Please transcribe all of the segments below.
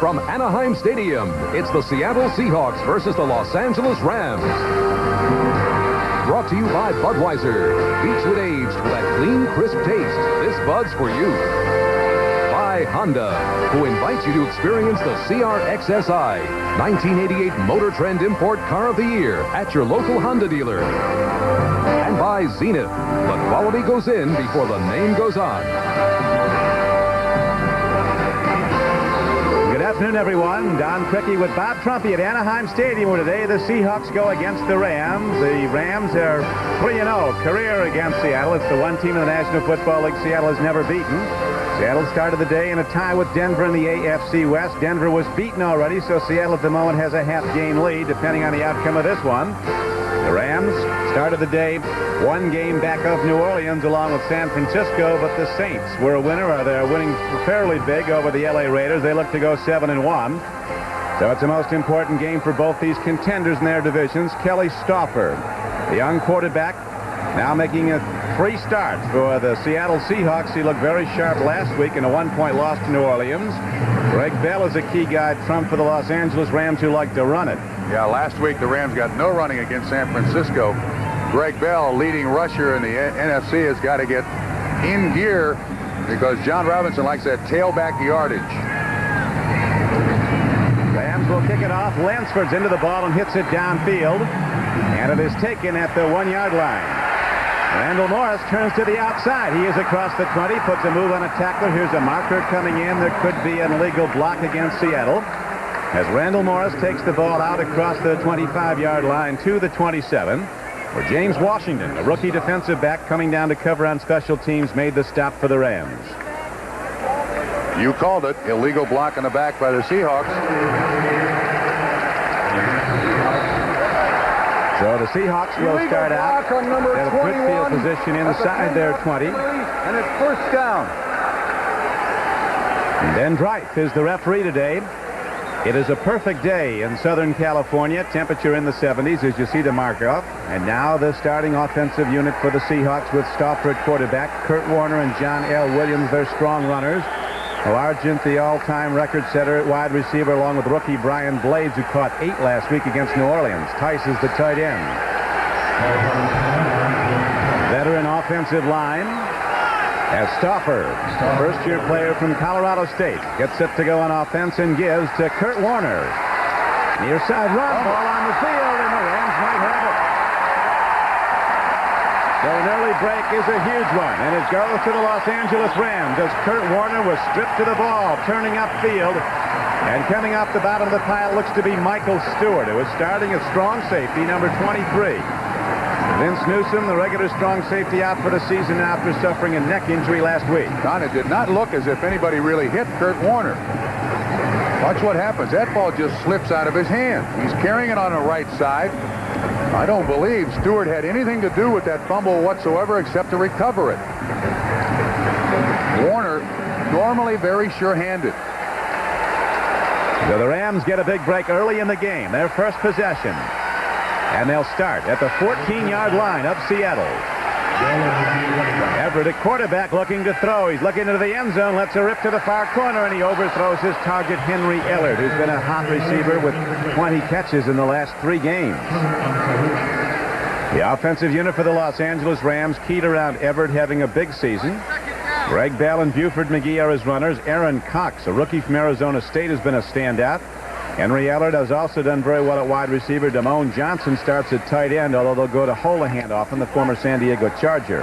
from Anaheim Stadium, it's the Seattle Seahawks versus the Los Angeles Rams. Brought to you by Budweiser. Beechwood aged with that clean, crisp taste. This Bud's for you. By Honda, who invites you to experience the CRXSI, 1988 Motor Trend Import Car of the Year at your local Honda dealer. And by Zenith. The quality goes in before the name goes on. Good afternoon, everyone. Don Criqui with Bob Trumpy at Anaheim Stadium, where today the Seahawks go against the Rams. The Rams are 3-0 career against Seattle. It's the one team in the National Football League Seattle has never beaten. Seattle started the day in a tie with Denver in the AFC West. Denver was beaten already, so Seattle at the moment has a half-game lead, depending on the outcome of this one. The Rams started the day one game back of New Orleans along with San Francisco, but the Saints were a winner. They're winning fairly big over the LA Raiders. They look to go 7-1. So it's the most important game for both these contenders in their divisions. Kelly Stauffer, the young quarterback, now making 3 starts for the Seattle Seahawks. He looked very sharp last week in a 1-point loss to New Orleans. Greg Bell is a key guy, Trump, for the Los Angeles Rams, who like to run it. Yeah, last week the Rams got no running against San Francisco. Greg Bell, leading rusher in the NFC, has got to get in gear because John Robinson likes that tailback yardage. Rams will kick it off. Lansford's into the ball and hits it downfield. And it is taken at the 1-yard line. Randall Morris turns to the outside. He is across the 20, puts a move on a tackler. Here's a marker coming in. There could be an illegal block against Seattle, as Randall Morris takes the ball out across the 25-yard line to the 27, where James Washington, a rookie defensive back coming down to cover on special teams, made the stop for the Rams. You called it. Illegal block in the back by the Seahawks. So the Seahawks will start out at a good field position inside their 20. And it's first down. And Ben Dreif is the referee today. It is a perfect day in Southern California. Temperature in the 70s as you see the mark-off. And now the starting offensive unit for the Seahawks with Stauffer at quarterback. Kurt Warner and John L. Williams, their strong runners. Largent, the all-time record setter at wide receiver, along with rookie Brian Blades, who caught 8 last week against New Orleans. Tice is the tight end. Veteran offensive line as Stauffer, first-year player from Colorado State, gets set to go on offense and gives to Kurt Warner. Near side run, ball on the field, and the Rams might have it. So an early break is a huge one, and it goes to the Los Angeles Rams as Kurt Warner was stripped to the ball, turning upfield. And coming off the bottom of the pile looks to be Michael Stewart, who is starting at strong safety, number 23. Vince Newsom, the regular strong safety, out for the season after suffering a neck injury last week. Don, it did not look as if anybody really hit Kurt Warner. Watch what happens. That ball just slips out of his hand. He's carrying it on the right side. I don't believe Stewart had anything to do with that fumble whatsoever except to recover it. Warner, normally very sure-handed. So the Rams get a big break early in the game, their first possession. And they'll start at the 14-yard line of Seattle. Everett, a quarterback, looking to throw. He's looking into the end zone, lets a rip to the far corner, and he overthrows his target, Henry Ellard, who's been a hot receiver with 20 catches in the last 3 games. The offensive unit for the Los Angeles Rams keyed around Everett having a big season. Greg Bell and Buford McGee are his runners. Aaron Cox, a rookie from Arizona State, has been a standout. Henry Ellard has also done very well at wide receiver. Damone Johnson starts at tight end, although they'll go to hold a handoff in the former San Diego Charger.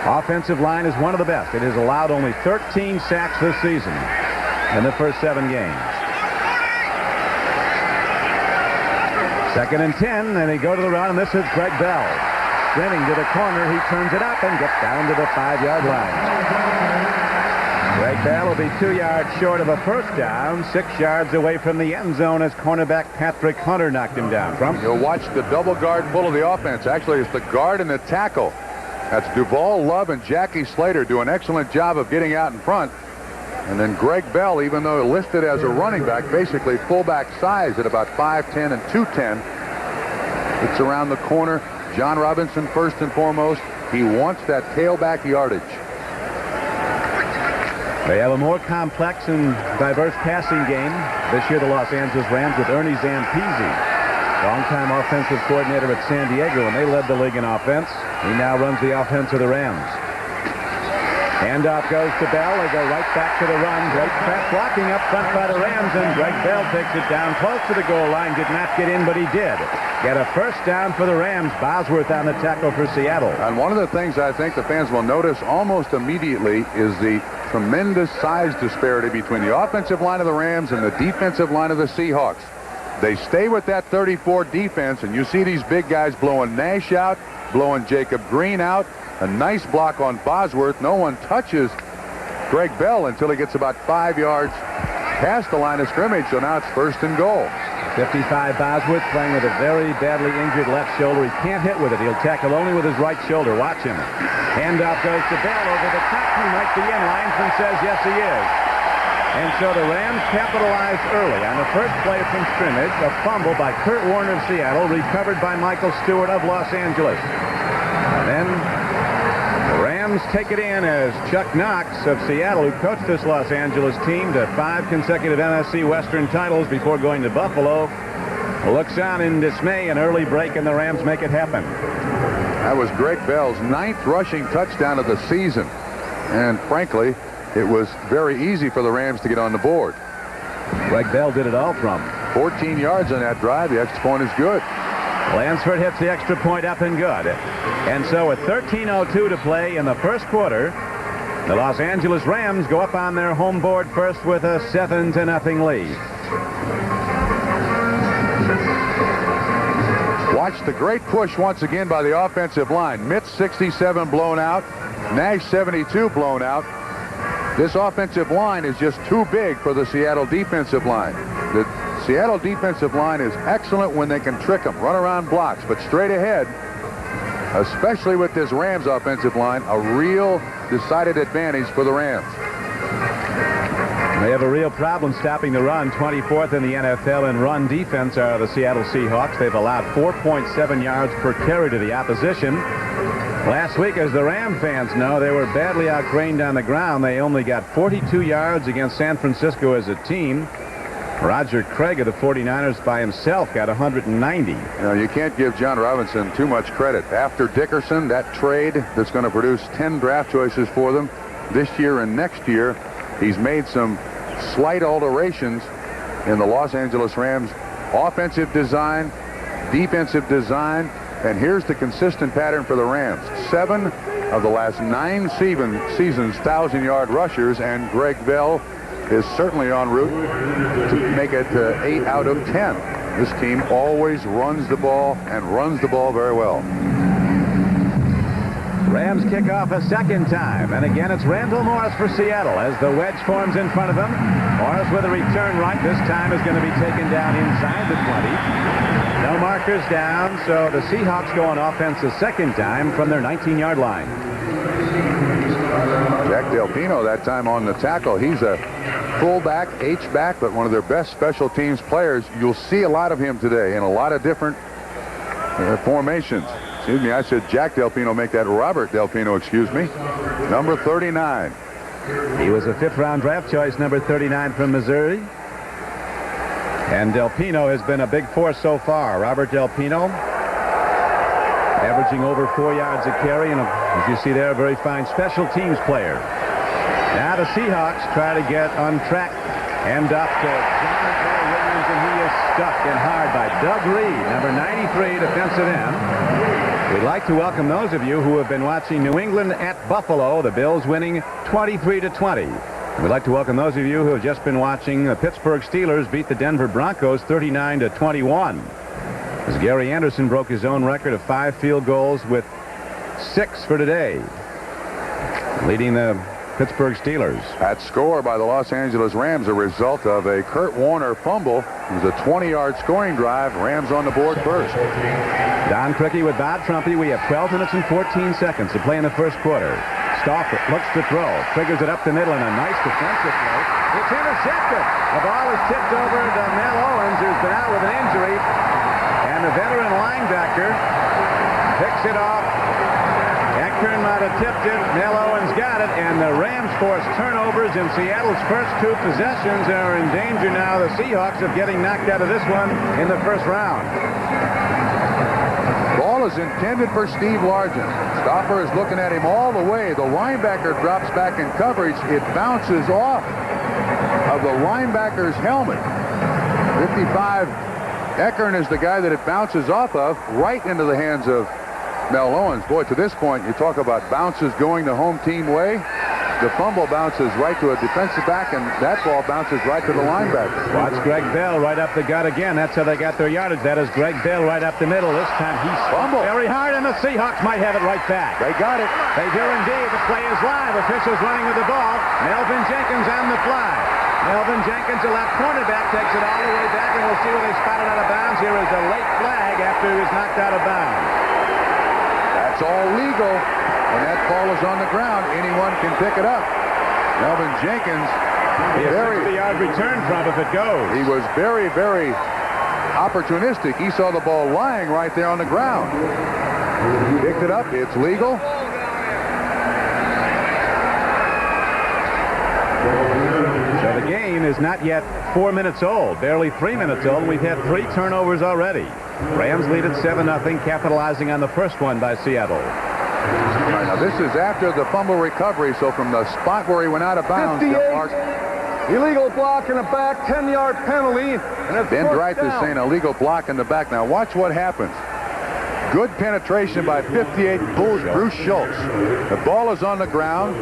Offensive line is one of the best. It has allowed only 13 sacks this season in the first 7 games. 2nd and 10, and they go to the run, and this is Greg Bell. Spinning to the corner, he turns it up and gets down to the 5-yard line. Greg Bell will be 2 yards short of a first down, 6 yards away from the end zone as cornerback Patrick Hunter knocked him down. Trump? You'll watch the double guard pull of the offense. Actually, it's the guard and the tackle. That's Duval Love and Jackie Slater do an excellent job of getting out in front. And then Greg Bell, even though listed as a running back, basically fullback size at about 5'10 and 210. It's around the corner. John Robinson first and foremost. He wants that tailback yardage. They have a more complex and diverse passing game this year, the Los Angeles Rams, with Ernie Zampese, longtime offensive coordinator at San Diego, and they led the league in offense. He now runs the offense of the Rams. Handoff goes to Bell. They go right back to the run. Great trap blocking up front by the Rams, and Greg Bell takes it down close to the goal line. Did not get in, but he did. Get a first down for the Rams. Bosworth on the tackle for Seattle. And one of the things I think the fans will notice almost immediately is the tremendous size disparity between the offensive line of the Rams and the defensive line of the Seahawks. They stay with that 34 defense, and you see these big guys blowing Nash out, blowing Jacob Green out. A nice block on Bosworth. No one touches Greg Bell until he gets about 5 yards past the line of scrimmage, so now it's first and goal. 55 Bosworth playing with a very badly injured left shoulder. He can't hit with it. He'll tackle only with his right shoulder. Watch him. Handoff goes to Bell over the top. He might be in. Linesman says yes, he is. And so the Rams capitalized early on the first play from scrimmage. A fumble by Kurt Warner of Seattle, recovered by Michael Stewart of Los Angeles. And then the Rams take it in as Chuck Knox of Seattle, who coached this Los Angeles team to 5 consecutive NFC Western titles before going to Buffalo, looks on in dismay. An early break, and the Rams make it happen. That was Greg Bell's 9th rushing touchdown of the season. And frankly, it was very easy for the Rams to get on the board. Greg Bell did it all from 14 yards on that drive. The extra point is good. Lansford hits the extra point up and good. And so with 13:02 to play in the first quarter, the Los Angeles Rams go up on their home board first with a 7-0 lead. Watch the great push once again by the offensive line. Mitz 67 blown out. Nash 72 blown out. This offensive line is just too big for the Seattle defensive line. The Seattle defensive line is excellent when they can trick them, run around blocks, but straight ahead, especially with this Rams offensive line, a real decided advantage for the Rams. They have a real problem stopping the run. 24th in the NFL in run defense are the Seattle Seahawks. They've allowed 4.7 yards per carry to the opposition. Last week, as the Ram fans know, they were badly outtrained on the ground. They only got 42 yards against San Francisco as a team. Roger Craig of the 49ers by himself got 190. You know, you can't give John Robinson too much credit. After Dickerson, that trade that's going to produce 10 draft choices for them this year and next year, he's made some slight alterations in the Los Angeles Rams offensive design, defensive design, and here's the consistent pattern for the Rams. 7 of the last 9 seasons 1,000-yard rushers, and Greg Bell is certainly en route to make it 8 out of 10. This team always runs the ball and runs the ball very well. Rams kick off a second time, and again it's Randall Morris for Seattle as the wedge forms in front of him. Morris with a return right. This time is going to be taken down inside the 20. No markers down, so the Seahawks go on offense a second time from their 19-yard line. Jack Delpino that time on the tackle. He's a fullback, H-back, but one of their best special teams players. You'll see a lot of him today in a lot of different formations. Excuse me, I said Jack Delpino, make that Robert Delpino, excuse me. Number 39. He was a 5th-round draft choice, number 39 from Missouri. And Delpino has been a big force so far. Robert Delpino averaging over 4 yards a carry, and as you see there, a very fine special teams player. Now the Seahawks try to get on track. End up to John Williams, and he is stuck in hard by Doug Reed, number 93, defensive end. We'd like to welcome those of you who have been watching New England at Buffalo, the Bills winning 23-20. We'd like to welcome those of you who have just been watching the Pittsburgh Steelers beat the Denver Broncos 39-21. As Gary Anderson broke his own record of 5 field goals with 6 for today, leading the Pittsburgh Steelers. That score by the Los Angeles Rams, a result of a Kurt Warner fumble. It was a 20-yard scoring drive. Rams on the board first. Don Criqui with Bob Trumpy. We have 12 minutes and 14 seconds to play in the first quarter. Stoff looks to throw, triggers it up the middle, and a nice defensive play. It's intercepted. The ball is tipped over to Mel Owens, who's been out with an injury, and the veteran linebacker picks it off Eckern might have tipped it. Mel Owens got it, and the Rams force turnovers in Seattle's first 2 possessions. Are in danger now, the Seahawks, of getting knocked out of this one in the first round. Ball is intended for Steve Largent. Stopper is looking at him all the way. The linebacker drops back in coverage. It bounces off of the linebacker's helmet. 55, Eckern is the guy that it bounces off of, right into the hands of Mel Owens. Boy, to this point, you talk about bounces going the home team way. The fumble bounces right to a defensive back, and that ball bounces right to the linebacker. Watch Greg Bell right up the gut again. That's how they got their yardage. That is Greg Bell right up the middle. This time he fumbled very hard, and the Seahawks might have it right back. They got it. They do indeed. The play is live. Officials running with the ball. Melvin Jenkins on the fly. Melvin Jenkins, the left cornerback, takes it all the way back, and we'll see where they spot it out of bounds. Here is a late flag after he was knocked out of bounds. That's all legal. When that ball is on the ground, anyone can pick it up. Melvin Jenkins, a 60-yard return from if it goes. He was very, very opportunistic. He saw the ball lying right there on the ground. Picked it up. It's legal. So the game is not yet 4 minutes old, barely 3 minutes old. We've had 3 turnovers already. Rams lead at 7-0, capitalizing on the first one by Seattle. Right, now this is after the fumble recovery, so from the spot where he went out of bounds. Illegal block in the back, 10-yard penalty. And Ben Dreith is saying illegal block in the back. Now watch what happens. Good penetration by 58 Bruce Schultz. The ball is on the ground.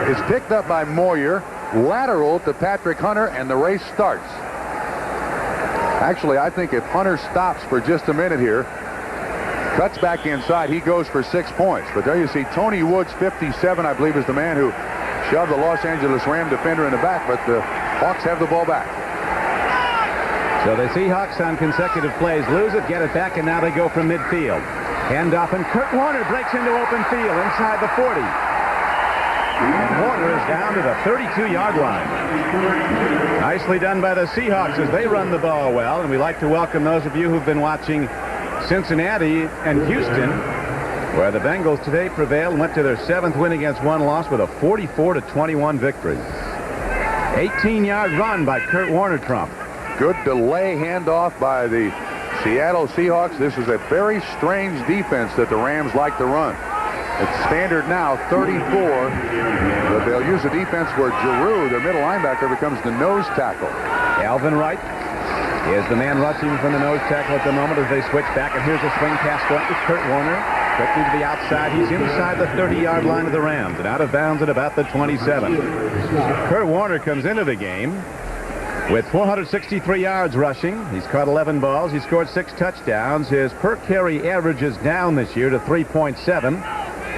It's picked up by Moyer. Lateral to Patrick Hunter, and the race starts. Actually, I think if Hunter stops for just a minute here, cuts back inside, he goes for 6 points. But there you see Tony Woods, 57, I believe, is the man who shoved the Los Angeles Ram defender in the back, but the Hawks have the ball back. So the Seahawks on consecutive plays lose it, get it back, and now they go from midfield. Handoff, and Kurt Warner breaks into open field inside the 40. And Warner is down to the 32-yard line. Nicely done by the Seahawks as they run the ball well, and we like to welcome those of you who've been watching Cincinnati and Houston, where the Bengals today prevailed and went to their 7th win against 1 loss with a 44-21 victory. 18-yard run by Kurt Warner Trump. Good delay handoff by the Seattle Seahawks. This is a very strange defense that the Rams like to run. It's standard now, 34. But they'll use a defense where Giroux, their middle linebacker, becomes the nose tackle. Alvin Wright is the man rushing from the nose tackle at the moment as they switch back. And here's a swing pass going to Kurt Warner. Quickly to the outside. He's inside the 30-yard line of the Rams and out of bounds at about the 27. Kurt Warner comes into the game with 463 yards rushing. He's caught 11 balls. He scored 6 touchdowns. His per carry average is down this year to 3.7.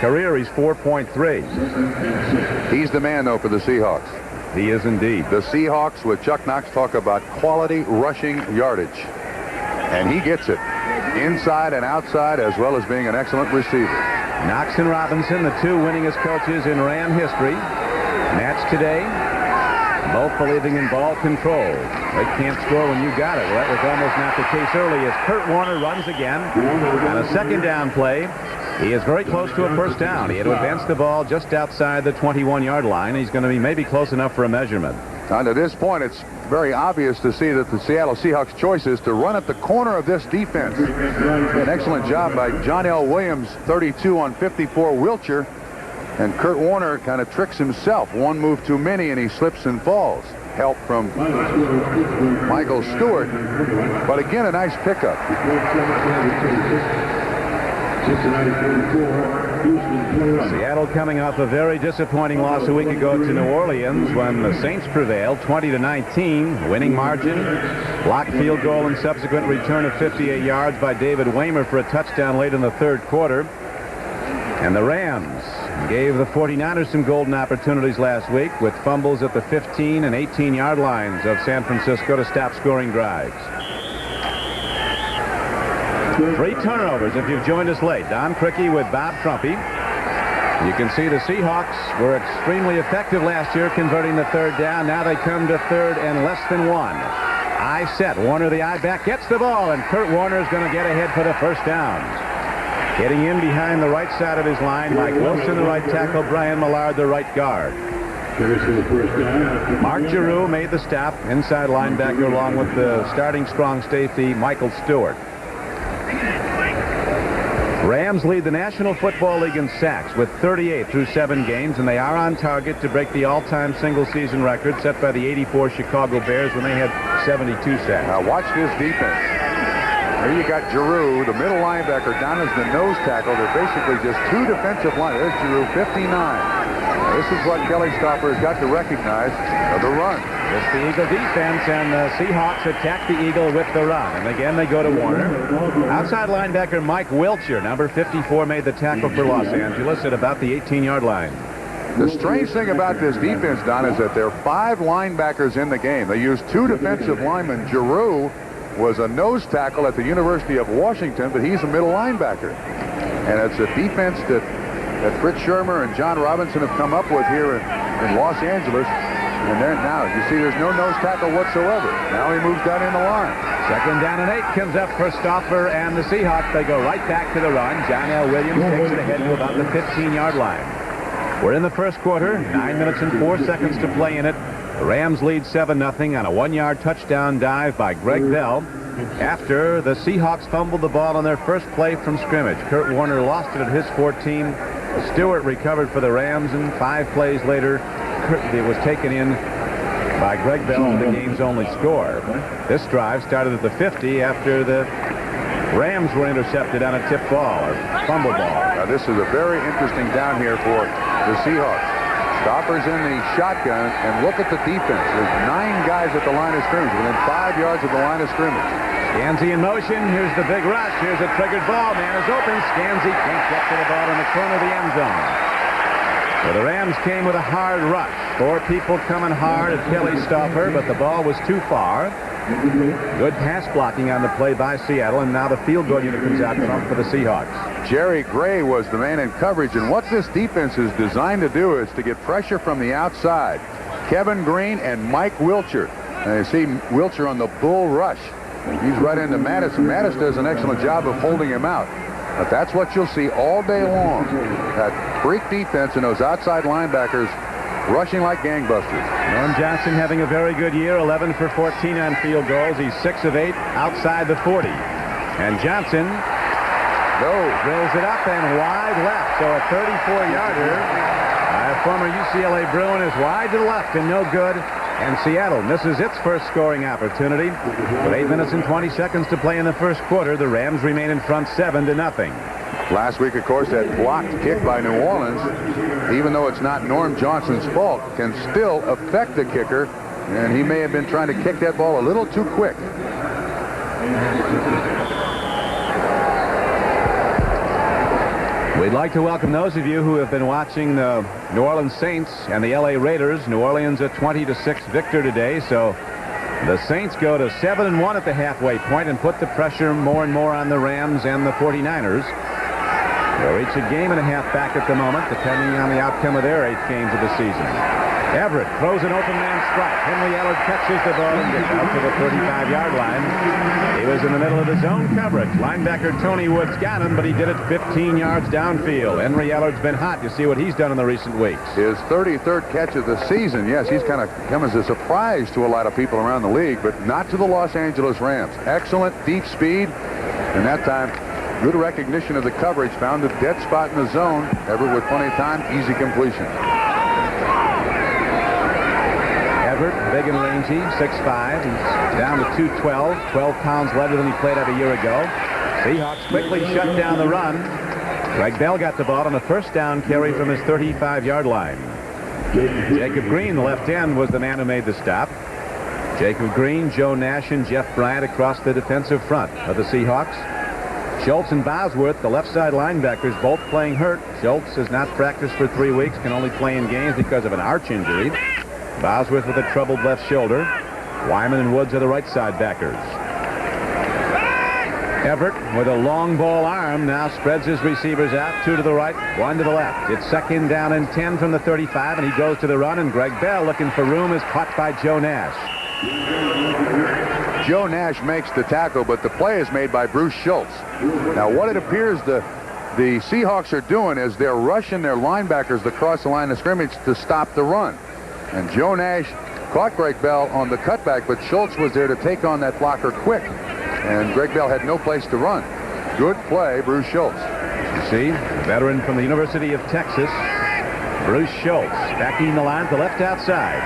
Career, he's 4.3. He's the man, though, for the Seahawks. He is indeed. The Seahawks, with Chuck Knox, talk about quality rushing yardage. And he gets it inside and outside, as well as being an excellent receiver. Knox and Robinson, the 2 winningest coaches in Ram history. Match today. Both believing in ball control. They can't score when you got it. Well, that was almost not the case early as Kurt Warner runs again on a 2nd down play. He is very close to a first down. He had to advance the ball just outside the 21-yard line. He's going to be maybe close enough for a measurement. And at this point, it's very obvious to see that the Seattle Seahawks' choice is to run at the corner of this defense. An excellent job by John L. Williams, 32 on 54 Wiltshire. And Kurt Warner kind of tricks himself. One move too many, and he slips and falls. Help from Michael Stewart. But again, a nice pickup. Seattle coming off a very disappointing loss a week ago to New Orleans when the Saints prevailed 20-19. Winning margin, blocked field goal, and subsequent return of 58 yards by David Waymer for a touchdown late in the 3rd quarter. And the Rams gave the 49ers some golden opportunities last week with fumbles at the 15 and 18-yard lines of San Francisco to stop scoring drives. 3 turnovers if you've joined us late. Don Criqui with Bob Trumpy. You can see the Seahawks were extremely effective last year converting the 3rd down. Now they come to 3rd and less than 1. I set. Warner, the I back, gets the ball, and Kurt Warner is going to get ahead for the first down. Getting in behind the right side of his line, Mike Wilson, the right tackle, Brian Millard, the right guard. Mark Giroux made the stop, inside linebacker, along with the starting strong safety, Michael Stewart. Rams lead the National Football League in sacks with 38 through 7 games, and they are on target to break the all-time single-season record set by the '84 Chicago Bears when they had 72 sacks. Now watch this defense. Here you got Giroux, the middle linebacker, down as the nose tackle. They're basically just 2 defensive line. There's Giroux, 59. This is what Kelly Stopper has got to recognize of the run. It's the Eagle defense, and the Seahawks attack the Eagle with the run. And again, they go to Warner. Outside linebacker Mike Wiltshire, number 54, made the tackle for Los Angeles at about the 18-yard line. The strange thing about this defense, Don, is that there are 5 linebackers in the game. They used 2 defensive linemen. Giroux was a nose tackle at the University of Washington, but he's a middle linebacker. And it's a defense that Fritz Shermer and John Robinson have come up with here in Los Angeles. And there now, you see there's no nose tackle whatsoever. Now he moves down in the line. 2nd down and 8 comes up for Stoffer and the Seahawks. They go right back to the run. John L. Williams takes it ahead to about the 15-yard line. We're in the first quarter, 9 minutes and 4 seconds to play in it. The Rams lead 7-0 on a 1-yard touchdown dive by Greg Bell after the Seahawks fumbled the ball on their first play from scrimmage. Kurt Warner lost it at his 14. Stewart recovered for the Rams, and 5 plays later, it was taken in by Greg Bell for the game's only score. This drive started at the 50 after the Rams were intercepted on a tip ball or fumble ball. Now this is a very interesting down here for the Seahawks. Stopper's in the shotgun, and look at the defense. There's 9 guys at the line of scrimmage, within 5 yards of the line of scrimmage. Scansy in motion. Here's the big rush. Here's a triggered ball. Man is open. Scansy can't get to the ball in the corner of the end zone. So the Rams came with a hard rush. 4 people coming hard at Kelly Stoffer, but the ball was too far. Good pass blocking on the play by Seattle, and now the field goal unit comes out front for the Seahawks. Jerry Gray was the man in coverage, and what this defense is designed to do is to get pressure from the outside. Kevin Green and Mike Wiltshire. And you see Wiltshire on the bull rush. He's right into Mattis, and Mattis does an excellent job of holding him out. But that's what you'll see all day long. That freak defense and those outside linebackers rushing like gangbusters. Norm Johnson having a very good year, 11 for 14 on field goals. He's 6 of 8 outside the 40. And Johnson drills it up and wide left. So a 34-yarder by a former UCLA Bruin is wide to the left and no good. And Seattle misses its first scoring opportunity. With 8 minutes and 20 seconds to play in the first quarter, the Rams remain in front 7-0. Last week, of course, that blocked kick by New Orleans, even though it's not Norm Johnson's fault, can still affect the kicker, and he may have been trying to kick that ball a little too quick. We'd like to welcome those of you who have been watching the New Orleans Saints and the LA Raiders. New Orleans a 20-6 victor today, so the Saints go to 7-1 at the halfway point and put the pressure more and more on the Rams and the 49ers. They're each a game and a half back at the moment, depending on the outcome of their 8 games of the season. Everett throws an open man strike. Henry Ellard catches the ball and gets out to the 35-yard line. He was in the middle of the zone coverage. Linebacker Tony Woods got him, but he did it 15 yards downfield. Henry Ellard's been hot. You see what he's done in the recent weeks. His 33rd catch of the season. Yes, he's kind of come as a surprise to a lot of people around the league, but not to the Los Angeles Rams. Excellent deep speed, and that time good recognition of the coverage. Found a dead spot in the zone. Everett with plenty of time. Easy completion. Everett, big and rangy, 6'5". He's down to 212. 12 pounds lighter than he played at a year ago. Seahawks quickly shut down the run. Greg Bell got the ball on a first down carry from his 35-yard line. Jacob Green, the left end, was the man who made the stop. Jacob Green, Joe Nash, and Jeff Bryant across the defensive front of the Seahawks. Schultz and Bosworth, the left side linebackers, both playing hurt. Schultz has not practiced for 3 weeks, can only play in games because of an arch injury. Bosworth with a troubled left shoulder. Wyman and Woods are the right side backers. Everett with a long ball arm now spreads his receivers out, 2 to the right, 1 to the left. It's 2nd down and 10 from the 35, and he goes to the run, and Greg Bell, looking for room, is caught by Joe Nash. Joe Nash makes the tackle, but the play is made by Bruce Schultz. Now, what it appears the the Seahawks are doing is they're rushing their linebackers across the line of scrimmage to stop the run. And Joe Nash caught Greg Bell on the cutback, but Schultz was there to take on that blocker quick. And Greg Bell had no place to run. Good play, Bruce Schultz. You see, a veteran from the University of Texas, Bruce Schultz, backing the line to left outside.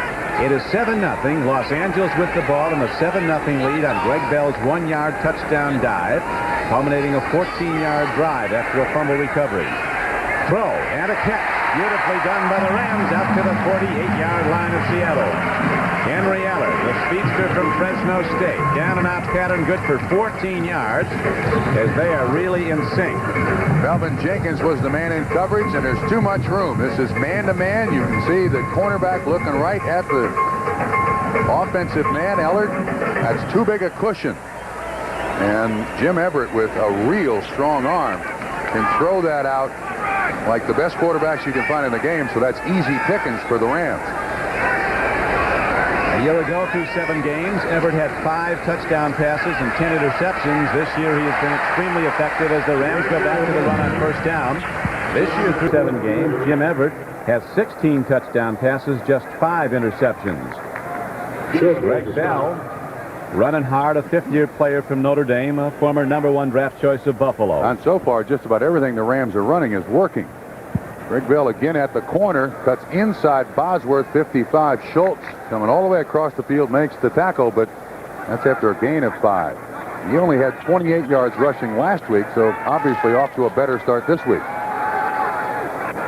It is 7-0. Los Angeles with the ball in a 7-0 lead on Greg Bell's 1-yard touchdown dive, culminating a 14-yard drive after a fumble recovery. Throw and a catch. Beautifully done by the Rams out to the 48-yard line of Seattle. Henry Eller, the speedster from Fresno State. Down and out pattern, good for 14 yards as they are really in sync. Melvin Jenkins was the man in coverage, and there's too much room. This is man-to-man. You can see the cornerback looking right at the offensive man, Ellard. That's too big a cushion. And Jim Everett, with a real strong arm, can throw that out like the best quarterbacks you can find in the game, so that's easy pickings for the Rams. A year ago, through 7 games, Everett had 5 touchdown passes and 10 interceptions. This year, he has been extremely effective as the Rams go back to the run on first down. This year, through 7 games, Jim Everett has 16 touchdown passes, just 5 interceptions. Greg Bell, running hard, a 5th-year player from Notre Dame, a former #1 draft choice of Buffalo. And so far, just about everything the Rams are running is working. Greg Bell again at the corner, cuts inside Bosworth, 55. Schultz coming all the way across the field, makes the tackle, but that's after a gain of 5. He only had 28 yards rushing last week, so obviously off to a better start this week.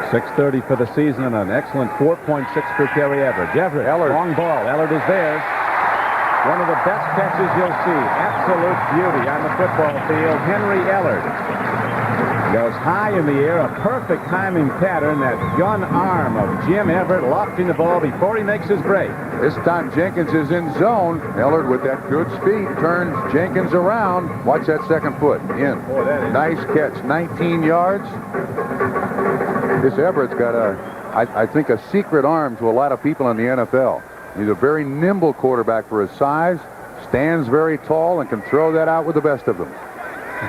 6:30 for the season and an excellent 4.6 per carry average. Everett, Ellard. long ball. Ellard is there. One of the best catches you'll see. Absolute beauty on the football field. Henry Ellard goes high in the air. A perfect timing pattern. That gun arm of Jim Everett lofting the ball before he makes his break. This time Jenkins is in zone. Ellard with that good speed turns Jenkins around. Watch that second foot. In. Boy, that is nice catch. 19 yards. This Everett's got I think a secret arm to a lot of people in the NFL. He's a very nimble quarterback for his size, stands very tall, and can throw that out with the best of them.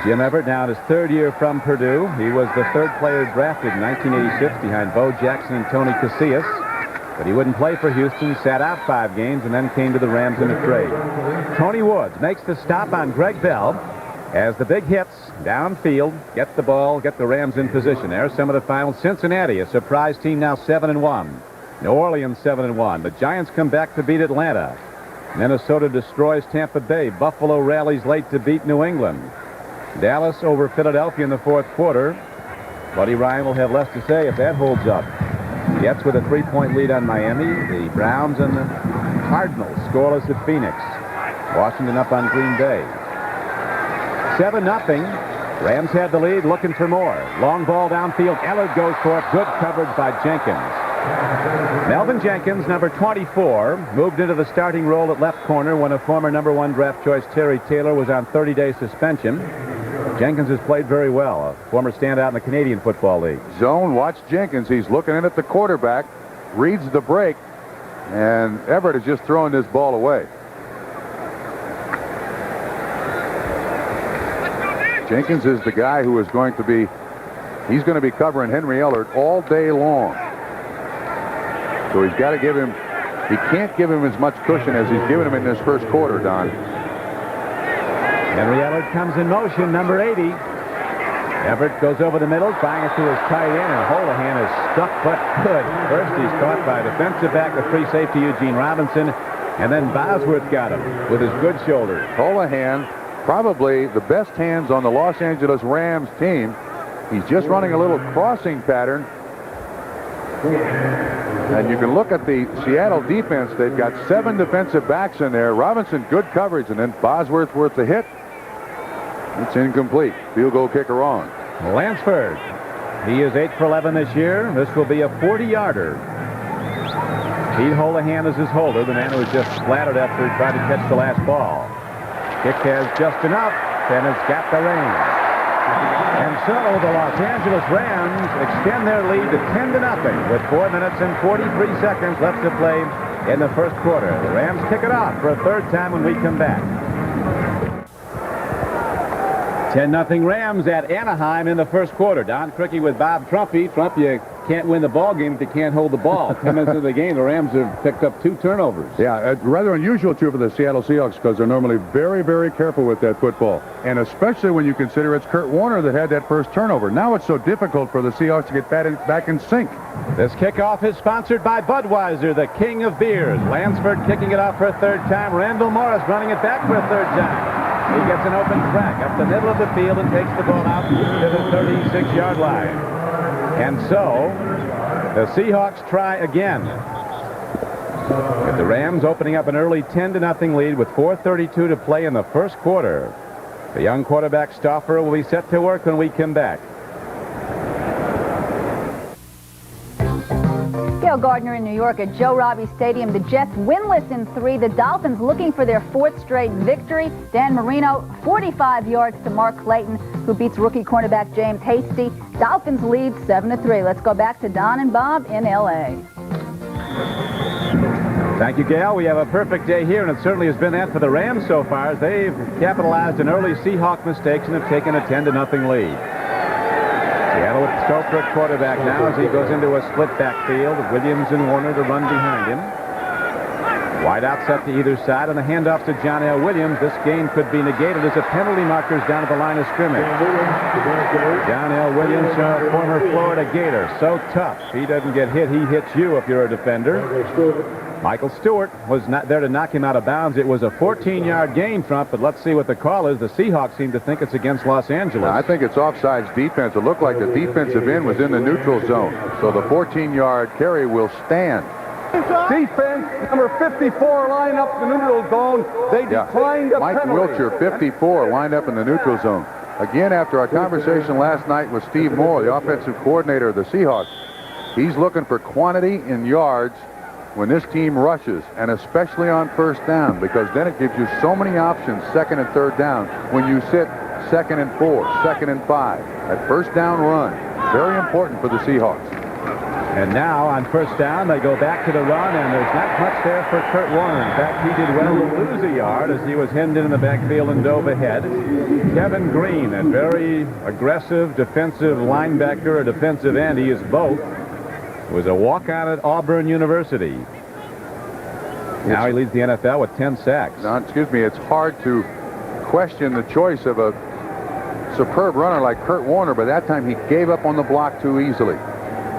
Jim Everett now in his 3rd year from Purdue. He was the 3rd player drafted in 1986 behind Bo Jackson and Tony Casillas. But he wouldn't play for Houston, sat out 5 games, and then came to the Rams in a trade. Tony Woods makes the stop on Greg Bell as the big hits downfield, get the ball, get the Rams in position. There's some of the final. Cincinnati, a surprise team now 7-1. New Orleans 7-1. The Giants come back to beat Atlanta. Minnesota destroys Tampa Bay. Buffalo rallies late to beat New England. Dallas over Philadelphia in the 4th quarter. Buddy Ryan will have less to say if that holds up. Jets with a 3-point lead on Miami. The Browns and the Cardinals scoreless at Phoenix. Washington up on Green Bay. 7-0. Rams had the lead, looking for more. Long ball downfield. Ellard goes for it. Good coverage by Jenkins. Melvin Jenkins, number 24, moved into the starting role at left corner when a former #1 draft choice Terry Taylor was on 30-day suspension. Jenkins has played very well, a former standout in the Canadian Football League. Zone, watch Jenkins. He's looking in at the quarterback, reads the break, and Everett is just throwing this ball away. Jenkins is the guy who is going to be, he's going to be covering Henry Ellard all day long. So he's got to give him, he can't give him as much cushion as he's given him in this first quarter, Don. Henry Ellard comes in motion, number 80. Everett goes over the middle, trying it to his tight end, and Holohan is stuck but good. First he's caught by defensive back, the free safety Eugene Robinson, and then Bosworth got him with his good shoulder. Holohan, probably the best hands on the Los Angeles Rams team. He's just running a little crossing pattern. And you can look at the Seattle defense. They've got 7 defensive backs in there. Robinson, good coverage, and then Bosworth worth the hit. It's incomplete. Field goal kicker on. Lansford. He is 8 for 11 this year. This will be a 40-yarder. Pete Holohan is his holder, the man who was just splattered after he tried to catch the last ball. Kick has just enough, and it's got the range. And so the Los Angeles Rams extend their lead to 10-0 with 4 minutes and 43 seconds left to play in the first quarter. The Rams kick it off for a 3rd time when we come back. 10-0 Rams at Anaheim in the first quarter. Don Criqui with Bob Trumpy. Trump, you can't win the ball game if you can't hold the ball. 10 minutes into the game, the Rams have picked up 2 turnovers. Yeah, rather unusual, too, for the Seattle Seahawks because they're normally very, very careful with that football. And especially when you consider it's Kurt Warner that had that first turnover. Now it's so difficult for the Seahawks to get back in sync. This kickoff is sponsored by Budweiser, the king of beers. Lansford kicking it off for a 3rd time. Randall Morris running it back for a 3rd time. He gets an open track up the middle of the field and takes the ball out to the 36-yard line. And so, the Seahawks try again. With the Rams opening up an early 10-0 lead with 4:32 to play in the first quarter. The young quarterback Stauffer will be set to work when we come back. Gail Gardner in New York at Joe Robbie Stadium. The Jets winless in 3. The Dolphins looking for their 4th straight victory. Dan Marino, 45 yards to Mark Clayton, who beats rookie cornerback James Hasty. Dolphins lead 7-3. Let's go back to Don and Bob in L.A. Thank you, Gail. We have a perfect day here, and it certainly has been that for the Rams so far, as they've capitalized on early Seahawk mistakes and have taken a 10-0 lead. Seattle with Stoker at quarterback now as he goes into a split backfield. Williams and Warner to run behind him. Wide out set to either side, and the handoff to John L. Williams. This game could be negated as a penalty markers down at the line of scrimmage. John L. Williams, former Florida Gator, so tough. He doesn't get hit, he hits you if you're a defender. Michael Stewart was not there to knock him out of bounds. It was a 14-yard gain, Trump, but let's see what the call is. The Seahawks seem to think it's against Los Angeles. I think it's offsides defense. It looked like the defensive end was in the neutral zone. So the 14-yard carry will stand. Defense, number 54, line up the neutral zone. They declined a Mike penalty. Wiltshire, 54, lined up in the neutral zone. Again, after our conversation last night with Steve Moore, the offensive coordinator of the Seahawks, he's looking for quantity in yards when this team rushes, and especially on first down, because then it gives you so many options, 2nd and 3rd down, when you sit 2nd and 4, 2nd and 5. That first down run, very important for the Seahawks. And now on first down, they go back to the run, and there's not much there for Kurt Warner. In fact, he did well to lose a yard as he was hemmed in the backfield and dove ahead. Kevin Green, a very aggressive defensive linebacker or defensive end. He is both. Was a walk-on at Auburn University. Now he leads the NFL with 10 sacks. Now, excuse me, it's hard to question the choice of a superb runner like Kurt Warner, but that time he gave up on the block too easily.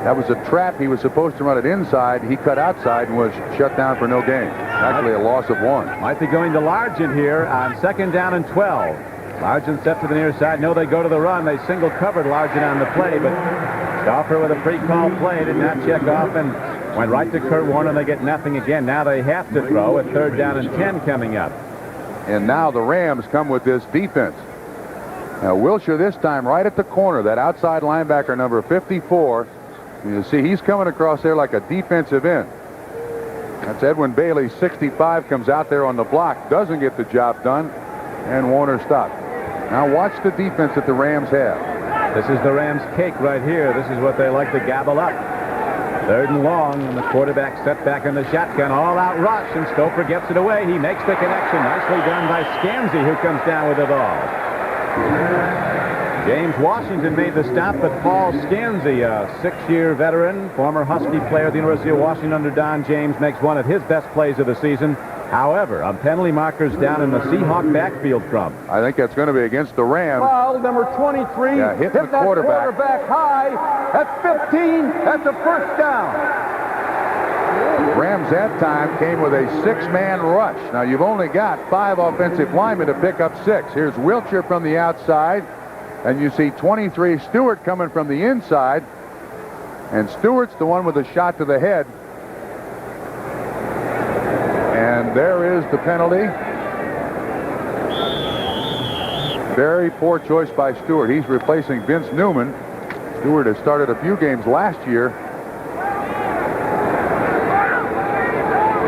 That was a trap. He was supposed to run it inside. He cut outside and was shut down for no gain. Actually, a loss of 1. Might be going to Largent here on 2nd down and 12. Largent set to the near side. No, they go to the run. They single covered Largent on the play, but Stauffer with a pre-call play did not check off and went right to Kurt Warner. They get nothing again. Now they have to throw at 3rd down and 10 coming up. And now the Rams come with this defense. Now Wiltshire this time right at the corner, that outside linebacker number 54. You see he's coming across there like a defensive end. That's Edwin Bailey, 65, comes out there on the block, doesn't get the job done, and Warner stopped. Now watch the defense that the Rams have. This is the Rams' cake right here. This is what they like to gabble up. 3rd and long, and the quarterback set back in the shotgun. All-out rush, and Stouffer gets it away. He makes the connection. Nicely done by Scansey, who comes down with the ball. James Washington made the stop, but Paul Scansey, a 6-year veteran, former Husky player at the University of Washington under Don James, makes one of his best plays of the season. However, on penalty markers down in the Seahawk backfield, Trump. I think that's going to be against the Rams. Foul number 23. Yeah, hit the that quarterback high. That's 15. That's a first down. Rams that time came with a 6-man rush. Now you've only got 5 offensive linemen to pick up 6. Here's Wiltshire from the outside, and you see 23 Stewart coming from the inside, and Stewart's the one with a shot to the head. And there is the penalty. Very poor choice by Stewart. He's replacing Vince Newman. Stewart has started a few games last year.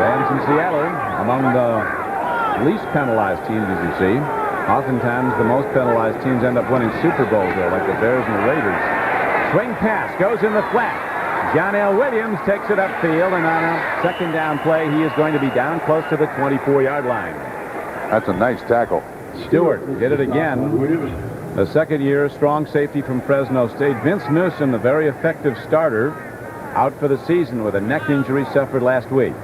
Rams in Seattle, among the least penalized teams, as you see. Oftentimes, the most penalized teams end up winning Super Bowls, though, like the Bears and the Raiders. Swing pass goes in the flat. John L. Williams takes it upfield, and on a 2nd down play, he is going to be down close to the 24-yard line. That's a nice tackle. Stewart did it again. The second-year strong safety from Fresno State. Vince Newsom, the very effective starter, out for the season with a neck injury suffered last week.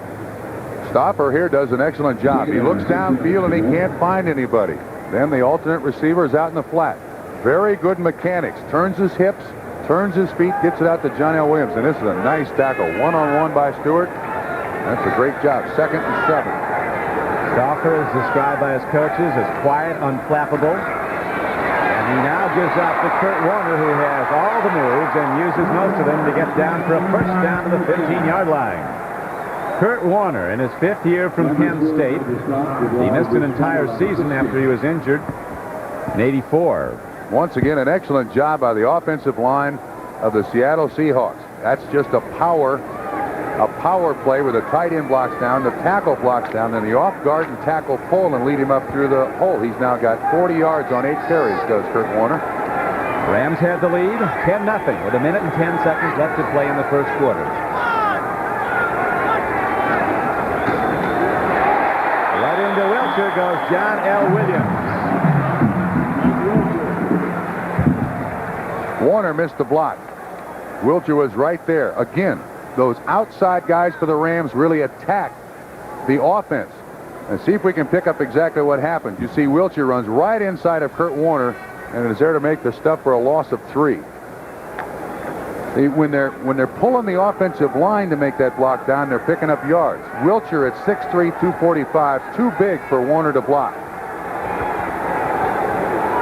Stopper here does an excellent job. He looks downfield and he can't find anybody. Then the alternate receiver is out in the flat. Very good mechanics. Turns his hips, turns his feet, gets it out to John L. Williams. And this is a nice tackle. One-on-one by Stewart. That's a great job. 2nd and 7. Stoffer is described by his coaches as quiet, unflappable. And he now gives off to Kurt Warner, who has all the moves and uses most of them to get down for a first down to the 15-yard line. Kurt Warner, in his 5th year from Penn State. He missed an entire season after he was injured in '84. Once again, an excellent job by the offensive line of the Seattle Seahawks. That's just a power play where the tight end blocks down, the tackle blocks down, then the off guard and tackle pull and lead him up through the hole. He's now got 40 yards on 8 carries, does Kurt Warner. Rams had the lead, 10-0, with 1 minute and 10 seconds left to play in the first quarter. Right into Wiltshire goes John L. Williams. Warner missed the block. Wiltshire was right there. Again, those outside guys for the Rams really attack the offense. And see if we can pick up exactly what happened. You see Wiltshire runs right inside of Kurt Warner and is there to make the stuff for a loss of 3. When they're pulling the offensive line to make that block down, they're picking up yards. Wiltshire at 6'3", 245, too big for Warner to block.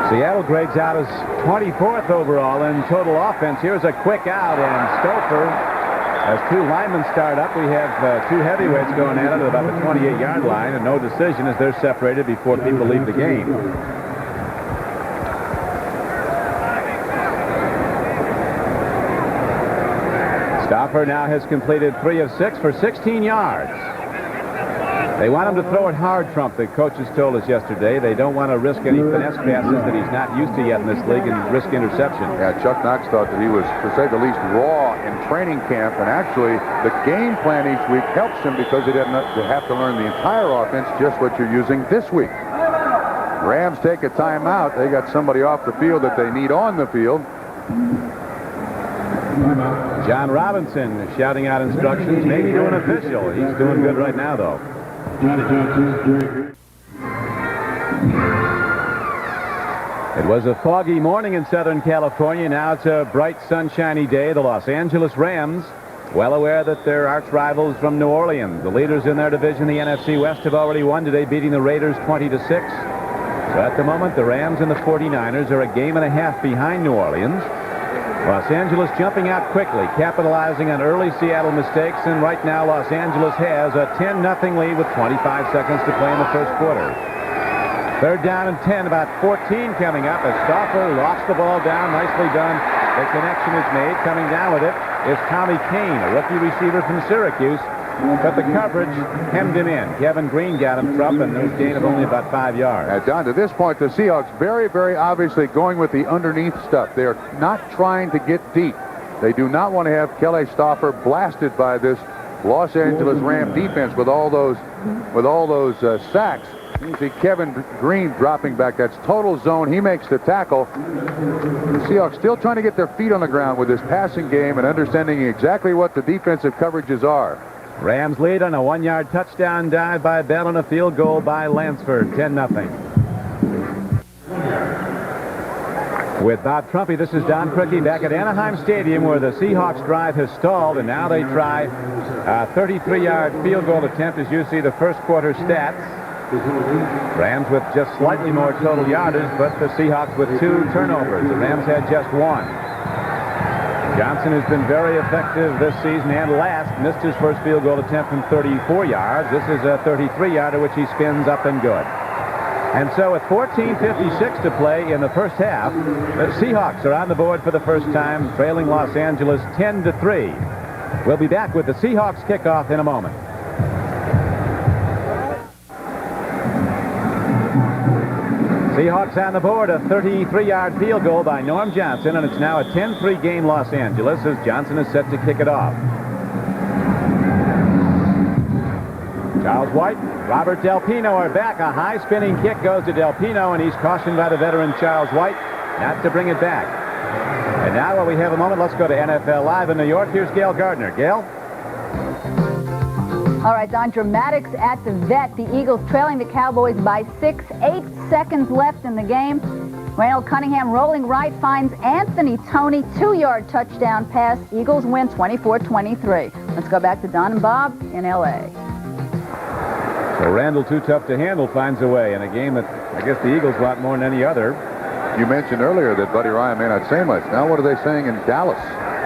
Seattle grades out as 24th overall in total offense. Here's a quick out, and Stouffer, as 2 linemen start up, we have 2 heavyweights going at it at about the 28-yard line, and no decision as they're separated before people leave the game. Stouffer now has completed 3 of 6 for 16 yards. They want him to throw it hard, Trump. The coaches told us yesterday they don't want to risk any finesse passes that he's not used to yet in this league and risk interception. Yeah, Chuck Knox thought that he was, to say the least, raw in training camp, and actually the game plan each week helps him because he doesn't have to learn the entire offense, just what you're using this week. Rams take a timeout. They got somebody off the field that they need on the field. John Robinson is shouting out instructions, maybe to an official. He's doing good right now, though. It was a foggy morning in Southern California. Now it's a bright, sunshiny day. The Los Angeles Rams, well aware that they're arch rivals from New Orleans. The leaders in their division, the NFC West, have already won today, beating the Raiders 20-6. So at the moment, the Rams and the 49ers are a game and a half behind New Orleans. Los Angeles jumping out quickly, capitalizing on early Seattle mistakes, and right now Los Angeles has a 10-0 lead with 25 seconds to play in the first quarter. 3rd down and 10, about 14 coming up as Stoffer locks the ball down. Nicely done. The connection is made. Coming down with it is Tommy Kane, a rookie receiver from Syracuse, but the coverage hemmed him in. Kevin Green got him, Trump, and a gain of only about 5 yards. Down to this point, the Seahawks very, very obviously going with the underneath stuff. They're not trying to get deep. They do not want to have Kelly Stoffer blasted by this Los Angeles Ram defense with all those sacks. You see Kevin Green dropping back. That's total zone. He makes the tackle. The Seahawks still trying to get their feet on the ground with this passing game and understanding exactly what the defensive coverages are. Rams lead on a 1-yard touchdown dive by Bell and a field goal by Lansford, 10-0. With Bob Trumpy, this is Don Criqui back at Anaheim Stadium, where the Seahawks drive has stalled, and now they try a 33-yard field goal attempt, as you see the first quarter stats. Rams with just slightly more total yardage, but the Seahawks with 2 turnovers. The Rams had just 1. Johnson has been very effective this season and last. Missed his first field goal attempt from 34 yards. This is a 33-yarder, which he spins up and good. And so with 14:56 to play in the first half, the Seahawks are on the board for the first time, trailing Los Angeles 10-3. We'll be back with the Seahawks kickoff in a moment. Seahawks on the board, a 33-yard field goal by Norm Johnson, and it's now a 10-3 game Los Angeles as Johnson is set to kick it off. Charles White, Robert Del Pino are back. A high spinning kick goes to Del Pino, and he's cautioned by the veteran Charles White. not to bring it back. And now while we have a moment, let's go to NFL Live in New York. Here's Gail Gardner. Gail? All right, Don, dramatics at the vet. The Eagles trailing the Cowboys by 6, 8 seconds left in the game. Randall Cunningham rolling right finds Anthony Toney, 2-yard touchdown pass. Eagles win 24-23. Let's go back to Don and Bob in L.A. So Randall, too tough to handle, finds a way in a game that I guess the Eagles want more than any other. You mentioned earlier that Buddy Ryan may not say much. Now what are they saying in Dallas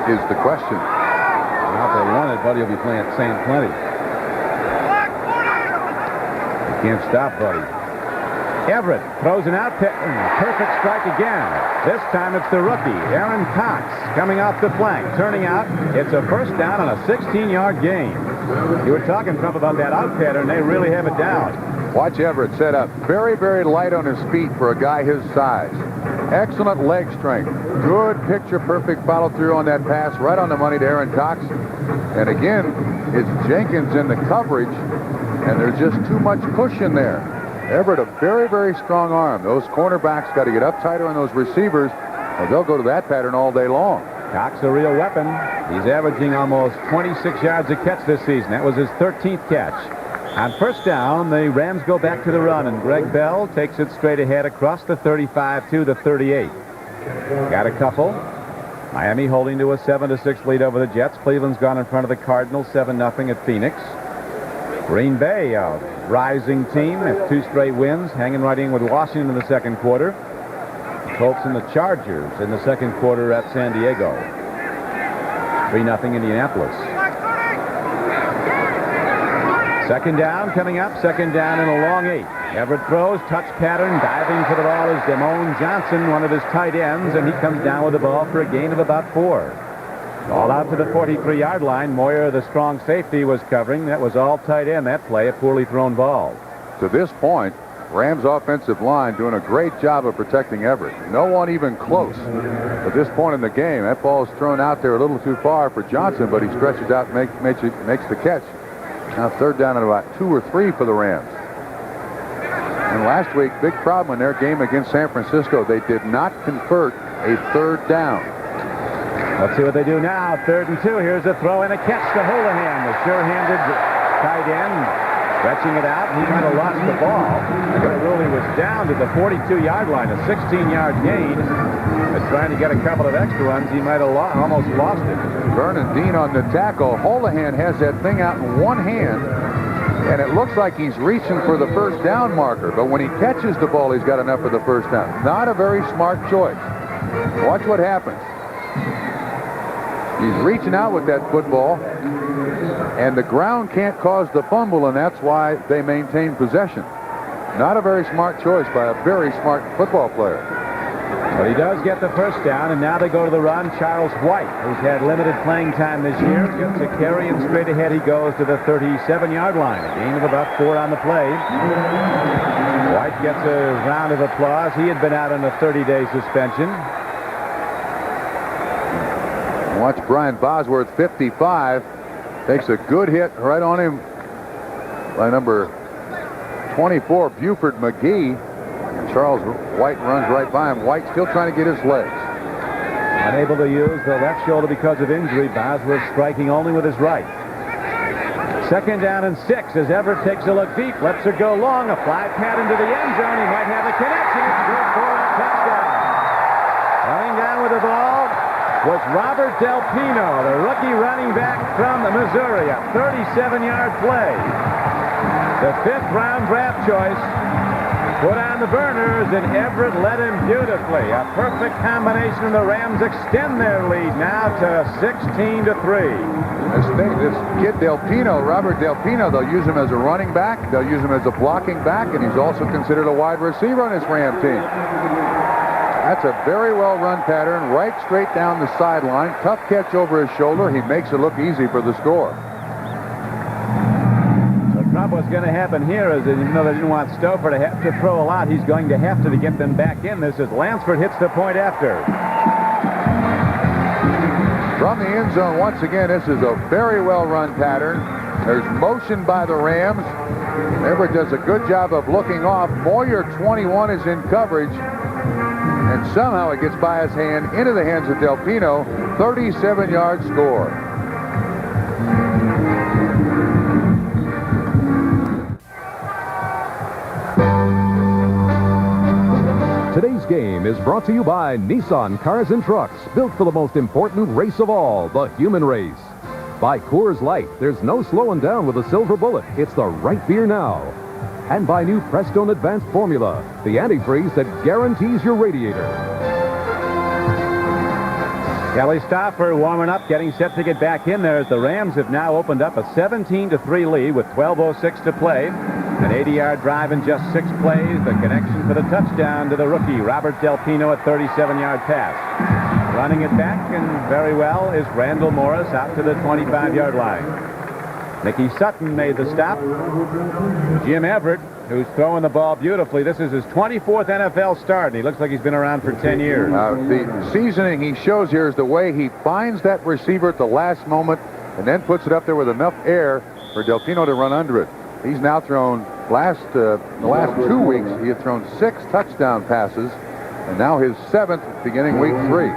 is the question. Now if they want it, Buddy will be saying plenty. Can't stop Buddy. Everett throws an out. Perfect strike again. This time it's the rookie, Aaron Cox, coming off the flank. Turning out, it's a first down on a 16-yard gain. You were talking, Trump, about that out pattern. They really have it down. Watch Everett set up. Very, very light on his feet for a guy his size. Excellent leg strength. Good picture-perfect follow-through on that pass. Right on the money to Aaron Cox. And again, it's Jenkins in the coverage. And there's just too much push in there. Everett, a very, very strong arm. Those cornerbacks got to get up tighter on those receivers, or they'll go to that pattern all day long. Cox, a real weapon. He's averaging almost 26 yards a catch this season. That was his 13th catch. On first down, the Rams go back to the run, and Greg Bell takes it straight ahead across the 35 to the 38. Got a couple. Miami holding to a 7-6 lead over the Jets. Cleveland's gone in front of the Cardinals, 7-0 at Phoenix. Green Bay, a rising team at 2 straight wins, hanging right in with Washington in the second quarter. The Colts and the Chargers in the second quarter at San Diego. 3-0 Indianapolis. Second down coming up. Second down and a long 8. Everett throws, touch pattern, diving for the ball is Damone Johnson, one of his tight ends, and he comes down with the ball for a gain of about 4. All out to the 43-yard line. Moyer, the strong safety, was covering. That was all tight end, that play, a poorly thrown ball. To this point, Rams offensive line doing a great job of protecting Everett. No one even close. At this point in the game, that ball is thrown out there a little too far for Johnson, but he stretches out and makes the catch. Now third down and about 2 or 3 for the Rams. And last week, big problem in their game against San Francisco. They did not convert a third down. Let's see what they do now. 3rd and 2. Here's a throw and a catch to Holohan, the sure-handed tight end, stretching it out. He might have lost the ball. But it really was down to the 42-yard line, a 16-yard gain. But trying to get a couple of extra ones, he might have almost lost it. Vernon Dean on the tackle. Holohan has that thing out in one hand, and it looks like he's reaching for the first down marker. But when he catches the ball, he's got enough for the first down. Not a very smart choice. Watch what happens. He's reaching out with that football, and the ground can't cause the fumble, and that's why they maintain possession. Not a very smart choice by a very smart football player. But he does get the first down, and now they go to the run. Charles White, who's had limited playing time this year, gets a carry, and straight ahead he goes to the 37-yard line. A gain of about 4 on the play. White gets a round of applause. He had been out on a 30-day suspension. Watch Brian Bosworth, 55, takes a good hit right on him by number 24, Buford McGee. And Charles White runs right by him. White still trying to get his legs. Unable to use the left shoulder because of injury. Bosworth striking only with his right. Second down and 6 as Everett takes a look deep, lets it go long. A fly pat into the end zone. He might have a connection. It's good for a touchdown. Running down with the ball was Robert Del Pino, the rookie running back from Missouri. A 37-yard play. The 5th-round draft choice put on the burners, and Everett led him beautifully. A perfect combination, and the Rams extend their lead now to 16-3. This kid Del Pino, Robert Del Pino, they'll use him as a running back. They'll use him as a blocking back, and he's also considered a wide receiver on this Ram team. That's a very well-run pattern, right straight down the sideline. Tough catch over his shoulder. He makes it look easy for the score. So Trump, what's going to happen here is that even though they didn't want Stouffer to have to throw a lot, he's going to have to get them back in this as Lansford hits the point after. From the end zone, once again, this is a very well-run pattern. There's motion by the Rams. Everett does a good job of looking off. Moyer, 21, is in coverage. And somehow it gets by his hand into the hands of Delpino. 37-yard score. Today's game is brought to you by Nissan Cars and Trucks, built for the most important race of all, the human race. By Coors Light, there's no slowing down with a silver bullet. It's the right beer now. And by new Prestone Advanced Formula, the antifreeze that guarantees your radiator. Kelly Stauffer warming up, getting set to get back in there as the Rams have now opened up a 17-3 lead with 12:06 to play. An 80-yard drive in just 6 plays. The connection for the touchdown to the rookie, Robert Delpino, a 37-yard pass. Running it back, and very well, is Randall Morris out to the 25-yard line. Mickey Sutton made the stop. Jim Everett, who's throwing the ball beautifully. This is his 24th NFL start, and he looks like he's been around for 10 years. The seasoning he shows here is the way he finds that receiver at the last moment and then puts it up there with enough air for Delpino to run under it. He's now thrown, the last 2 weeks, he had thrown 6 touchdown passes, and now his 7th beginning week 3.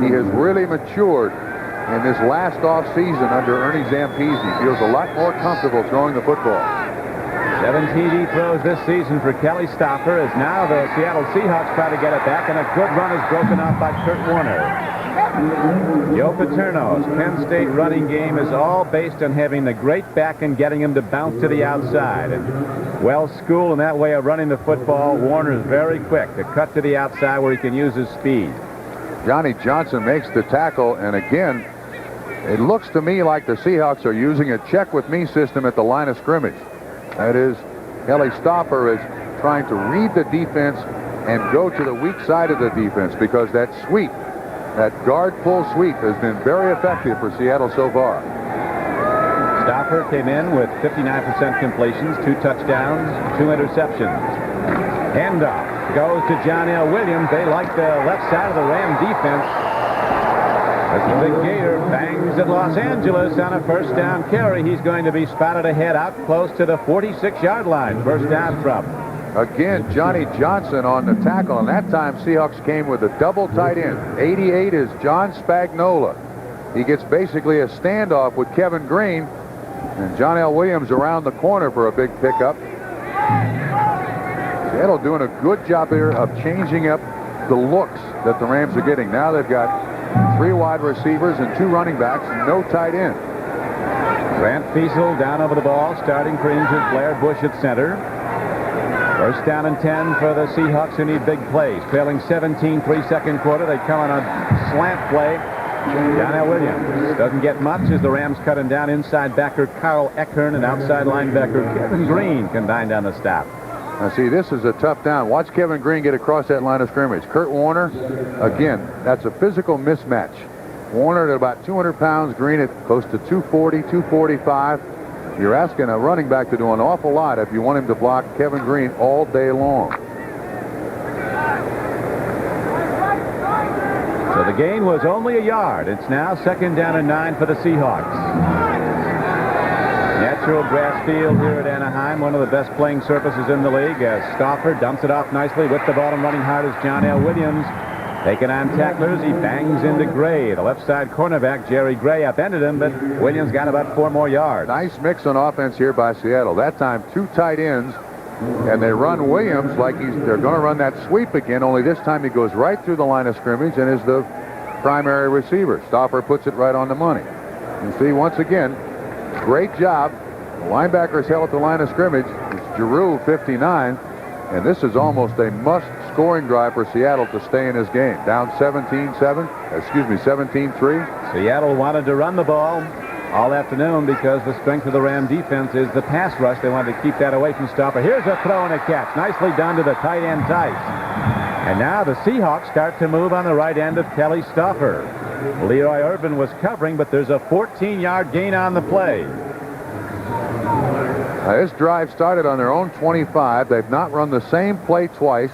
He has really matured in this last offseason under Ernie Zampese. Feels a lot more comfortable throwing the football. 7 TD throws this season for Kelly Stauffer, as now the Seattle Seahawks try to get it back, and a good run is broken off by Kurt Warner. Joe Paterno's Penn State running game is all based on having the great back and getting him to bounce to the outside. And well-schooled in that way of running the football, Warner is very quick to cut to the outside where he can use his speed. Johnny Johnson makes the tackle, and again, it looks to me like the Seahawks are using a check-with-me system at the line of scrimmage. That is, Kelly Stauffer is trying to read the defense and go to the weak side of the defense, because that sweep, that guard pull sweep, has been very effective for Seattle so far. Stauffer came in with 59% completions, 2 touchdowns, 2 interceptions. Handoff goes to John L. Williams. They like the left side of the Ram defense. As the big Gator bangs at Los Angeles on a first down carry, he's going to be spotted ahead out close to the 46-yard line. First down trouble. Again, Johnny Johnson on the tackle, and that time Seahawks came with a double tight end. 88 is John Spagnola. He gets basically a standoff with Kevin Green, and John L. Williams around the corner for a big pickup. Seattle doing a good job here of changing up the looks that the Rams are getting. Now they've got 3 wide receivers and 2 running backs and no tight end. Grant Fiesel down over the ball, starting for injured Blair Bush at center. First down and 10 for the Seahawks, who need big plays. Trailing 17-3 second quarter. They come on a slant play. John L. Williams doesn't get much as the Rams cut him down. Inside backer Carl Eckern and outside linebacker Kevin Green combined on the stop. Now see, this is a tough down. Watch Kevin Green get across that line of scrimmage. Kurt Warner, again, that's a physical mismatch. Warner at about 200 pounds, Green at close to 240, 245. You're asking a running back to do an awful lot if you want him to block Kevin Green all day long. So the gain was only a yard. It's now second down and 9 for the Seahawks. Natural grass field here at Anaheim, one of the best playing surfaces in the league. As Stauffer dumps it off nicely with the ball and running hard as John L. Williams. Taking on tacklers, he bangs into Gray. The left side cornerback, Jerry Gray, upended him, but Williams got about 4 more yards. Nice mix on offense here by Seattle. That time, 2 tight ends, and they run Williams like they're going to run that sweep again, only this time he goes right through the line of scrimmage and is the primary receiver. Stauffer puts it right on the money. You see, once again, great job. The linebackers held at the line of scrimmage. It's Giroux, 59, and this is almost a must-scoring drive for Seattle to stay in this game. Down 17-3. Seattle wanted to run the ball all afternoon because the strength of the Ram defense is the pass rush. They wanted to keep that away from Stauffer. Here's a throw and a catch. Nicely done to the tight end Tice. And now the Seahawks start to move on the right end of Kelly Stauffer. Leroy Urban was covering, but there's a 14-yard gain on the play. This drive started on their own 25. They've not run the same play twice.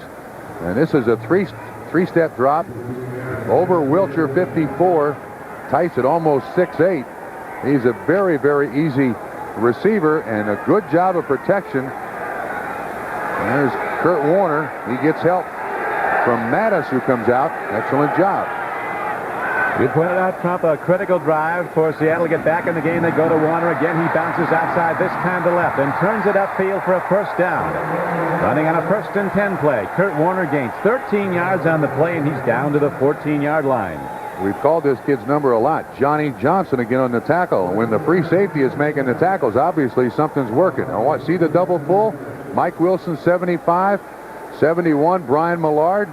And this is a three-step drop over Wiltshire 54. Tice at almost 6'8". He's a very, very easy receiver and a good job of protection. And there's Kurt Warner. He gets help from Mattis, who comes out. Excellent job. You pointed out, Trump, a critical drive for Seattle to get back in the game. They go to Warner again. He bounces outside, this time to left, and turns it upfield for a first down. Running on a 1st and 10 play. Kurt Warner gains 13 yards on the play, and he's down to the 14-yard line. We've called this kid's number a lot. Johnny Johnson again on the tackle. When the free safety is making the tackles, obviously something's working. Now, see the double pull? Mike Wilson, 75. 71, Brian Millard.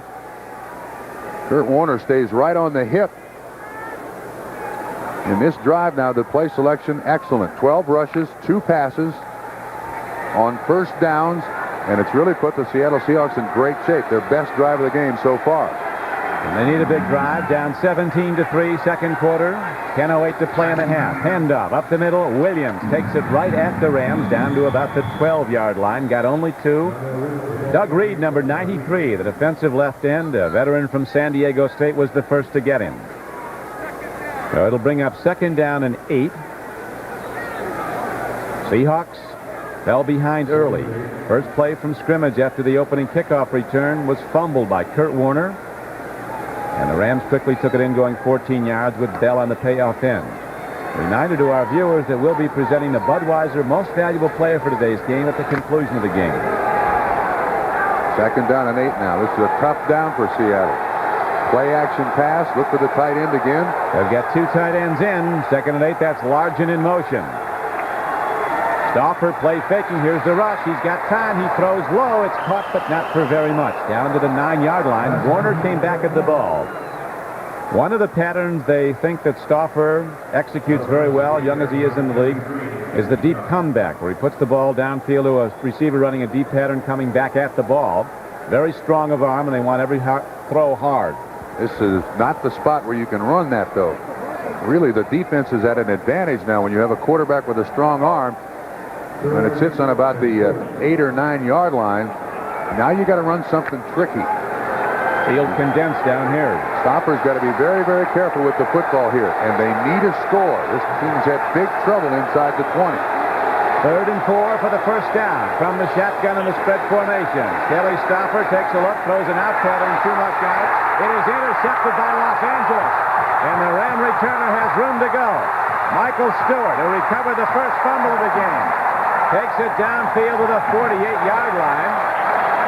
Kurt Warner stays right on the hip. In this drive now, the play selection, excellent. 12 rushes, 2 passes on first downs, and it's really put the Seattle Seahawks in great shape. Their best drive of the game so far. And they need a big drive, down 17-3, second quarter. 10:08 to play in the half. Handoff up the middle. Williams takes it right at the Rams, down to about the 12-yard line. Got only 2. Doug Reed, number 93, the defensive left end, a veteran from San Diego State, was the first to get him. So it'll bring up 2nd down and 8. Seahawks fell behind early. First play from scrimmage after the opening kickoff return was fumbled by Kurt Warner. And the Rams quickly took it in, going 14 yards with Bell on the payoff end. Reminder to our viewers that we'll be presenting the Budweiser Most Valuable Player for today's game at the conclusion of the game. 2nd down and 8 now. This is a tough down for Seattle. Play action pass. Look for the tight end again. They've got 2 tight ends in. 2nd and 8. That's Largent in motion. Stauffer play faking. Here's the rush. He's got time. He throws low. It's caught, but not for very much. Down to the 9-yard line. Warner came back at the ball. One of the patterns they think that Stauffer executes very well, young as he is in the league, is the deep comeback, where he puts the ball downfield to a receiver running a deep pattern coming back at the ball. Very strong of arm, and they want every throw hard. This is not the spot where you can run that, though. Really, the defense is at an advantage now when you have a quarterback with a strong arm. When it sits on about the 8 or 9 yard line, now you got to run something tricky. Field condensed down here. Stauffer's got to be very, very careful with the football here, and they need a score. This team's had big trouble inside the 20. 3rd and 4 for the first down from the shotgun in the spread formation. Kelly Stauffer takes a look, throws an out pattern too much on it. It is intercepted by Los Angeles, and the Ram returner has room to go. Michael Stewart, who recovered the first fumble of the game, takes it downfield to the 48-yard line.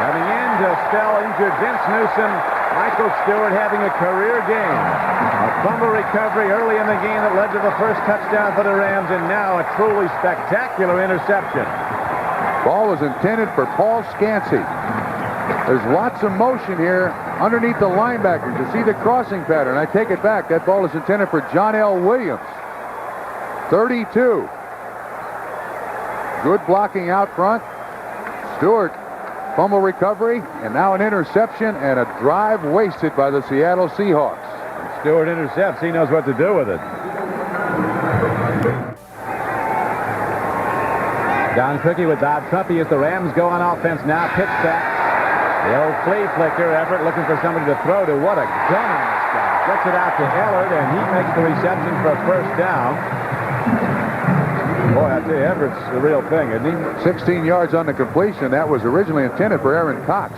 Coming in to spell injured Vince Newsom. Michael Stewart having a career game. A fumble recovery early in the game that led to the first touchdown for the Rams, and now a truly spectacular interception. Ball was intended for Paul Scansey. There's lots of motion here underneath the linebackers. You see the crossing pattern. I take it back. That ball is intended for John L. Williams. 32. Good blocking out front. Stewart, fumble recovery, and now an interception and a drive wasted by the Seattle Seahawks. Stewart intercepts. He knows what to do with it. Don Criqui with Bob Trumpy as the Rams go on offense now. Pitch back. The old flea flicker. Everett looking for somebody to throw to. What a gun on this guy. Gets it out to Ellard, and he makes the reception for a first down. Boy, I tell you, Everett's the real thing, isn't he? 16 yards on the completion. That was originally intended for Aaron Cox.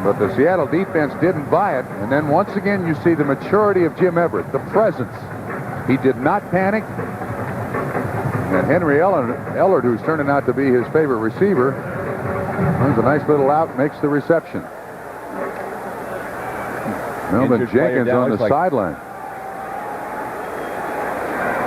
But the Seattle defense didn't buy it. And then once again, you see the maturity of Jim Everett, the presence. He did not panic. And Henry Ellard, who's turning out to be his favorite receiver, runs a nice little out, makes the reception. Melvin Jenkins on the sideline.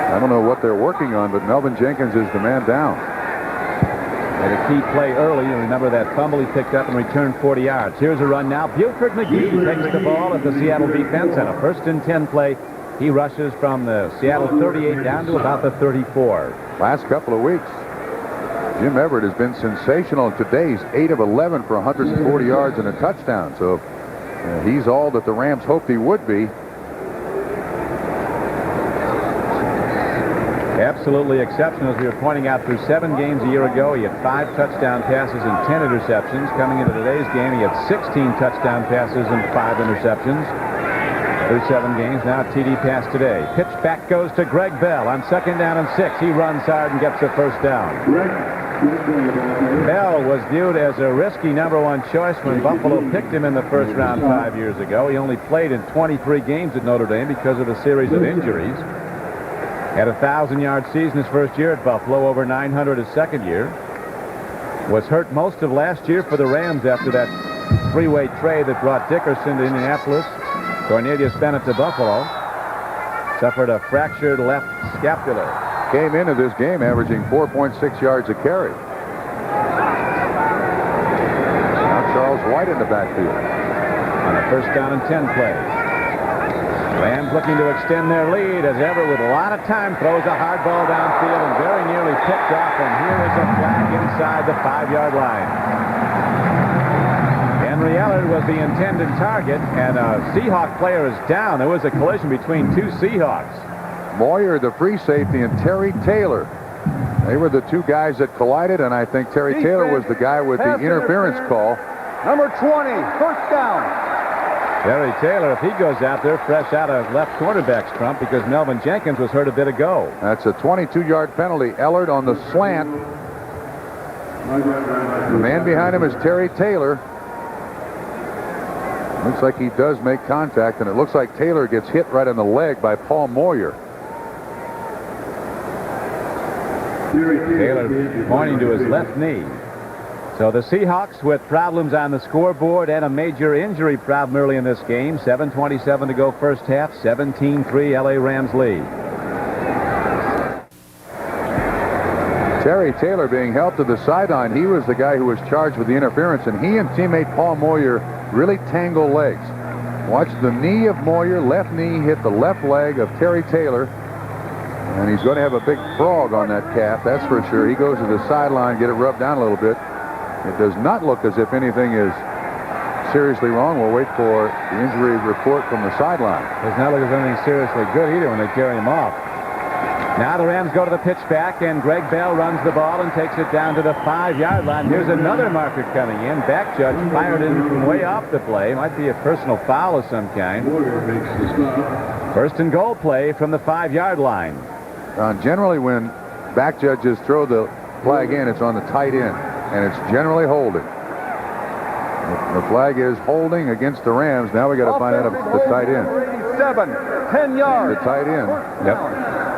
I don't know what they're working on, but Melvin Jenkins is the man down. Had a key play early. You remember that fumble he picked up and returned 40 yards. Here's a run now. Buford McGee takes the ball at the Seattle defense, and a 1st and 10 play. He rushes from the Seattle 38 down to about the 34. Last couple of weeks, Jim Everett has been sensational. Today's 8 of 11 for 140 yards and a touchdown. So he's all that the Rams hoped he would be. Absolutely exceptional, as we were pointing out. Through 7 games a year ago, he had 5 touchdown passes and 10 interceptions. Coming into today's game, he had 16 touchdown passes and 5 interceptions. Through 7 games, now a TD pass today. Pitch back goes to Greg Bell on 2nd down and 6. He runs hard and gets the first down. Bell was viewed as a risky #1 choice when Buffalo picked him in the first round 5 years ago. He only played in 23 games at Notre Dame because of a series of injuries. Had a 1,000-yard season his first year at Buffalo, over 900 his second year. Was hurt most of last year for the Rams after that three-way trade that brought Dickerson to Indianapolis, Cornelius Bennett to Buffalo. Suffered a fractured left scapula. Came into this game averaging 4.6 yards a carry. Now Charles White in the backfield. On a first down and 10 play. Rams looking to extend their lead as Everett, with a lot of time, throws a hard ball downfield and very nearly picked off. And here is a flag inside the 5-yard line. Henry Ellard was the intended target, and a Seahawk player is down. There was a collision between two Seahawks. Moyer, the free safety, and Terry Taylor. They were the two guys that collided, and I think Terry Taylor was the guy with the interference call. Number 20, first down. Terry Taylor, if he goes out there, fresh out of left quarterback's trump because Melvin Jenkins was hurt a bit ago. That's a 22-yard penalty. Ellard on the slant. The man behind him is Terry Taylor. Looks like he does make contact, and it looks like Taylor gets hit right in the leg by Paul Moyer. Taylor pointing to his left knee. So the Seahawks with problems on the scoreboard and a major injury problem early in this game. 7:27 to go first half. 17-3 LA Rams lead. Terry Taylor being held to the sideline. He was the guy who was charged with the interference, and he and teammate Paul Moyer really tangle legs. Watch the knee of Moyer, left knee hit the left leg of Terry Taylor. And he's going to have a big frog on that calf, that's for sure. He goes to the sideline, get it rubbed down a little bit. It does not look as if anything is seriously wrong. We'll wait for the injury report from the sideline. Does not look as if anything seriously good either when they carry him off. Now the Rams go to the pitch back, and Greg Bell runs the ball and takes it down to the 5-yard line. Here's another marker coming in. Back judge fired in from way off the play. Might be a personal foul of some kind. First and goal play from the 5-yard line. Generally, when back judges throw the flag in, it's on the tight end, and it's generally holding. The flag is holding against the Rams. Now we got to find out if it's the tight end. 10 yards. The tight end. Yep.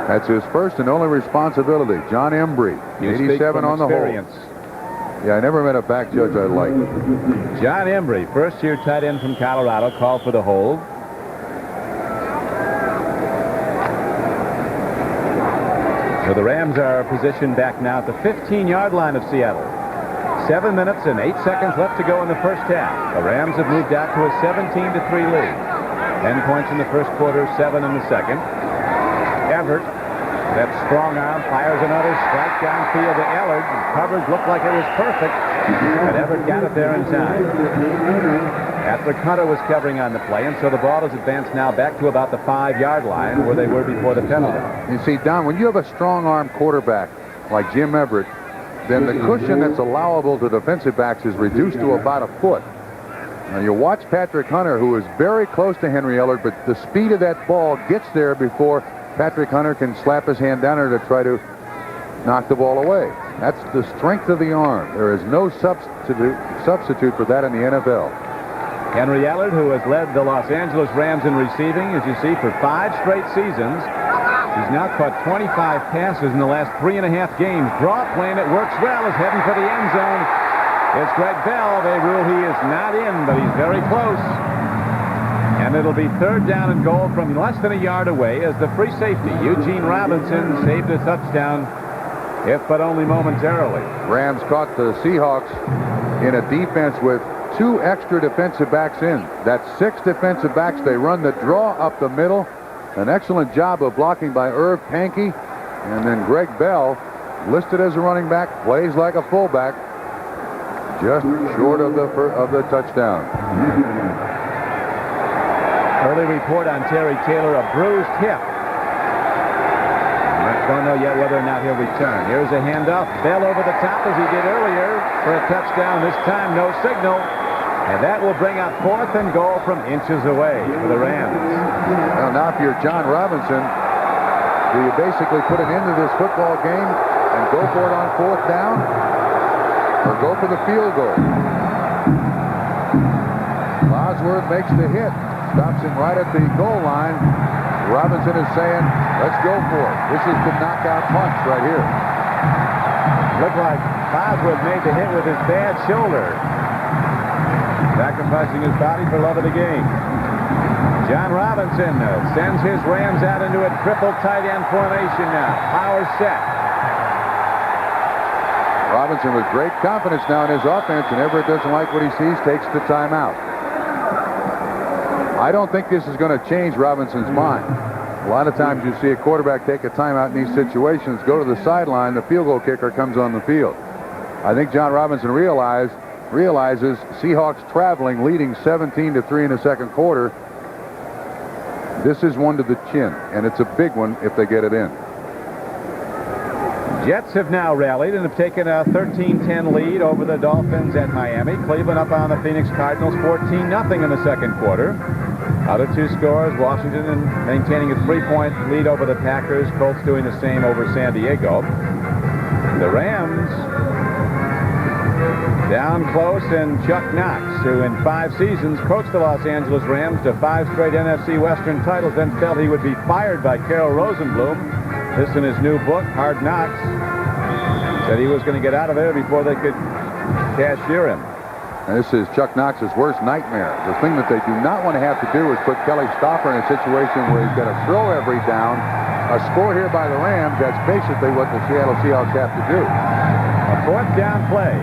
That's his first and only responsibility. John Embry, 87 on the hold. Yeah, I never met a back judge I liked. John Embry, first-year tight end from Colorado, called for the hold. So the Rams are positioned back now at the 15-yard line of Seattle. 7 minutes and 8 seconds left to go in the first half. The Rams have moved out to a 17-3 lead. 10 points in the first quarter, 7 in the second. Everett, that strong arm, fires another strike downfield to Ellard. Coverage looked like it was perfect, but Everett got it there in time. Patrick Hunter was covering on the play, and so the ball is advanced now back to about the 5-yard line where they were before the penalty. You see, Don, when you have a strong-arm quarterback like Jim Everett, then the cushion that's allowable to defensive backs is reduced to about a foot. Now, you watch Patrick Hunter, who is very close to Henry Ellard, but the speed of that ball gets there before Patrick Hunter can slap his hand down there to try to knock the ball away. That's the strength of the arm. There is no substitute for that in the NFL. Henry Ellard, who has led the Los Angeles Rams in receiving, as you see, for 5 straight seasons. He's now caught 25 passes in the last 3.5 games. Draw playing, it works well, is heading for the end zone. It's Greg Bell. They rule he is not in, but he's very close. And it'll be 3rd down and goal from less than a yard away as the free safety, Eugene Robinson, saved a touchdown, if but only momentarily. Rams caught the Seahawks in a defense with 2 extra defensive backs in. That's 6 defensive backs. They run the draw up the middle. An excellent job of blocking by Irv Pankey. And then Greg Bell, listed as a running back, plays like a fullback, just short of the touchdown. Early report on Terry Taylor, a bruised hip. Don't know yet whether or not he'll return. Here's a handoff. Bell over the top as he did earlier for a touchdown. This time no signal. And that will bring up 4th and goal from inches away for the Rams. Well, now if you're John Robinson, do you basically put an end to this football game and go for it on 4th down, or go for the field goal. Bosworth makes the hit, stops him right at the goal line. Robinson is saying, let's go for it. This is the knockout punch right here. Looked like Bosworth made the hit with his bad shoulder, sacrificing his body for love of the game. John Robinson sends his Rams out into a triple tight end formation now. Power set. Robinson with great confidence now in his offense, and Everett doesn't like what he sees, takes the timeout. I don't think this is going to change Robinson's mind. A lot of times you see a quarterback take a timeout in these situations, go to the sideline, the field goal kicker comes on the field. I think John Robinson realizes Seahawks traveling, leading 17-3 in the second quarter. This is one to the chin, and it's a big one if they get it in. Jets have now rallied and have taken a 13-10 lead over the Dolphins at Miami. Cleveland up on the Phoenix Cardinals 14-0 in the second quarter. Other two scores, Washington maintaining a 3-point lead over the Packers, Colts doing the same over San Diego. The Rams down close, and Chuck Knox, who in 5 seasons coached the Los Angeles Rams to 5 straight NFC Western titles, then felt he would be fired by Carroll Rosenblum. This in his new book, Hard Knocks, said he was going to get out of there before they could cashier him. And this is Chuck Knox's worst nightmare. The thing that they do not want to have to do is put Kelly Stoffer in a situation where he's got to throw every down. A score here by the Rams, that's basically what the Seattle Seahawks have to do. A 4th down play.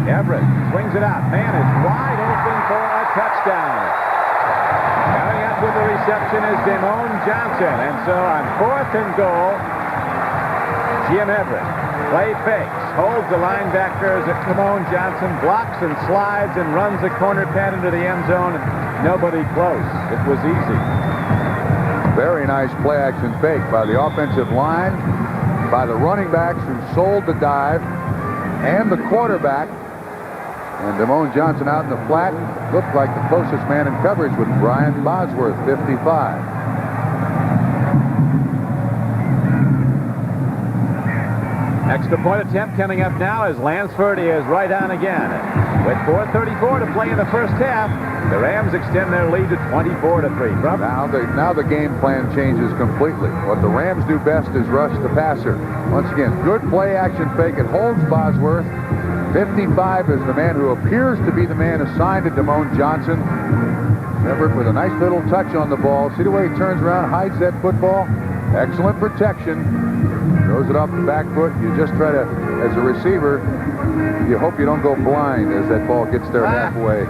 Everett swings it out. Man is wide open for a touchdown. Coming up with the reception is Damone Johnson. And so on 4th and goal, Jim Everett. Play fakes, holds the linebackers at Damone Johnson, blocks and slides and runs the corner pad into the end zone. Nobody close. It was easy. Very nice play action fake by the offensive line, by the running backs who sold the dive, and the quarterback. And Damone Johnson out in the flat looked like the closest man in coverage with Brian Bosworth, 55. Extra point attempt coming up now as Lansford is right on again. With 4:34 to play in the first half, the Rams extend their lead to 24-3. Now the game plan changes completely. What the Rams do best is rush the passer. Once again, good play action fake. It holds Bosworth. 55 is the man who appears to be the man assigned to Damone Johnson. Everett with a nice little touch on the ball. See the way he turns around, hides that football. Excellent protection. Throws it off the back foot. You just try to, as a receiver, you hope you don't go blind as that ball gets there halfway.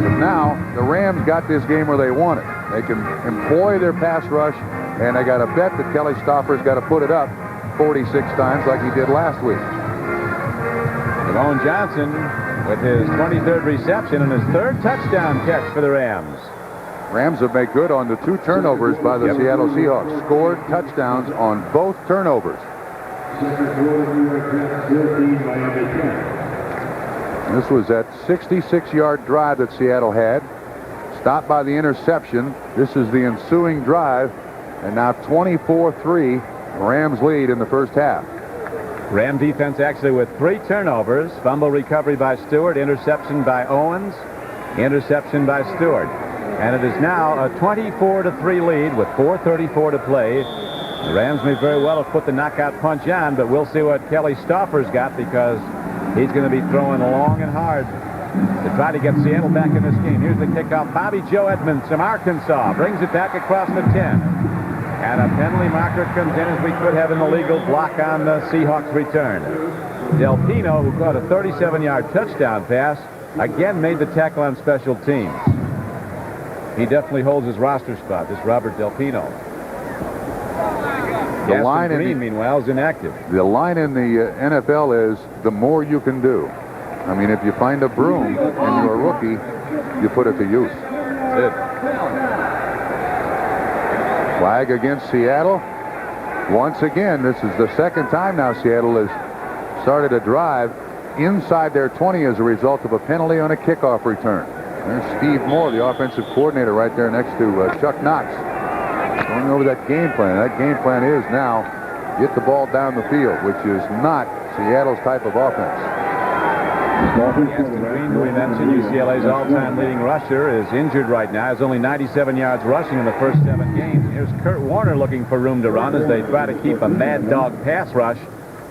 But now, the Rams got this game where they want it. They can employ their pass rush, and they got to bet that Kelly Stoffer's got to put it up 46 times like he did last week. Damone Johnson with his 23rd reception and his 3rd touchdown catch for the Rams. Rams have made good on the 2 turnovers by the Seattle Seahawks. Scored touchdowns on both turnovers. This was that 66-yard drive that Seattle had. Stopped by the interception. This is the ensuing drive. And now 24-3. Rams lead in the first half. Ram defense actually with 3 turnovers. Fumble recovery by Stewart. Interception by Owens. Interception by Stewart. And it is now a 24-3 lead with 4:34 to play. The Rams may very well have put the knockout punch on, but we'll see what Kelly Stoffer's got, because he's going to be throwing long and hard to try to get Seattle back in this game. Here's the kickoff. Bobby Joe Edmonds from Arkansas brings it back across the 10. And a penalty marker comes in, as we could have an illegal block on the Seahawks return. Del Pino, who caught a 37-yard touchdown pass, again made the tackle on special teams. He definitely holds his roster spot, this Robert Del Pino. The line Green, meanwhile, is inactive. The line in the NFL is the more you can do. I mean, if you find a broom and you're a rookie, you put it to use. That's it. Flag against Seattle. Once again, this is the second time now Seattle has started a drive inside their 20 as a result of a penalty on a kickoff return. There's Steve Moore, the offensive coordinator, right there next to Chuck Knox, going over that game plan. That game plan is now get the ball down the field, which is not Seattle's type of offense. Gaston Green, who we mentioned, UCLA's all-time leading rusher, is injured right now. Has only 97 yards rushing in the first 7 games. Here's Kurt Warner looking for room to run as they try to keep a mad dog pass rush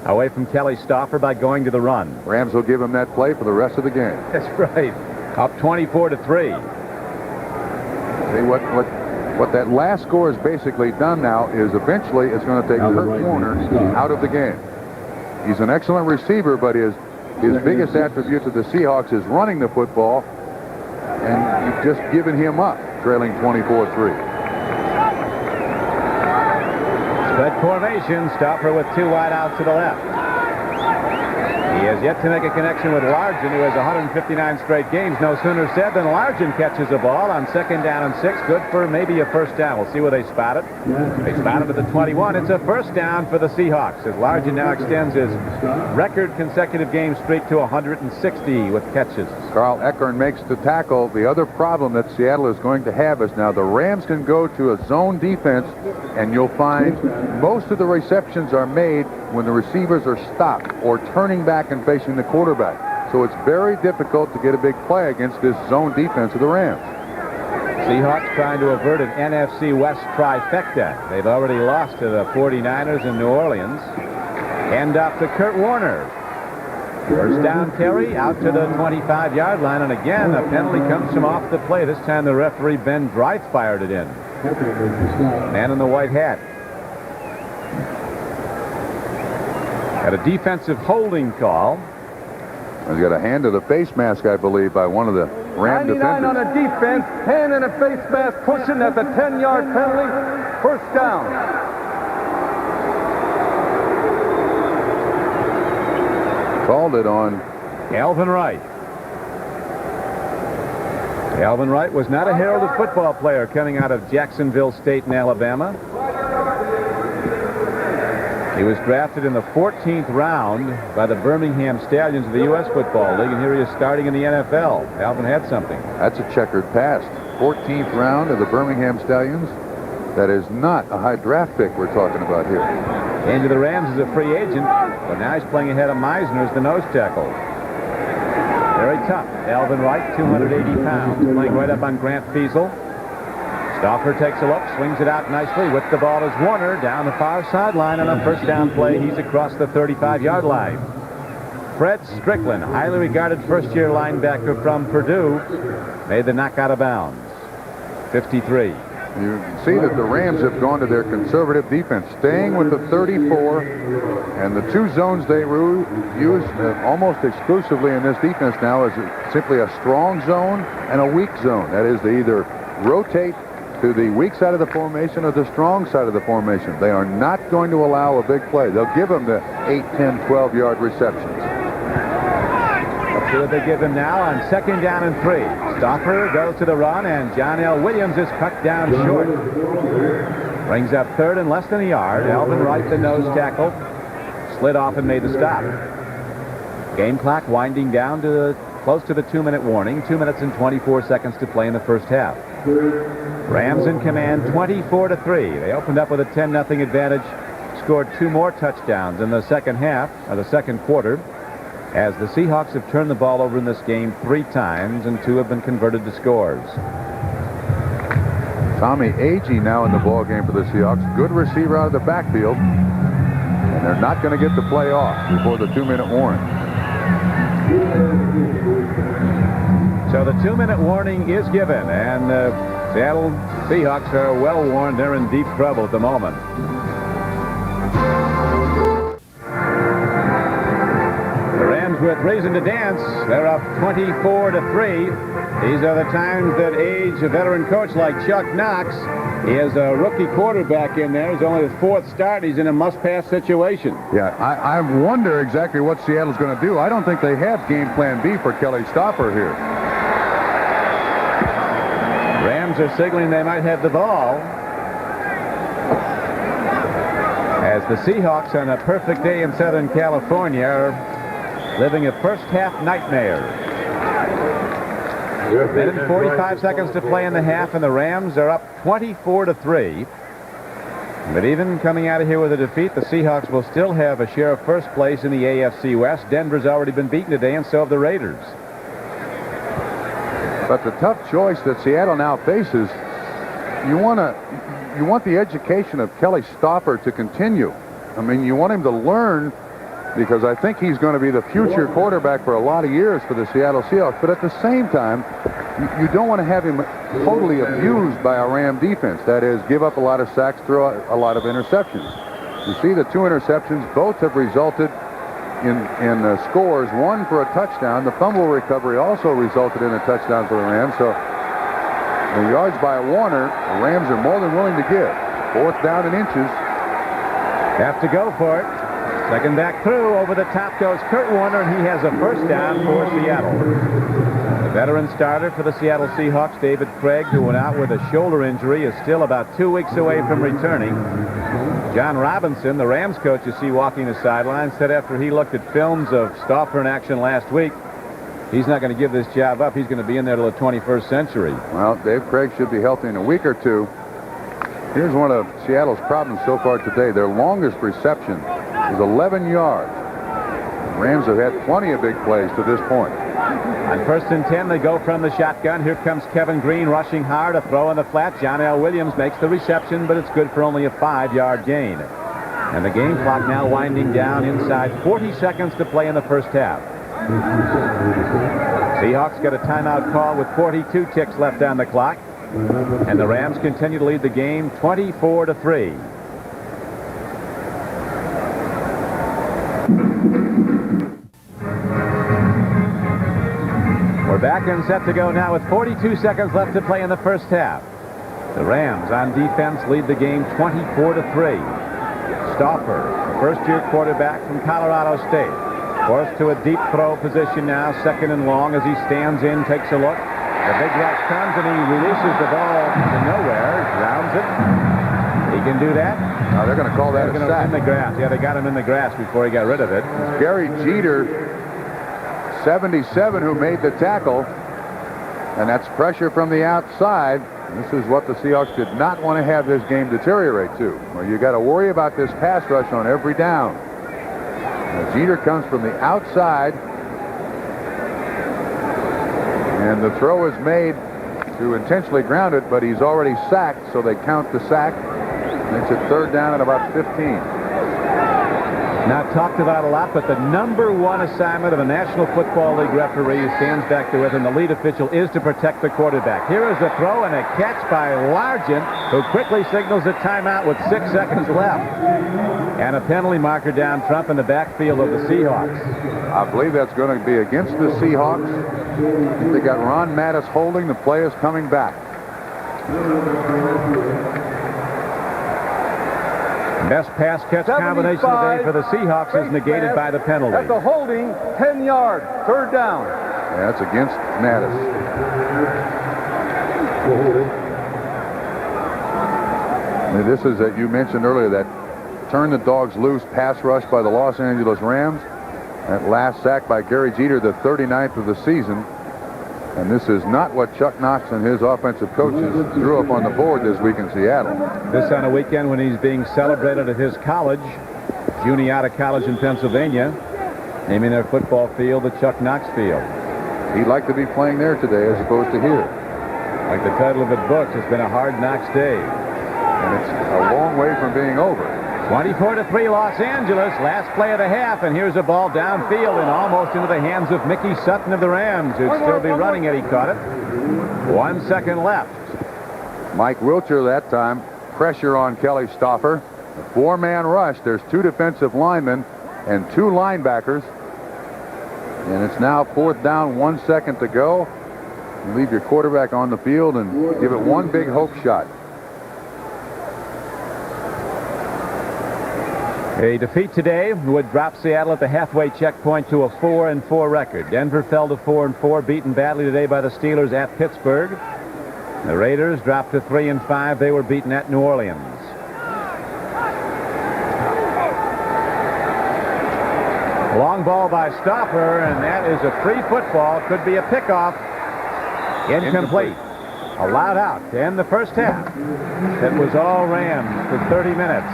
away from Kelly Stauffer by going to the run. Rams will give him that play for the rest of the game. That's right. Up 24-3. See, what that last score has basically done now is eventually it's going to take Kurt Warner out of the game. He's an excellent receiver, but his biggest attribute to the Seahawks is running the football, and you've just given him up, trailing 24-3. Split formation. Stauffer with 2 wide outs to the left. He has yet to make a connection with Largent, who has 159 straight games. No sooner said than Largent catches a ball on 2nd down and 6. Good for maybe a first down. We'll see where they spot it. They spot it at the 21. It's a first down for the Seahawks as Largent now extends his record consecutive game streak to 160 with catches. Carl Eckern makes the tackle. The other problem that Seattle is going to have is now the Rams can go to a zone defense, and you'll find most of the receptions are made when the receivers are stopped or turning back and facing the quarterback. So it's very difficult to get a big play against this zone defense of the Rams. Seahawks trying to avert an NFC West trifecta. They've already lost to the 49ers in New Orleans. Hand off to Kurt Warner. First down carry out to the 25-yard line, and again a penalty comes from off the play. This time the referee Ben Dreith fired it in. Man in the white hat. Had a defensive holding call. He's got a hand to the face mask, I believe, by one of the Ram 99 defenders. on a defense, hand in a face mask, pushing at the 10-yard penalty. First down. Called it on Alvin Wright. Alvin Wright was not a heralded football player coming out of Jacksonville State in Alabama. He was drafted in the 14th round by the Birmingham Stallions of the U.S. Football League, and here he is starting in the NFL. Alvin had something. That's a checkered past. 14th round of the Birmingham Stallions. That is not a high draft pick we're talking about here. Into the Rams as a free agent, but now he's playing ahead of Meisner as the nose tackle. Very tough. Alvin Wright, 280 pounds, playing right up on Grant Fiesel. Stauffer takes a look, swings it out nicely. With the ball is Warner down the far sideline on a first down play. He's across the 35-yard line. Fred Strickland, highly regarded first-year linebacker from Purdue, made the knock out of bounds. 53. You see that the Rams have gone to their conservative defense, staying with the 34, and the 2 zones they use almost exclusively in this defense now is simply a strong zone and a weak zone. That is, they either rotate to the weak side of the formation or the strong side of the formation. They are not going to allow a big play. They'll give them the 8, 10, 12-yard receptions. Let's see what they give him now on 2nd down and 3. Stauffer goes to the run, and John L. Williams is cut down short. Brings up 3rd and less than a yard. Alvin Wright, the nose tackle, slid off and made the stop. Game clock winding down to close to the 2-minute warning. 2 minutes and 24 seconds to play in the first half. Rams in command 24-3. They opened up with a 10-0 advantage, scored 2 more touchdowns in the second half, or the second quarter, as the Seahawks have turned the ball over in this game 3 times, and 2 have been converted to scores. Tommy Agee now in the ball game for the Seahawks. Good receiver out of the backfield, and they're not going to get the play off before the 2-minute warning. So the 2-minute warning is given, and Seattle Seahawks are well warned. They're in deep trouble at the moment. The Rams with reason to dance. They're up 24-3. These are the times that age a veteran coach like Chuck Knox. He has a rookie quarterback in there. He's only his 4th start. He's in a must-pass situation. Yeah, I wonder exactly what Seattle's going to do. I don't think they have game plan B for Kelly Stauffer here. Rams are signaling they might have the ball, as the Seahawks on a perfect day in Southern California are living a first-half nightmare. Minute and 45 seconds to play in the half, and the Rams are up 24-3. But even coming out of here with a defeat, the Seahawks will still have a share of first place in the AFC West. Denver's already been beaten today, and so have the Raiders. But the tough choice that Seattle now faces, you want the education of Kelly Stopper to continue. I mean, you want him to learn, because I think he's going to be the future quarterback for a lot of years for the Seattle Seahawks. But at the same time, you don't want to have him totally abused by a Ram defense. That is, give up a lot of sacks, throw a lot of interceptions. You see the 2 interceptions, both have resulted in scores, one for a touchdown. The fumble recovery also resulted in a touchdown for the Rams. So the yards by Warner, the Rams are more than willing to give. 4th down and inches. Have to go for it. Second back through. Over the top goes Kurt Warner, and he has a first down for Seattle. The veteran starter for the Seattle Seahawks, David Craig, who went out with a shoulder injury, is still about 2 weeks away from returning. John Robinson, the Rams coach you see walking the sideline, said after he looked at films of Stauffer in action last week, he's not going to give this job up. He's going to be in there till the 21st century. Well, Dave Craig should be healthy in a week or two. Here's one of Seattle's problems so far today. Their longest reception is 11 yards. The Rams have had plenty of big plays to this point. On 1st and 10, they go from the shotgun. Here comes Kevin Green rushing hard. A throw in the flat. John L. Williams makes the reception, but it's good for only a 5-yard gain. And the game clock now winding down inside 40 seconds to play in the first half. Seahawks get a timeout call with 42 ticks left on the clock. And the Rams continue to lead the game 24-3. We're back and set to go now with 42 seconds left to play in the first half. The Rams on defense lead the game 24-3. Stauffer, a first-year quarterback from Colorado State, forced to a deep throw position now, 2nd and long, as he stands in, takes a look. The big rush comes, and he releases the ball to nowhere, grounds it. He can do that. Now they're going to call that a sack. In the grass. Yeah, they got him in the grass before he got rid of it. Gary Jeter, 77, who made the tackle, and that's pressure from the outside. This is what the Seahawks did not want to have this game deteriorate to, where you got to worry about this pass rush on every down. Now, Jeter comes from the outside, and the throw is made to intentionally ground it, but he's already sacked, so they count the sack. It's a 3rd down at about 15. Not talked about a lot, but the #1 assignment of a National Football League referee who stands back there with him, the lead official, is to protect the quarterback. Here is a throw and a catch by Largent, who quickly signals a timeout with 6 seconds left. And a penalty marker down front in the backfield of the Seahawks. I believe that's going to be against the Seahawks. They got Ron Mattis holding. The play is coming back. Best pass catch combination today for the Seahawks is negated by the penalty. That's a holding, 10 yards, 3rd down. Yeah, it's against Mattis. This is that you mentioned earlier, that turn the dogs loose pass rush by the Los Angeles Rams. That last sack by Gary Jeter, the 39th of the season. And this is not what Chuck Knox and his offensive coaches drew up on the board this week in Seattle. This on a weekend when he's being celebrated at his college, Juniata College in Pennsylvania, naming their football field the Chuck Knox Field. He'd like to be playing there today as opposed to here. Like the title of it books, it's been a hard Knox day. And it's a long way from being over. 24-3 Los Angeles, last play of the half, and here's a ball downfield and almost into the hands of Mickey Sutton of the Rams, who'd still be running it. He caught it. 1 second left. Mike Wilcher that time, pressure on Kelly Stauffer. A 4-man rush. There's 2 defensive linemen and 2 linebackers. And it's now 4th down, 1 second to go. You leave your quarterback on the field and give it one big hope shot. A defeat today would drop Seattle at the halfway checkpoint to a 4-4 record. Denver fell to 4-4, beaten badly today by the Steelers at Pittsburgh. The Raiders dropped to 3-5. They were beaten at New Orleans. Long ball by Stauffer, and that is a free football. Could be a pickoff. Incomplete. allowed out to end the first half. It was all Rams for 30 minutes.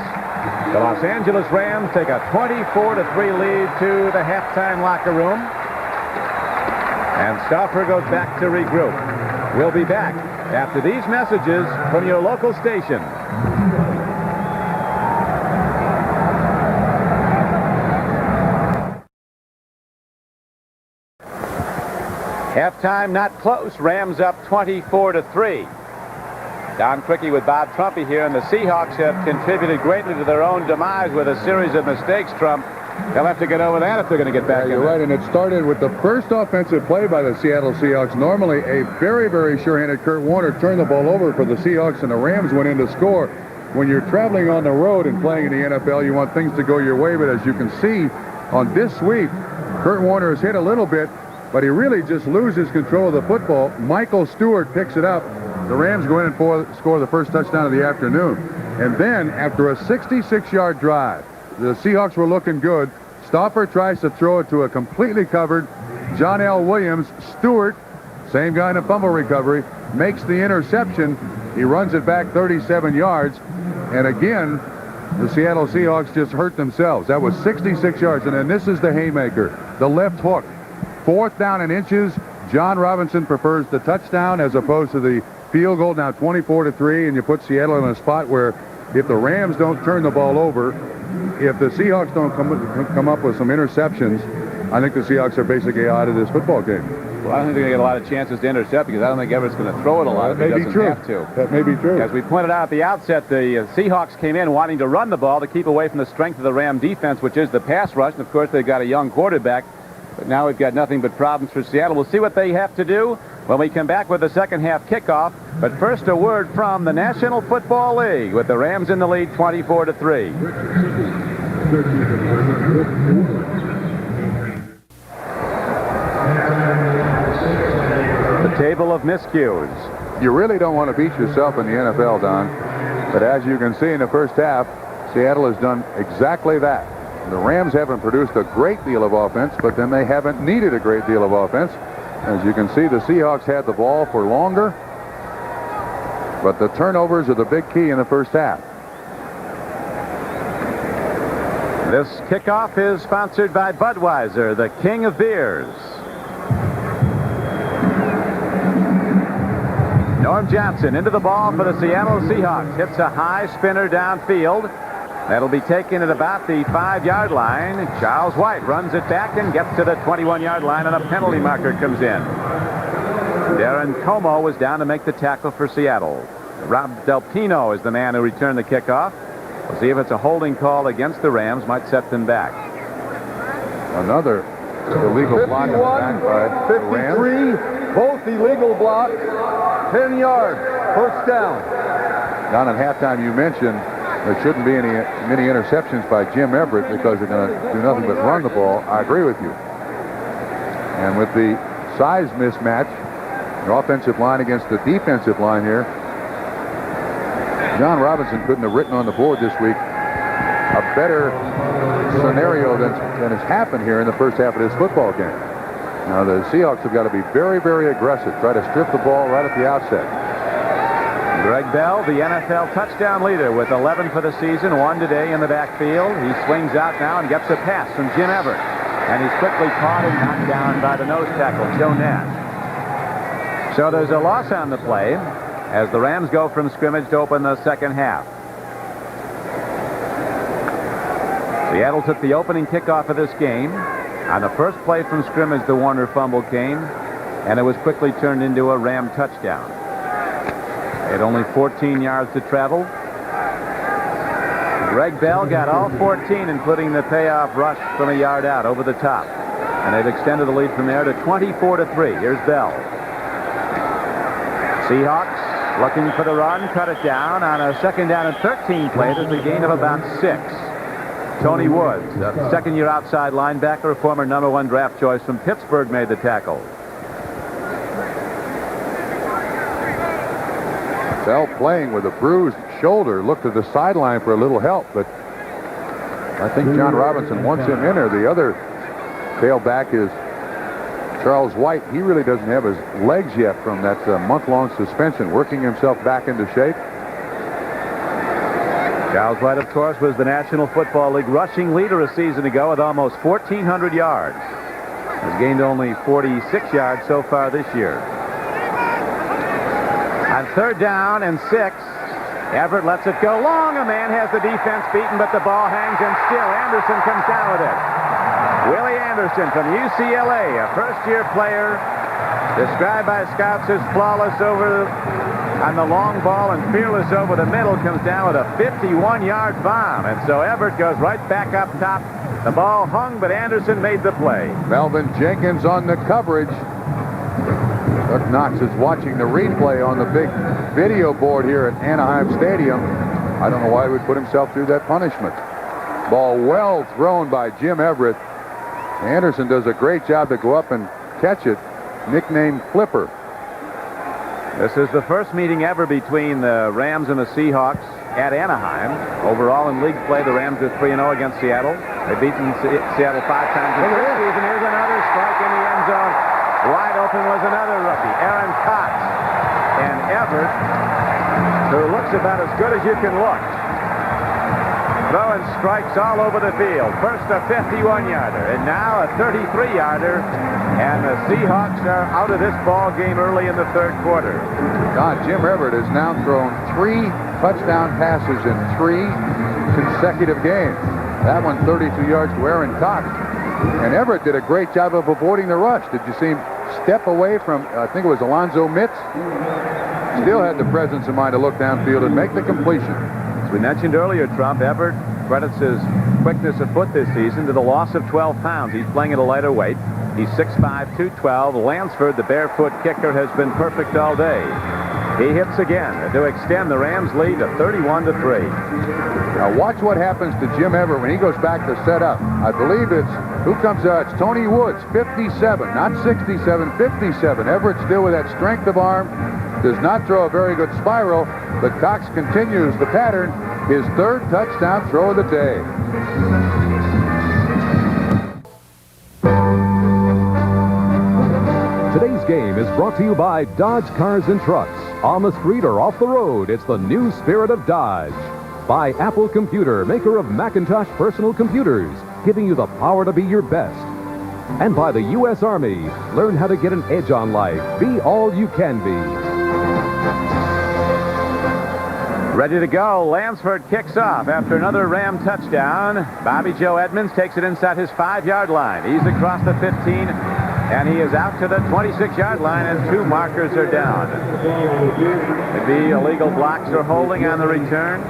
The Los Angeles Rams take a 24-3 lead to the halftime locker room. And Stauffer goes back to regroup. We'll be back after these messages from your local station. Halftime not close. Rams up 24-3. Don Criqui with Bob Trumpy here, and the Seahawks have contributed greatly to their own demise with a series of mistakes, Trump. They'll have to get over that if they're going to get back. You're right, and it started with the first offensive play by the Seattle Seahawks. Normally a very, very sure-handed Kurt Warner turned the ball over for the Seahawks, and the Rams went in to score. When you're traveling on the road and playing in the NFL, you want things to go your way, but as you can see on this sweep, Kurt Warner has hit a little bit, but he really just loses control of the football. Michael Stewart picks it up. The Rams go in and score the first touchdown of the afternoon. And then, after a 66-yard drive, the Seahawks were looking good. Stauffer tries to throw it to a completely covered John L. Williams. Stewart, same guy in the fumble recovery, makes the interception. He runs it back 37 yards. And again, the Seattle Seahawks just hurt themselves. That was 66 yards. And then this is the haymaker, the left hook. 4th down and inches. John Robinson prefers the touchdown as opposed to the field goal. Now 24-3, and you put Seattle in a spot where if the Rams don't turn the ball over, if the Seahawks don't come up with some interceptions, I think the Seahawks are basically out of this football game. Well, I don't think they're going to get a lot of chances to intercept because I don't think Everett's going to throw it a lot if he doesn't have to. That may be true. As we pointed out at the outset, the Seahawks came in wanting to run the ball to keep away from the strength of the Ram defense, which is the pass rush. And, of course, they've got a young quarterback. But now we've got nothing but problems for Seattle. We'll see what they have to do when we come back with the second half kickoff. But first, a word from the National Football League with the Rams in the lead 24-3. The table of miscues. You really don't want to beat yourself in the NFL, Don. But as you can see in the first half, Seattle has done exactly that. The Rams haven't produced a great deal of offense, but then they haven't needed a great deal of offense. As you can see, the Seahawks had the ball for longer, but the turnovers are the big key in the first half. This kickoff is sponsored by Budweiser, the king of beers. Norm Johnson into the ball for the Seattle Seahawks. Hits a high spinner downfield. That'll be taken at about the 5-yard line. Charles White runs it back and gets to the 21-yard line, and a penalty marker comes in. Darren Como was down to make the tackle for Seattle. Rob Delpino is the man who returned the kickoff. We'll see if it's a holding call against the Rams. Might set them back. Another illegal block in the back by the Rams. 53, both illegal blocks, 10 yards, first down. Down at halftime, you mentioned there shouldn't be many interceptions by Jim Everett because they're going to do nothing but run the ball. I agree with you. And with the size mismatch, the offensive line against the defensive line here, John Robinson couldn't have written on the board this week a better scenario than has happened here in the first half of this football game. Now the Seahawks have got to be very, very aggressive. Try to strip the ball right at the outset. Greg Bell, the NFL touchdown leader with 11 for the season, 1 today in the backfield. He swings out now and gets a pass from Jim Everett. And he's quickly caught and knocked down by the nose tackle, Joe Nash. So there's a loss on the play as the Rams go from scrimmage to open the second half. Seattle took the opening kickoff of this game. On the first play from scrimmage, the Warner fumble came, and it was quickly turned into a Ram touchdown. They had only 14 yards to travel. Greg Bell got all 14, including the payoff rush from a yard out over the top. And they've extended the lead from there to 24-3. Here's Bell. Seahawks looking for the run, cut it down on a 2nd down and 13 play. There's a gain of about 6. Tony Woods, a second-year outside linebacker, a former #1 draft choice from Pittsburgh, made the tackle. Bell playing with a bruised shoulder, looked to the sideline for a little help, but I think John Robinson wants him in there. The other tailback is Charles White, he really doesn't have his legs yet from that month-long suspension, working himself back into shape. Charles White, of course, was the National Football League rushing leader a season ago with almost 1,400 yards. Has gained only 46 yards so far this year. On 3rd down and 6, Everett lets it go long. A man has the defense beaten, but the ball hangs, and still Anderson comes down with it. Willie Anderson from UCLA, a first-year player, described by scouts as flawless on the long ball and fearless over the middle, comes down with a 51-yard bomb. And so Everett goes right back up top. The ball hung, but Anderson made the play. Melvin Jenkins on the coverage. Chuck Knox is watching the replay on the big video board here at Anaheim Stadium. I don't know why he would put himself through that punishment. Ball well thrown by Jim Everett. Anderson does a great job to go up and catch it, nicknamed Flipper. This is the first meeting ever between the Rams and the Seahawks at Anaheim. Overall in league play, the Rams are 3-0 against Seattle. They've beaten Seattle 5 times in this season. Here's another strike in the end zone. Wide open was another rookie, Aaron Cox. And Everett, who looks about as good as you can look, throwing strikes all over the field. First a 51-yarder, and now a 33-yarder. And the Seahawks are out of this ball game early in the 3rd quarter. God, Jim Everett has now thrown 3 touchdown passes in 3 consecutive games. That one 32 yards to Aaron Cox. And Everett did a great job of avoiding the rush. Did you see him step away from, I think it was Alonzo Mitz? Still had the presence of mind to look downfield and make the completion. As we mentioned earlier, Trump, Everett credits his quickness of foot this season to the loss of 12 pounds. He's playing at a lighter weight. He's 6'5", 212. Lansford, the barefoot kicker, has been perfect all day. He hits again to extend the Rams' lead to 31-3. Now watch what happens to Jim Everett when he goes back to set up. I believe it's, who comes out? It's Tony Woods, 57, not 67, 57. Everett still with that strength of arm. Does not throw a very good spiral, but Cox continues the pattern. His 3rd touchdown throw of the day. Today's game is brought to you by Dodge Cars and Trucks. On the street or off the road, it's the new spirit of Dodge. By Apple Computer, maker of Macintosh personal computers, giving you the power to be your best. And by the U.S. Army, learn how to get an edge on life. Be all you can be. Ready to go. Lansford kicks off after another Ram touchdown. Bobby Joe Edmonds takes it inside his 5-yard line. He's across the 15, and he is out to the 26-yard line, and 2 markers are down. It'd be illegal blocks or holding on the return.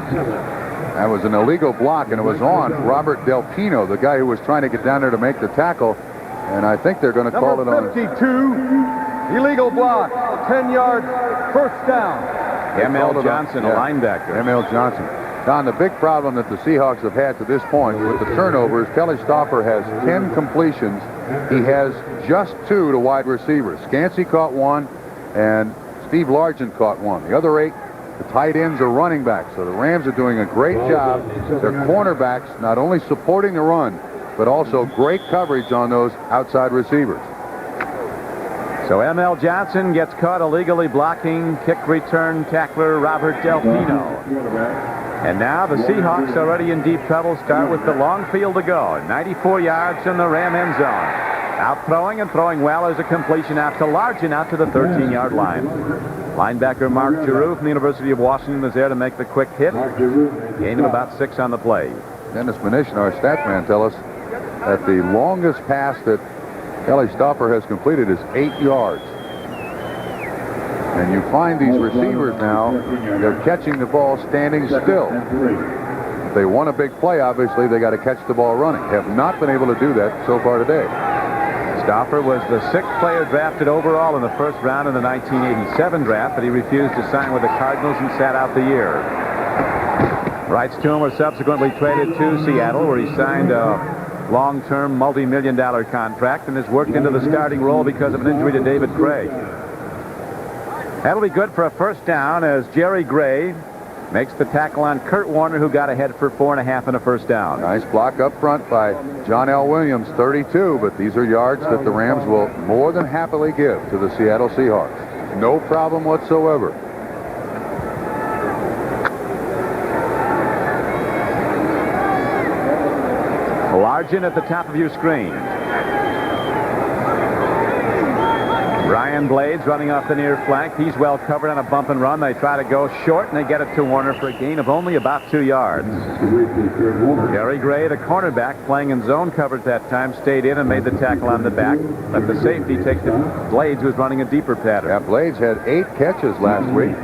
That was an illegal block, and it was on Robert Del Pino, the guy who was trying to get down there to make the tackle. And I think they're going to call it on. Number 52, illegal block, 10 yards, first down. M.L. Johnson, a linebacker. M.L. Johnson. Don, the big problem that the Seahawks have had to this point with the turnovers, Kelly Stauffer has 10 completions. He has just 2 to wide receivers. Scansey caught 1, and Steve Largent caught 1. The other 8, the tight ends are running backs. So the Rams are doing a great job. Their cornerbacks not only supporting the run, but also great coverage on those outside receivers. So M.L. Johnson gets caught illegally blocking kick return tackler Robert Del Pino. And now the Seahawks already in deep trouble. Start with the long field to go. 94 yards from the Ram end zone. Out throwing and throwing well as a completion out to Largent out to the 13-yard line. Linebacker Mark Giroux from the University of Washington is there to make the quick hit. Gain of about 6 on the play. Dennis Mnuchin, our stat man, tell us that the longest pass that Kelly Stauffer has completed is 8 yards. And you find these receivers now, they're catching the ball standing still. If they want a big play, obviously, they got to catch the ball running. Have not been able to do that so far today. Stauffer was the 6th player drafted overall in the 1st round in the 1987 draft, but he refused to sign with the Cardinals and sat out the year. Rights to him were subsequently traded to Seattle, where he signed a long-term, multi-million-dollar contract and has worked into the starting role because of an injury to David Craig. That'll be good for a first down as Jerry Gray makes the tackle on Kurt Warner, who got ahead for 4.5 and a first down. Nice block up front by John L. Williams, 32, but these are yards that the Rams will more than happily give to the Seattle Seahawks. No problem whatsoever. Largent at the top of your screen. Brian Blades running off the near flank. He's well covered on a bump and run. They try to go short, and they get it to Warner for a gain of only about 2 yards. Gary Gray, the cornerback, playing in zone coverage that time, stayed in and made the tackle on the back. Let the safety take the Blades, who was running a deeper pattern. Yeah, Blades had 8 catches last week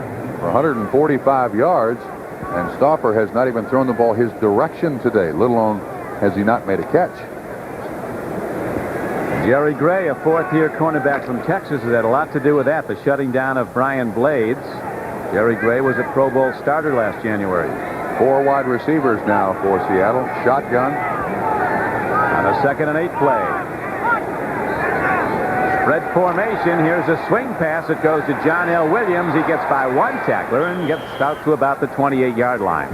for 145 yards, and Stauffer has not even thrown the ball his direction today, let alone has he not made a catch. Jerry Gray, a fourth-year cornerback from Texas, has had a lot to do with that, the shutting down of Brian Blades. Jerry Gray was a Pro Bowl starter last January. 4 wide receivers now for Seattle. Shotgun. On a 2nd and 8 play. Spread formation. Here's a swing pass. It goes to John L. Williams. He gets by 1 tackler and gets out to about the 28-yard line.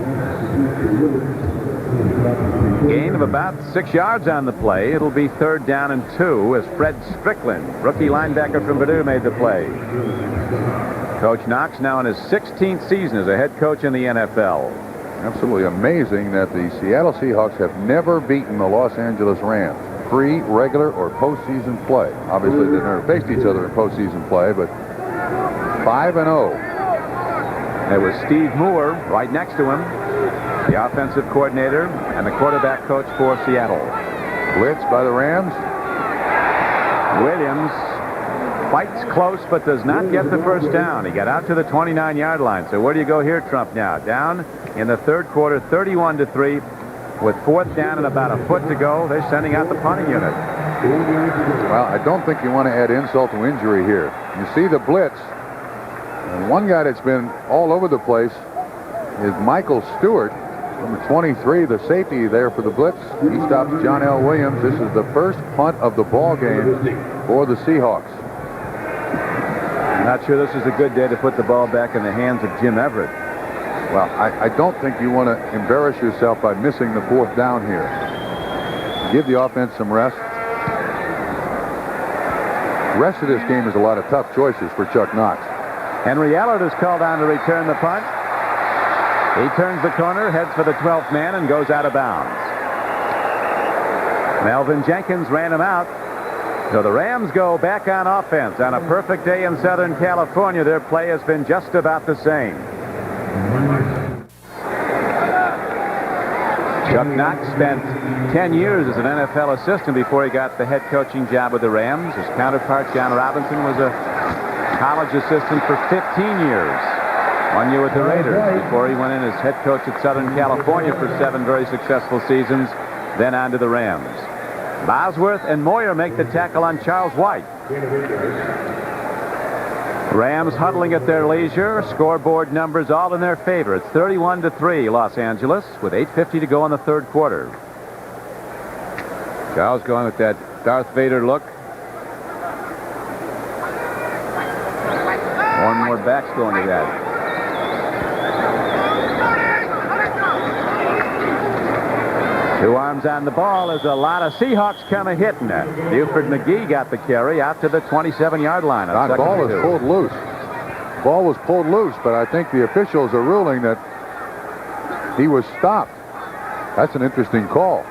Gain of about 6 yards on the play. It'll be 3rd down and 2 as Fred Strickland, rookie linebacker from Purdue, made the play. Coach Knox now in his 16th season as a head coach in the NFL. Absolutely amazing that the Seattle Seahawks have never beaten the Los Angeles Rams, pre, regular, or postseason play. Obviously, they've never faced each other in postseason play, but 5-0. It was Steve Moore right next to him, the offensive coordinator and the quarterback coach for Seattle. Blitz by the Rams. Williams fights close but does not get the first down. He got out to the 29-yard line. So where do you go here, Trump, now? Down in the 3rd quarter, 31-3, with 4th down and about a foot to go. They're sending out the punting unit. Well, I don't think you want to add insult to injury here. You see the blitz, and one guy that's been all over the place is Michael Stewart. Number 23, the safety there for the blitz. He stops John L. Williams. This is the first punt of the ball game for the Seahawks. I'm not sure this is a good day to put the ball back in the hands of Jim Everett. Well, I don't think you want to embarrass yourself by missing the 4th down here. Give the offense some rest. The rest of this game is a lot of tough choices for Chuck Knox. Henry Allard is called on to return the punt. He turns the corner, heads for the 12th man, and goes out of bounds. Melvin Jenkins ran him out. So the Rams go back on offense. On a perfect day in Southern California, their play has been just about the same. Chuck Knox spent 10 years as an NFL assistant before he got the head coaching job with the Rams. His counterpart, John Robinson, was a college assistant for 15 years. 1 year with the Raiders before he went in as head coach at Southern California for 7 very successful seasons, then on to the Rams. Bosworth and Moyer make the tackle on Charles White. Rams huddling at their leisure. Scoreboard numbers all in their favor. It's 31-3 Los Angeles with 8:50 to go in the 3rd quarter. Charles going with that Darth Vader look. One more backs going to that. Two arms on the ball as a lot of Seahawks come hitting it. Buford McGee got the carry out to the 27-yard line. The ball was pulled loose. Ball was pulled loose, but I think the officials are ruling that he was stopped. That's an interesting call.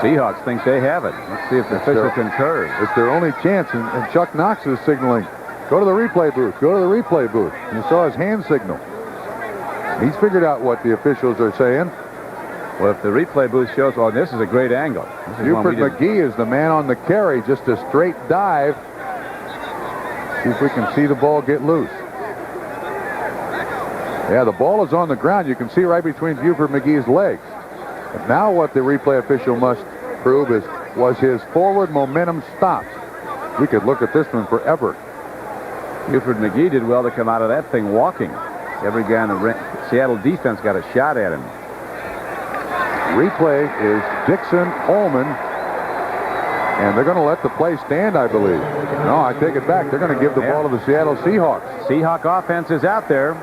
Seahawks think they have it. Let's see if the official concurs. It's their only chance, and Chuck Knox is signaling, go to the replay booth, go to the replay booth. And you saw his hand signal. He's figured out what the officials are saying. Well, if the replay booth shows, well, this is a great angle. Buford McGee is the man on the carry, just a straight dive. See if we can see the ball get loose. Yeah, the ball is on the ground. You can see right between Buford McGee's legs. But now what the replay official must prove is, was his forward momentum stopped? We could look at this one forever. Buford McGee did well to come out of that thing walking. Every guy in the Seattle defense got a shot at him. Replay is Dixon Holman, and they're going to let the play stand, I believe. No, I take it back. They're going to give the ball to the Seattle Seahawks. Seahawk offense is out there.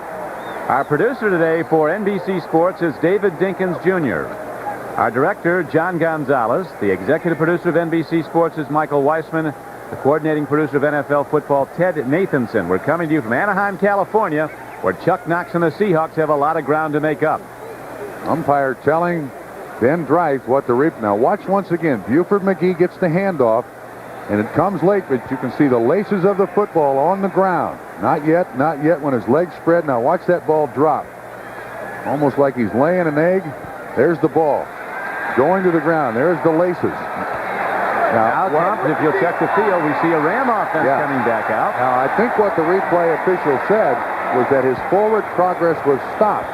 Our producer today for NBC Sports is David Dinkins, Jr. Our director, John Gonzalez. The executive producer of NBC Sports is Michael Weissman. The coordinating producer of NFL football, Ted Nathanson. We're coming to you from Anaheim, California, where Chuck Knox and the Seahawks have a lot of ground to make up. Umpire telling Ben Drive what the replay. Now watch once again. Buford McGee gets the handoff, and it comes late, but you can see the laces of the football on the ground. Not yet when his legs spread. Now watch that ball drop. Almost like he's laying an egg. There's the ball. Going to the ground. There's the laces. Now, if you'll check the field, we see a Ram offense coming back out. Now, I think what the replay official said was that his forward progress was stopped.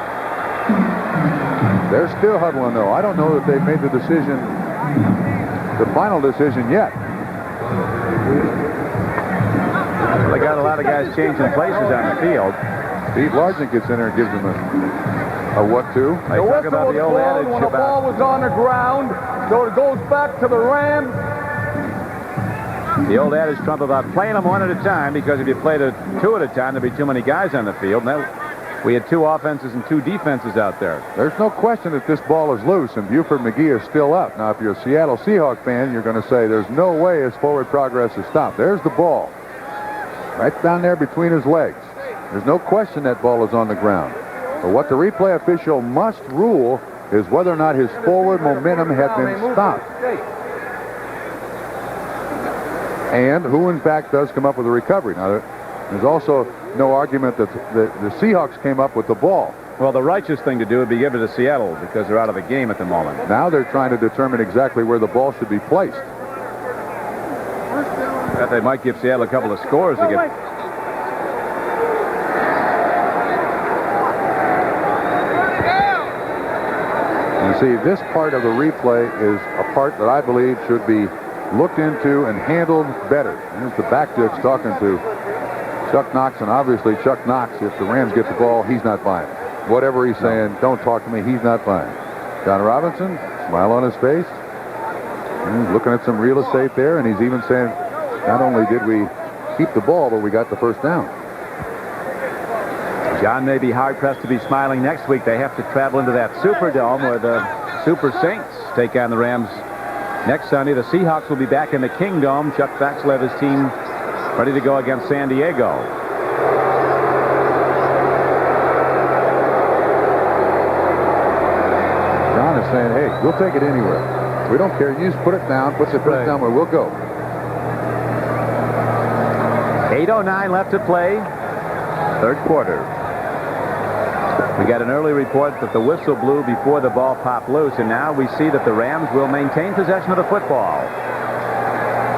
They're still huddling, though. I don't know that they've made the decision, the final decision yet. They got a lot of guys changing places on the field. Steve Largent gets in there and gives him a what-to. They talk about the old adage when the ball was on the ground, so it goes back to the Rams. The old adage, Trump, about playing them one at a time, because if you played two at a time, there'd be too many guys on the field. And we had two offenses and two defenses out there. There's no question that this ball is loose, and Buford McGee is still up. Now, if you're a Seattle Seahawks fan, you're going to say there's no way his forward progress is stopped. There's the ball. Right down there between his legs. There's no question that ball is on the ground. But what the replay official must rule is whether or not his forward momentum had been stopped. And who, in fact, does come up with a recovery. Now, there's also no argument that the Seahawks came up with the ball. Well, the righteous thing to do would be give it to Seattle, because they're out of the game at the moment. Now they're trying to determine exactly where the ball should be placed. That they might give Seattle a couple of scores to get. You see, this part of the replay is a part that I believe should be looked into and handled better. Here's the back dicks talking to Chuck Knox, and obviously Chuck Knox, if the Rams get the ball, he's not buying. Whatever he's saying, don't talk to me, he's not buying. John Robinson, smile on his face. He's looking at some real estate there, and he's even saying, not only did we keep the ball, but we got the first down. John may be hard-pressed to be smiling next week. They have to travel into that Superdome where the Super Saints take on the Rams next Sunday. The Seahawks will be back in the Kingdome. Chuck Knox will have his team ready to go against San Diego. John is saying, hey, we'll take it anywhere. We don't care. You just put it down, put the first down where we'll go. 8:09 left to play. Third quarter. We got an early report that the whistle blew before the ball popped loose, and now we see that the Rams will maintain possession of the football.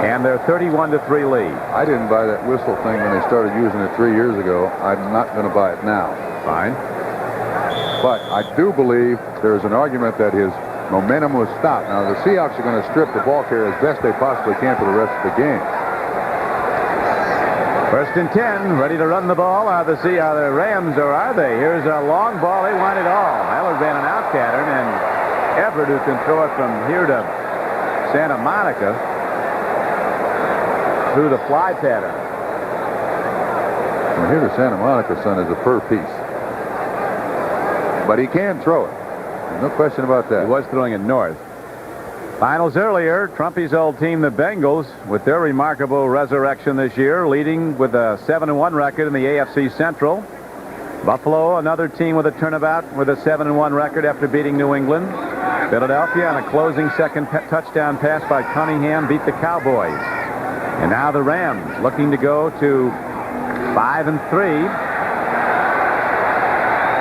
And they're 31-3 lead. I didn't buy that whistle thing when they started using it 3 years ago. I'm not going to buy it now. Fine. But I do believe there's an argument that his momentum was stopped. Now, the Seahawks are going to strip the ball carrier as best they possibly can for the rest of the game. First and 10, ready to run the ball. Are the Rams, or are they? Here's a long ball. They want it all. Heller ran an out pattern, and Everett, who can throw it from here to Santa Monica, threw the fly pattern. From here to Santa Monica, son, is a fur piece. But he can throw it. There's no question about that. He was throwing it north. Finals earlier, Trumpy's old team, the Bengals, with their remarkable resurrection this year, leading with a 7-1 record in the AFC Central. Buffalo, another team with a turnabout with a 7-1 record after beating New England. Philadelphia, on a closing second touchdown pass by Cunningham, beat the Cowboys. And now the Rams looking to go to 5-3.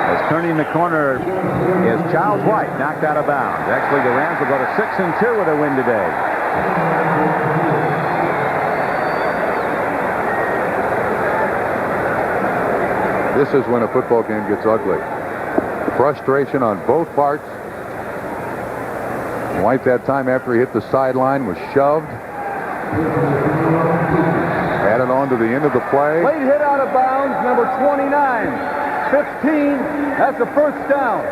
As turning the corner is Charles White, knocked out of bounds. Actually, the Rams will go to 6-2 with a win today. This is when a football game gets ugly. Frustration on both parts. White that time after he hit the sideline was shoved. Added on to the end of the play. Late hit out of bounds, number 29. 15, that's a first down.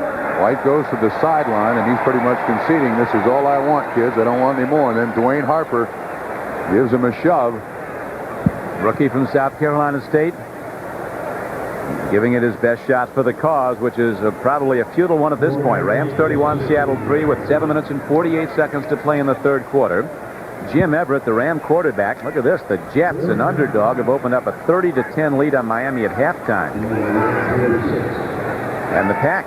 White goes to the sideline, and he's pretty much conceding, this is all I want, kids. I don't want any more. And then Dwayne Harper gives him a shove. Rookie from South Carolina State. Giving it his best shot for the cause, which is probably a futile one at this point. Rams 31, Seattle 3 with 7 minutes and 48 seconds to play in the third quarter. Jim Everett, the Ram quarterback. Look at this. The Jets, an underdog, have opened up a 30-10 lead on Miami at halftime. And the Pack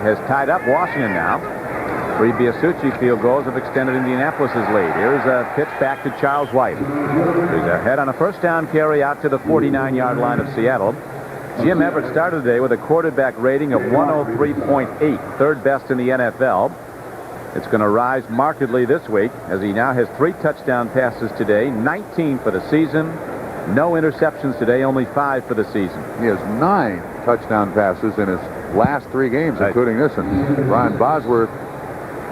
has tied up Washington now. 3 Biasucci field goals have extended Indianapolis' lead. Here's a pitch back to Charles White, who's ahead on a first down carry out to the 49-yard line of Seattle. Jim Everett started today with a quarterback rating of 103.8, third best in the NFL. It's going to rise markedly this week as he now has 3 touchdown passes today, 19 for the season. No interceptions today, only 5 for the season. He has 9 touchdown passes in his last 3 games, including this one. Brian Bosworth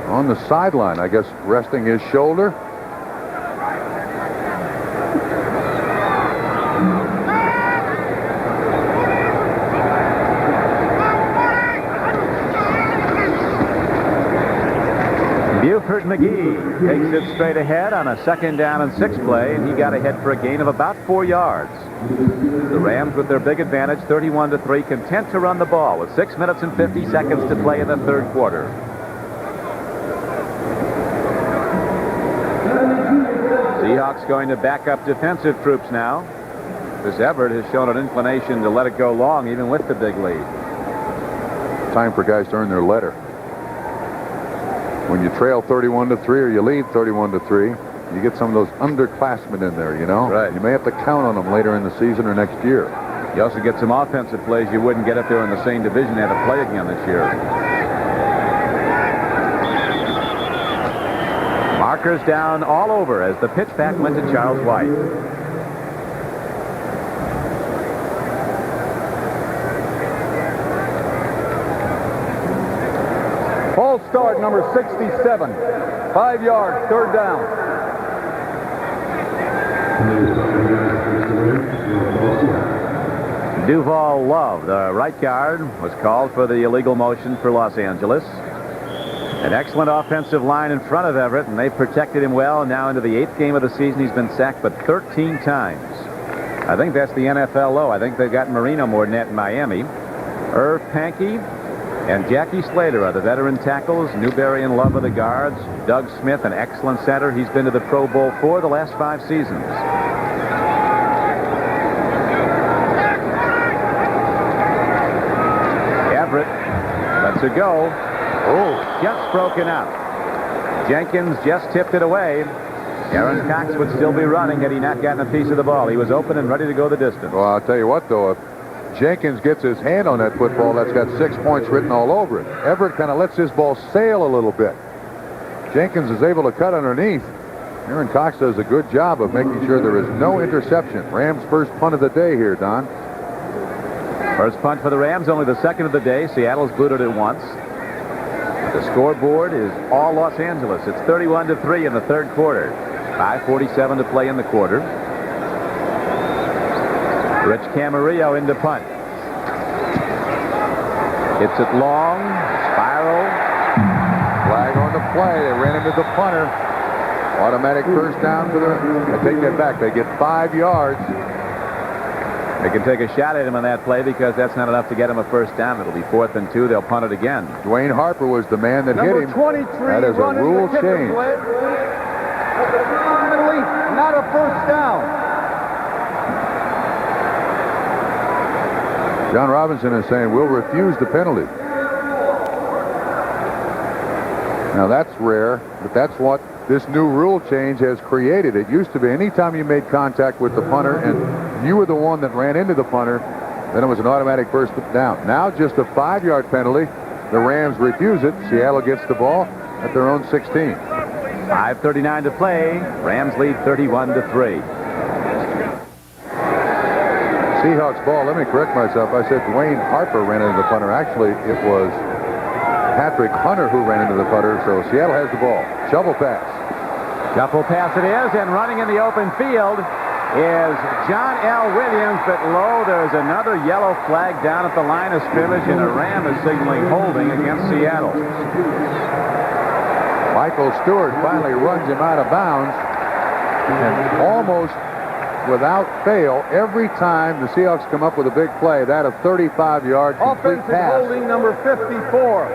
on the sideline, I guess, resting his shoulder. Buford McGee takes it straight ahead on a 2nd down and 6 play, and he got ahead for a gain of about 4 yards. The Rams, with their big advantage, 31-3, content to run the ball with 6 minutes and 50 seconds to play in the third quarter. Seahawks going to back up defensive troops now. This Everett has shown an inclination to let it go long, even with the big lead. Time for guys to earn their letter. When you trail 31-3 or you lead 31-3, you get some of those underclassmen in there, you know? Right. You may have to count on them later in the season or next year. You also get some offensive plays you wouldn't get if they were in the same division and had to play again this year. Markers down all over as the pitch back went to Charles White. False start, number 67. 5 yards, third down. Duval Love, the right guard, was called for the illegal motion for Los Angeles. An excellent offensive line in front of Everett, and they've protected him well. And now into the 8th game of the season, he's been sacked but 13 times. I think that's the NFL low. I think they've got Marino more than that in Miami. Irv Pankey and Jackie Slater are the veteran tackles. Newberry and Love are the guards. Doug Smith, an excellent center. He's been to the Pro Bowl 4 the last 5 seasons. Everett lets it go. Oh, just broken up. Jenkins just tipped it away. Aaron Cox would still be running had he not gotten a piece of the ball. He was open and ready to go the distance. Well, I'll tell you what, though, if Jenkins gets his hand on that football, that's got 6 points written all over it. Everett kind of lets his ball sail a little bit. Jenkins is able to cut underneath. Aaron Cox does a good job of making sure there is no interception. Rams' first punt of the day here, Don. First punt for the Rams, only the second of the day. Seattle's booted it once. The scoreboard is all Los Angeles. It's 31-3 in the third quarter. 5:47 to play in the quarter. Rich Camarillo into punt. Hits it long. Spiral. Flag on the play. They ran into the punter. Automatic first down for I take that back. They get 5 yards. They can take a shot at him on that play because that's not enough to get him a first down. It'll be 4th and 2. They'll punt it again. Dwayne Harper was the man that hit him. Number 23. That is a rule change. Not a first down. John Robinson is saying we'll refuse the penalty. Now that's rare, but that's what this new rule change has created. It used to be anytime you made contact with the punter and you were the one that ran into the punter, then it was an automatic first down. Now just a 5-yard penalty. The Rams refuse it. Seattle gets the ball at their own 16. 5:39 to play. Rams lead 31-3. Seahawks ball. Let me correct myself. I said Dwayne Harper ran into the punter. Actually, it was Patrick Hunter who ran into the punter. So Seattle has the ball. Shovel pass. Shuffle pass it is, and running in the open field is John L. Williams, but low. There's another yellow flag down at the line of scrimmage, and a Ram is signaling holding against Seattle. Michael Stewart finally runs him out of bounds and almost without fail every time the Seahawks come up with a big play. That of 35-yard complete Offensive pass. holding number 54.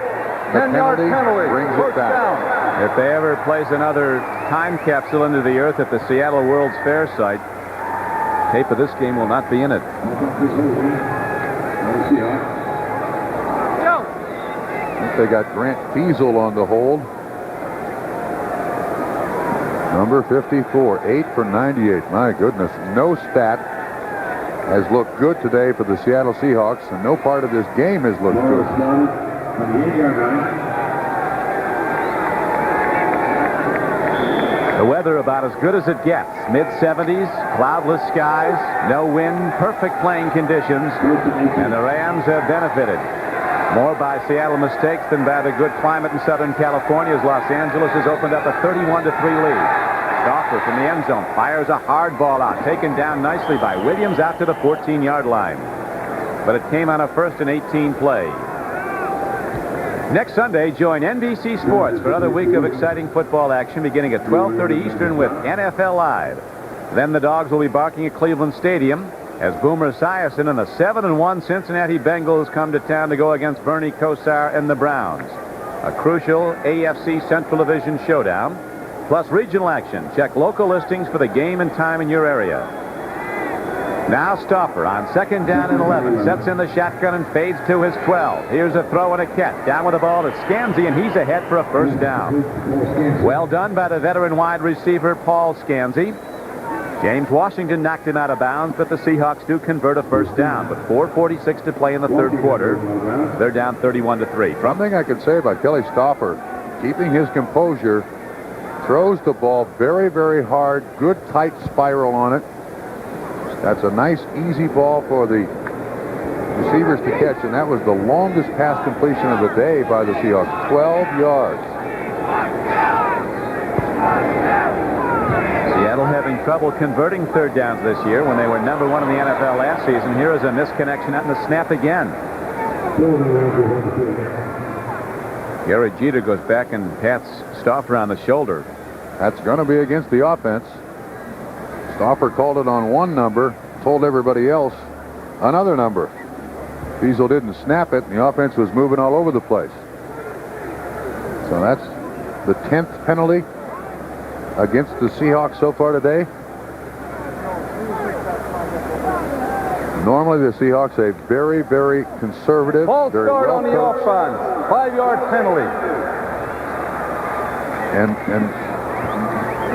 10-yard penalty. Brings it First back. down. If they ever place another time capsule into the earth at the Seattle World's Fair site, tape of this game will not be in it. They got Grant Fiesel on the hold. Number 54, 8 for 98. My goodness, no stat has looked good today for the Seattle Seahawks, and no part of this game has looked good. The weather about as good as it gets. Mid-70s, cloudless skies, no wind, perfect playing conditions, and the Rams have benefited. More by Seattle mistakes than by the good climate in Southern California, as Los Angeles has opened up a 31-3 lead. Stauffer from the end zone fires a hard ball out, taken down nicely by Williams out to the 14-yard line. But it came on a 1st and 18 play. Next Sunday, join NBC Sports for another week of exciting football action beginning at 12:30 Eastern with NFL Live. Then the Dogs will be barking at Cleveland Stadium as Boomer Esiason and the 7-1 Cincinnati Bengals come to town to go against Bernie Kosar and the Browns. A crucial AFC Central Division showdown, plus regional action. Check local listings for the game and time in your area. Now Stauffer on 2nd down and 11. Sets in the shotgun and fades to his 12. Here's a throw and a catch. Down with the ball to Scansy, and he's ahead for a first down. Well done by the veteran wide receiver, Paul Scansy. James Washington knocked him out of bounds, but the Seahawks do convert a first down. With 4:46 to play in the third quarter, they're down 31-3. Something I could say about Kelly Stauffer, keeping his composure, throws the ball very, very hard, good tight spiral on it. That's a nice, easy ball for the receivers to catch, and that was the longest pass completion of the day by the Seahawks, 12 yards. Seattle having trouble converting third downs this year when they were number 1 in the NFL last season. Here is a misconnection and the snap again. Gary Jeter goes back and pats Stauffer on the shoulder. That's going to be against the offense. Stauffer called it on one number, told everybody else another number. Fiesel didn't snap it, and the offense was moving all over the place. So that's the 10th penalty against the Seahawks so far today. Normally the Seahawks are very, very conservative. False very start well on the coached. offense. 5-yard penalty. And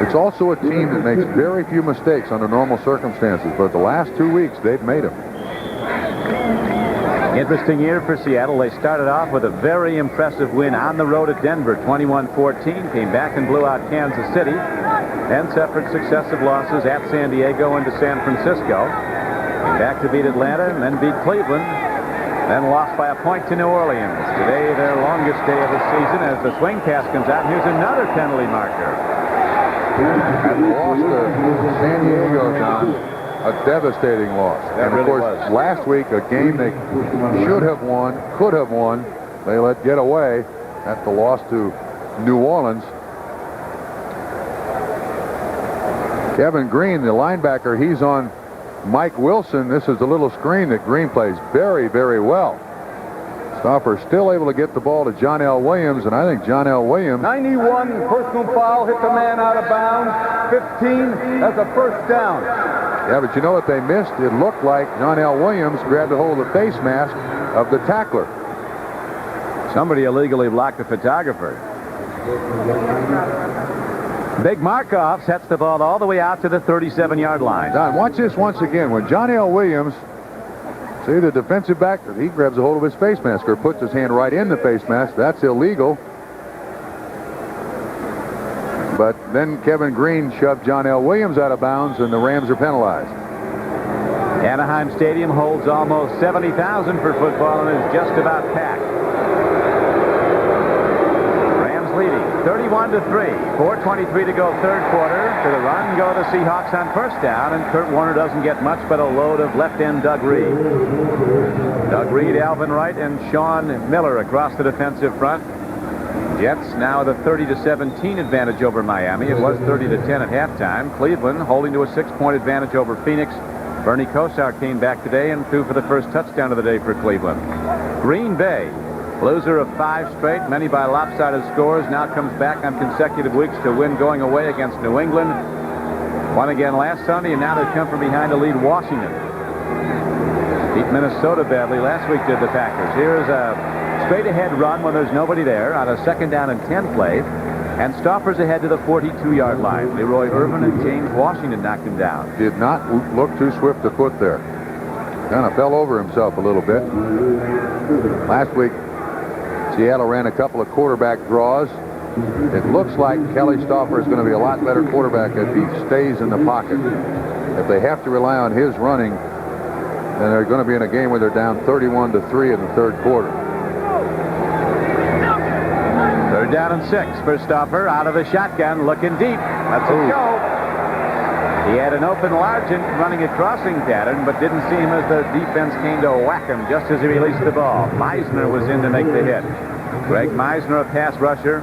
it's also a team that makes very few mistakes under normal circumstances, but the last 2 weeks they've made them. Interesting year for Seattle. They started off with a very impressive win on the road at Denver, 21-14. Came back and blew out Kansas City. Then suffered successive losses at San Diego and to San Francisco. Came back to beat Atlanta and then beat Cleveland. Then lost by a point to New Orleans. Today, their longest day of the season as the swing pass comes out. Here's another penalty marker. And lost to San Diego, John. A devastating loss. That and of really course, was. last week, a game they should have won, could have won, they let get away at the loss to New Orleans. Kevin Green, the linebacker, he's on Mike Wilson. This is a little screen that Green plays very, very well. Stauffer still able to get the ball to John L. Williams, and I think John L. Williams... 91, personal foul, hit the man out of bounds. 15, that's a first down. Yeah, but you know what they missed? It looked like John L. Williams grabbed a hold of the face mask of the tackler. Somebody illegally blocked the photographer. Big Markov sets the ball all the way out to the 37-yard line. Don, watch this once again. When John L. Williams, see the defensive back, he grabs a hold of his face mask or puts his hand right in the face mask. That's illegal. But then Kevin Green shoved John L. Williams out of bounds, and the Rams are penalized. Anaheim Stadium holds almost 70,000 for football and is just about packed. Rams leading 31-3. 4:23 to go third quarter. To the run go the Seahawks on first down, and Kurt Warner doesn't get much but a load of left end Doug Reed. Doug Reed, Alvin Wright, and Sean Miller across the defensive front. Jets now with a 30-17 advantage over Miami. It was 30-10 at halftime. Cleveland holding to a 6-point advantage over Phoenix. Bernie Kosar came back today and threw for the first touchdown of the day for Cleveland. Green Bay, loser of 5 straight, many by lopsided scores, now comes back on consecutive weeks to win going away against New England. Won again last Sunday, and now they've come from behind to lead Washington. Beat Minnesota badly last week, did the Packers. Here's a straight-ahead run when there's nobody there on a 2nd down and 10 play. And Stouffer's ahead to the 42-yard line. Leroy Irvin and James Washington knocked him down. Did not look too swift of foot there. Kind of fell over himself a little bit. Last week, Seattle ran a couple of quarterback draws. It looks like Kelly Stouffer is going to be a lot better quarterback if he stays in the pocket. If they have to rely on his running, then they're going to be in a game where they're down 31-3 in the 3rd quarter. 3rd down and 6 for Stauffer, out of the shotgun, looking deep. That's a go. He had an open Largent running a crossing pattern, but didn't see him as the defense came to whack him just as he released the ball. Meisner was in to make the hit. Greg Meisner, a pass rusher.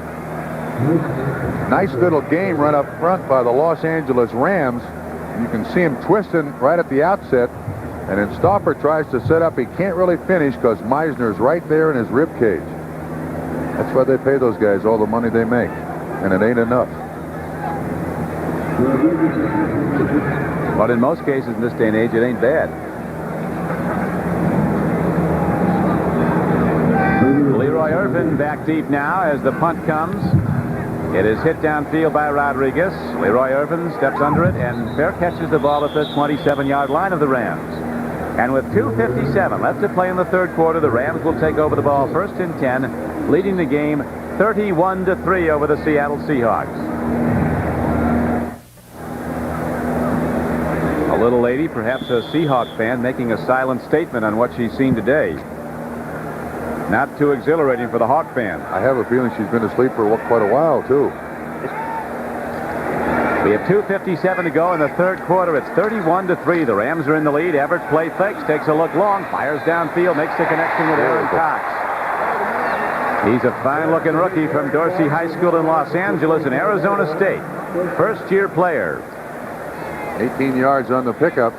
Nice little game run up front by the Los Angeles Rams. You can see him twisting right at the outset, and then Stauffer tries to set up. He can't really finish because Meisner's right there in his rib cage. That's why they pay those guys all the money they make, and it ain't enough. But in most cases in this day and age, it ain't bad. Leroy Irvin back deep now as the punt comes. It is hit downfield by Rodriguez. Leroy Irvin steps under it and fair catches the ball at the 27-yard line of the Rams. And with 2:57 left to play in the 3rd quarter, the Rams will take over the ball 1st and 10, leading the game 31-3 over the Seattle Seahawks. A little lady, perhaps a Seahawk fan, making a silent statement on what she's seen today. Not too exhilarating for the Hawk fan. I have a feeling she's been asleep for quite a while, too. We have 2:57 to go in the 3rd quarter. It's 31-3. The Rams are in the lead. Everett play fakes, takes a look long, fires downfield, makes the connection with Aaron Cox. He's a fine-looking rookie from Dorsey High School in Los Angeles and Arizona State. First-year player. 18 yards on the pickup.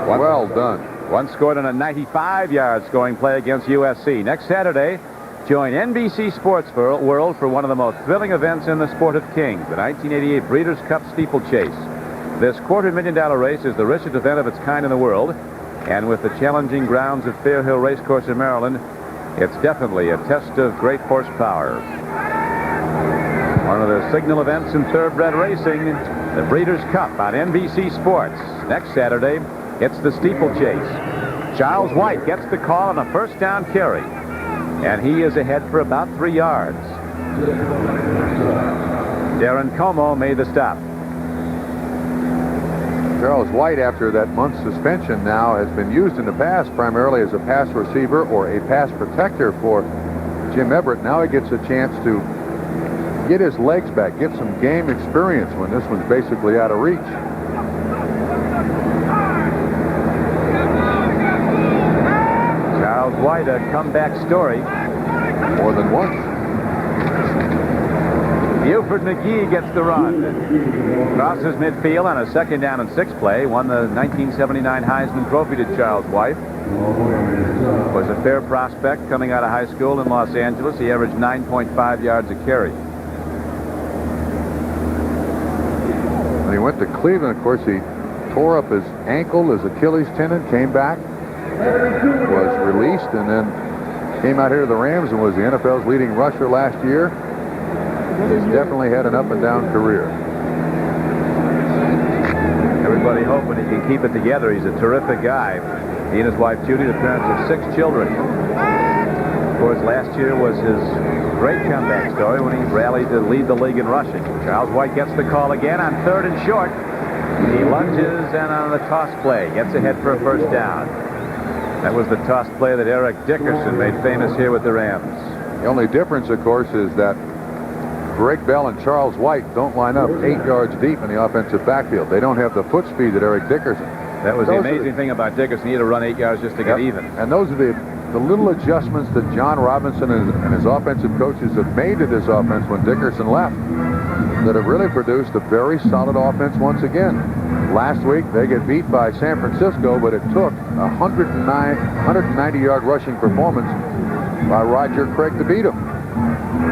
Well done. One scored on a 95-yard scoring play against USC. Next Saturday, join NBC Sports World for one of the most thrilling events in the sport of kings, the 1988 Breeders' Cup Steeplechase. This $250,000 race is the richest event of its kind in the world, and with the challenging grounds of Fair Hill Racecourse in Maryland, it's definitely a test of great horsepower. One of the signal events in thoroughbred racing, the Breeders' Cup on NBC Sports. Next Saturday, it's the steeplechase. Charles White gets the call on a 1st down carry, and he is ahead for about 3 yards. Darren Como made the stop. Charles White, after that month's suspension, now has been used in the past primarily as a pass receiver or a pass protector for Jim Everett. Now he gets a chance to get his legs back, get some game experience when this one's basically out of reach. Charles White, a comeback story. More than once. Buford McGee gets the run. Crosses midfield on a 2nd down and 6 play. Won the 1979 Heisman Trophy to Charles White. Was a fair prospect coming out of high school in Los Angeles. He averaged 9.5 yards a carry. When he went to Cleveland, of course, he tore up his ankle, his Achilles tendon, came back, was released, and then came out here to the Rams and was the NFL's leading rusher last year. He's definitely had an up-and-down career. Everybody hoping he can keep it together. He's a terrific guy. He and his wife Judy, the parents of 6 children. Of course, last year was his great comeback story when he rallied to lead the league in rushing. Charles White gets the call again on 3rd and short. He lunges, and on the toss play, gets ahead for a 1st down. That was the toss play that Eric Dickerson made famous here with the Rams. The only difference, of course, is that Greg Bell and Charles White don't line up 8 yards deep in the offensive backfield. They don't have the foot speed that Eric Dickerson. That was the amazing thing about Dickerson. He had to run 8 yards just to get even. And those are the the little adjustments that John Robinson and his offensive coaches have made to this offense when Dickerson left that have really produced a very solid offense once again. Last week, they get beat by San Francisco, but it took a 190-yard rushing performance by Roger Craig to beat them.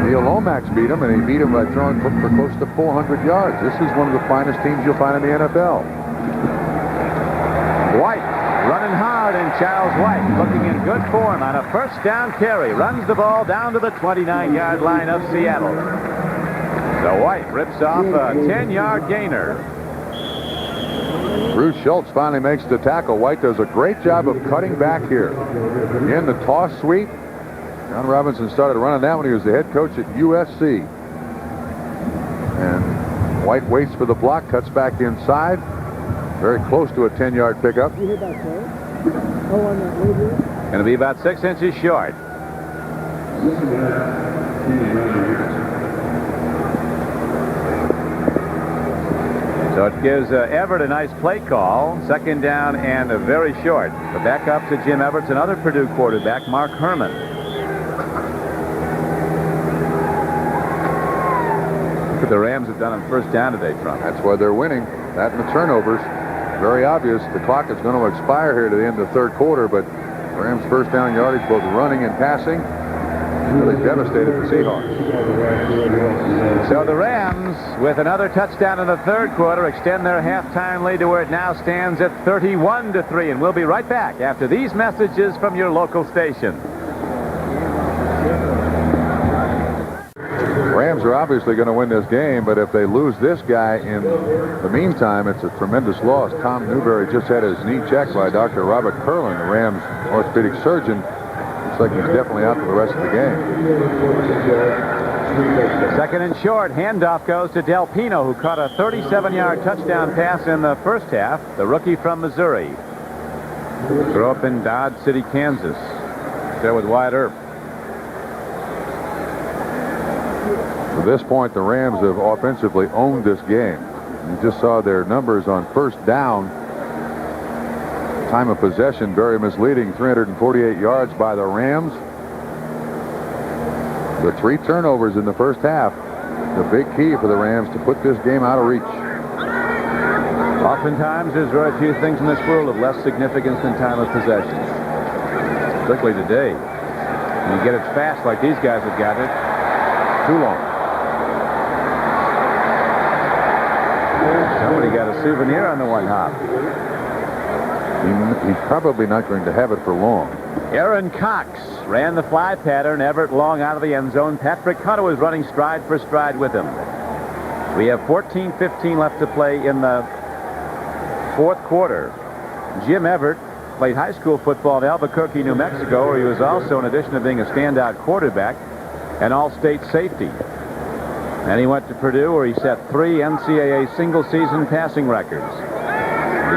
Neil Lomax beat him, and he beat him by throwing for close to 400 yards. This is one of the finest teams you'll find in the NFL. White running hard, and Charles White looking in good form on a first down carry. Runs the ball down to the 29-yard line of Seattle. So White rips off a 10-yard gainer. Bruce Schultz finally makes the tackle. White does a great job of cutting back here. In the toss sweep, John Robinson started running that when he was the head coach at USC. And White waits for the block, cuts back inside. Very close to a 10-yard pickup. Going to be about 6 inches short. So it gives Everett a nice play call. Second down and a very short. The backup to Jim Everett's another Purdue quarterback, Mark Herman. Look what the Rams have done on first down today, Trump. That's why they're winning. That and the turnovers. Very obvious. The clock is going to expire here to the end of the third quarter, but Rams' first down yardage, both running and passing, really devastated the Seahawks. So the Rams, with another touchdown in the third quarter, extend their halftime lead to where it now stands at 31-3. And we'll be right back after these messages from your local station. Rams are obviously going to win this game, but if they lose this guy in the meantime, it's a tremendous loss. Tom Newberry just had his knee checked by Dr. Robert Curlin, the Rams orthopedic surgeon. Looks like he's definitely out for the rest of the game. Second and short. Handoff goes to Del Pino, who caught a 37-yard touchdown pass in the first half. The rookie from Missouri. Grew up in Dodge City, Kansas. There with Wyatt Earp. At this point, the Rams have offensively owned this game. You just saw their numbers on first down. Time of possession very misleading. 348 yards by the Rams. The 3 turnovers in the first half. The big key for the Rams to put this game out of reach. Oftentimes, there's very few things in this world of less significance than time of possession. Particularly today. When you get it fast like these guys have got it, too long. Somebody got a souvenir on the one hop. He's probably not going to have it for long. Aaron Cox ran the fly pattern. Everett long out of the end zone. Patrick Hunter was running stride for stride with him. We have 14:15 left to play in the fourth quarter. Jim Everett played high school football in Albuquerque, New Mexico, where he was also, in addition to being a standout quarterback, an all-state safety. And he went to Purdue, where he set 3 NCAA single-season passing records.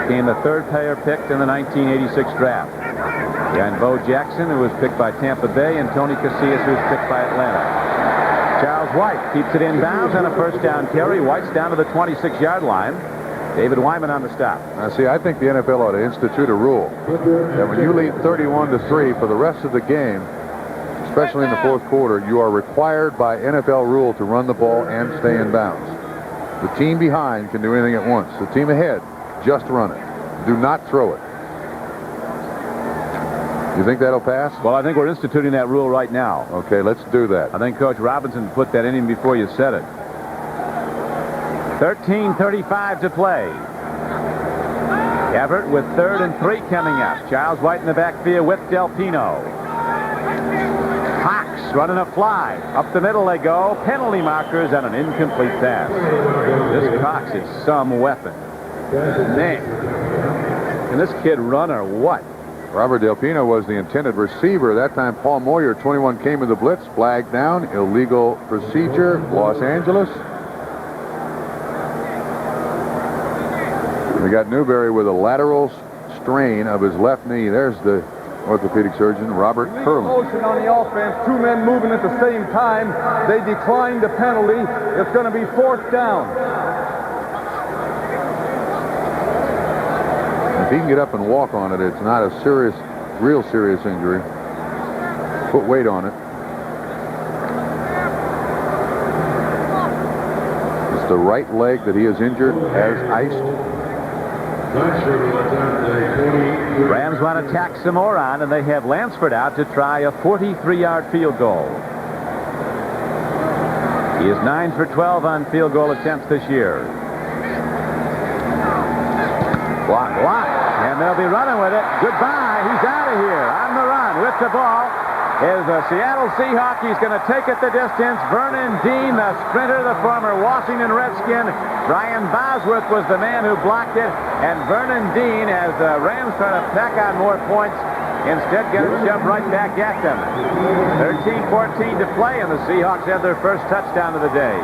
Became the third player picked in the 1986 draft. Behind Bo Jackson, who was picked by Tampa Bay, and Tony Casillas, who was picked by Atlanta. Charles White keeps it inbounds on a first down carry. White's down to the 26-yard line. David Wyman on the stop. Now, see, I think the NFL ought to institute a rule that when you lead 31-3 for the rest of the game, especially in the fourth quarter, you are required by NFL rule to run the ball and stay in bounds. The team behind can do anything at once. The team ahead, just run it. Do not throw it. You think that'll pass? Well, I think we're instituting that rule right now. Okay, let's do that. I think Coach Robinson put that in him before you said it. 13:35 to play. Everett with 3rd and 3 coming up. Charles White in the backfield with Del Pino. Cox running a fly. Up the middle they go. Penalty markers and an incomplete pass. This Cox is some weapon. Man. Can this kid run or what? Robert Del Pino was the intended receiver. That time Paul Moyer, 21, came with the blitz. Flag down. Illegal procedure. Los Angeles. We got Newberry with a lateral strain of his left knee. There's the orthopedic surgeon, Robert Curlin. Motion on the offense, 2 men moving at the same time. They declined the penalty. It's going to be 4th down. If he can get up and walk on it, it's not a serious, real serious injury. put weight on it. It's the right leg that he is injured, has iced. Rams want to tack some more on, and they have Lansford out to try a 43-yard field goal. He is 9 for 12 on field goal attempts this year. Block. And they'll be running with it. Goodbye. He's out of here on the run with the ball. Is a Seattle Seahawk. He's going to take it the distance. Vernon Dean, the sprinter, the former Washington Redskin. Brian Bosworth was the man who blocked it. And Vernon Dean, as the Rams try to pack on more points, instead get it shoved right back at them. 13-14 to play, and the Seahawks have their first touchdown of the day.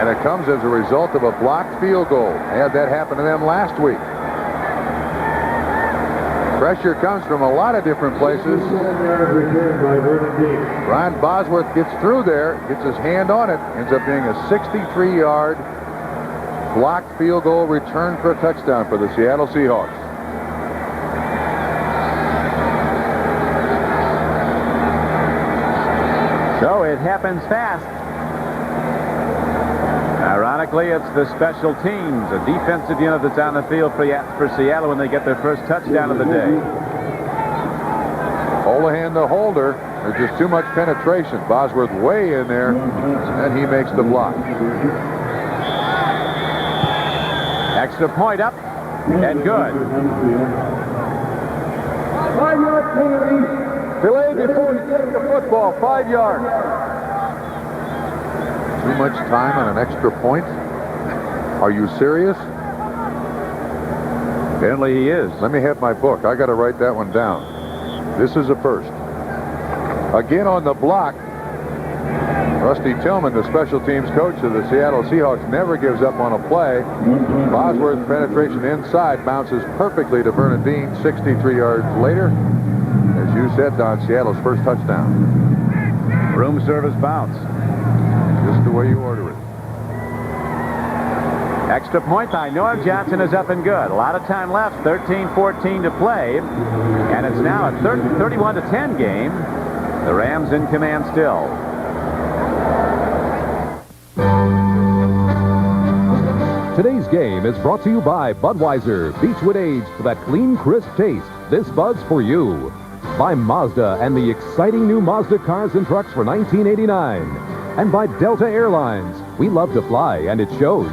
And it comes as a result of a blocked field goal. They had that happen to them last week. Pressure comes from a lot of different places. Brian Bosworth gets through there, gets his hand on it, ends up being a 63-yard blocked field goal return for a touchdown for the Seattle Seahawks. So it happens fast. Ironically, it's the special teams, a defensive unit that's on the field for Seattle when they get their first touchdown of the day. Holohan the holder. There's just too much penetration. Bosworth way in there, and he makes the block. Extra point up, and good. 5-yard penalty. Delay before he gets the football. 5 yards. Too much time on an extra point? Are you serious? Apparently he is. Let me have my book. I got to write that one down. This is a first. Again on the block. Rusty Tillman, the special teams coach of the Seattle Seahawks, never gives up on a play. Bosworth's penetration inside bounces perfectly to Vernon Dean 63 yards later. As you said, Don, Seattle's first touchdown. Room service bounce. Just the way you order it. Extra point by Norm Johnson is up and good. A lot of time left. 13-14 to play. And it's now a 31-10 game. The Rams in command still. Today's game is brought to you by Budweiser, Beechwood aged for that clean, crisp taste. This Bud's for you. By Mazda and the exciting new Mazda cars and trucks for 1989. And by Delta Airlines. We love to fly, and it shows.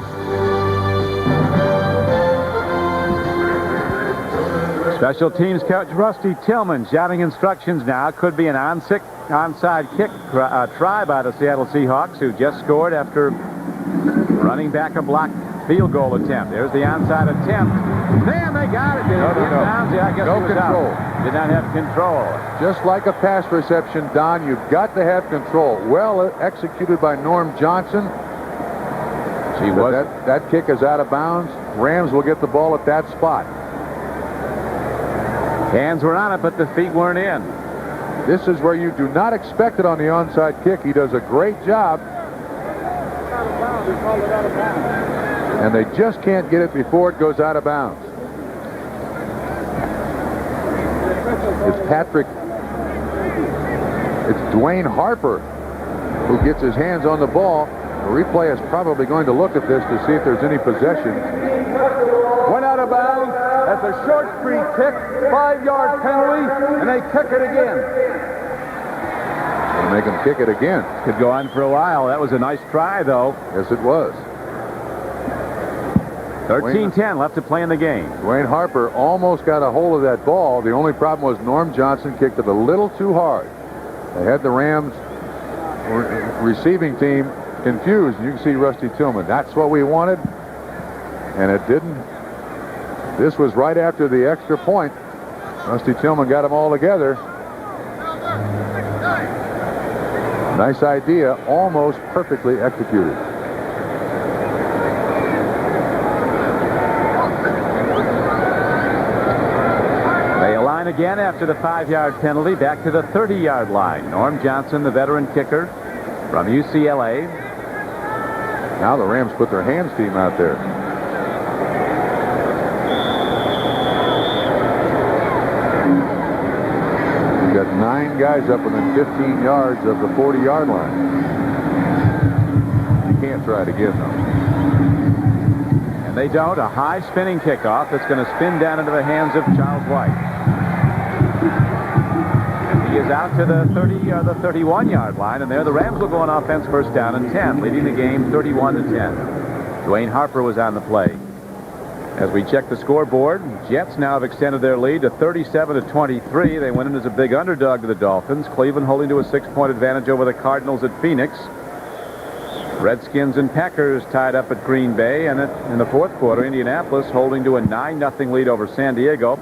Special teams coach Rusty Tillman shouting instructions now. Could be an onside kick try by the Seattle Seahawks, who just scored after running back a blocked field goal attempt. There's the onside attempt. Man, they got it. Did it get down? Yeah, I guess no it was control. Out. Did not have control. Just like a pass reception, Don, you've got to have control. Well executed by Norm Johnson. That kick is out of bounds. Rams will get the ball at that spot. Hands were on it, but the feet weren't in. This is where you do not expect it on the onside kick. He does a great job. And they just can't get it before it goes out of bounds. It's Dwayne Harper who gets his hands on the ball. The replay is probably going to look at this to see if there's any possession. Went out of bounds. That's a short free kick. 5-yard penalty, and they kick it again. They make him kick it again. Could go on for a while. That was a nice try, though. Yes, it was. 13-10 left to play in the game. Dwayne Harper almost got a hold of that ball. The only problem was Norm Johnson kicked it a little too hard. They had the Rams receiving team confused. You can see Rusty Tillman. That's what we wanted, and it didn't. This was right after the extra point. Rusty Tillman got them all together. Nice idea, almost perfectly executed. Again after the 5-yard penalty, back to the 30-yard line. Norm Johnson, the veteran kicker from UCLA. Now the Rams put their hands team out there. We've got 9 10 guys up within 15 yards of the 40-yard line. You can't try it again, though. And they don't. A high spinning kickoff that's going to spin down into the hands of Charles White. And he is out to the 30 or the 31-yard line, and there the Rams will go on offense, first down and 10, leading the game 31-10. Dwayne Harper was on the play. As we check the scoreboard, Jets now have extended their lead to 37-23. They went in as a big underdog to the Dolphins. Cleveland holding to a 6-point advantage over the Cardinals at Phoenix. Redskins and Packers tied up at Green Bay, and in the fourth quarter, Indianapolis holding to a 9-0 lead over San Diego.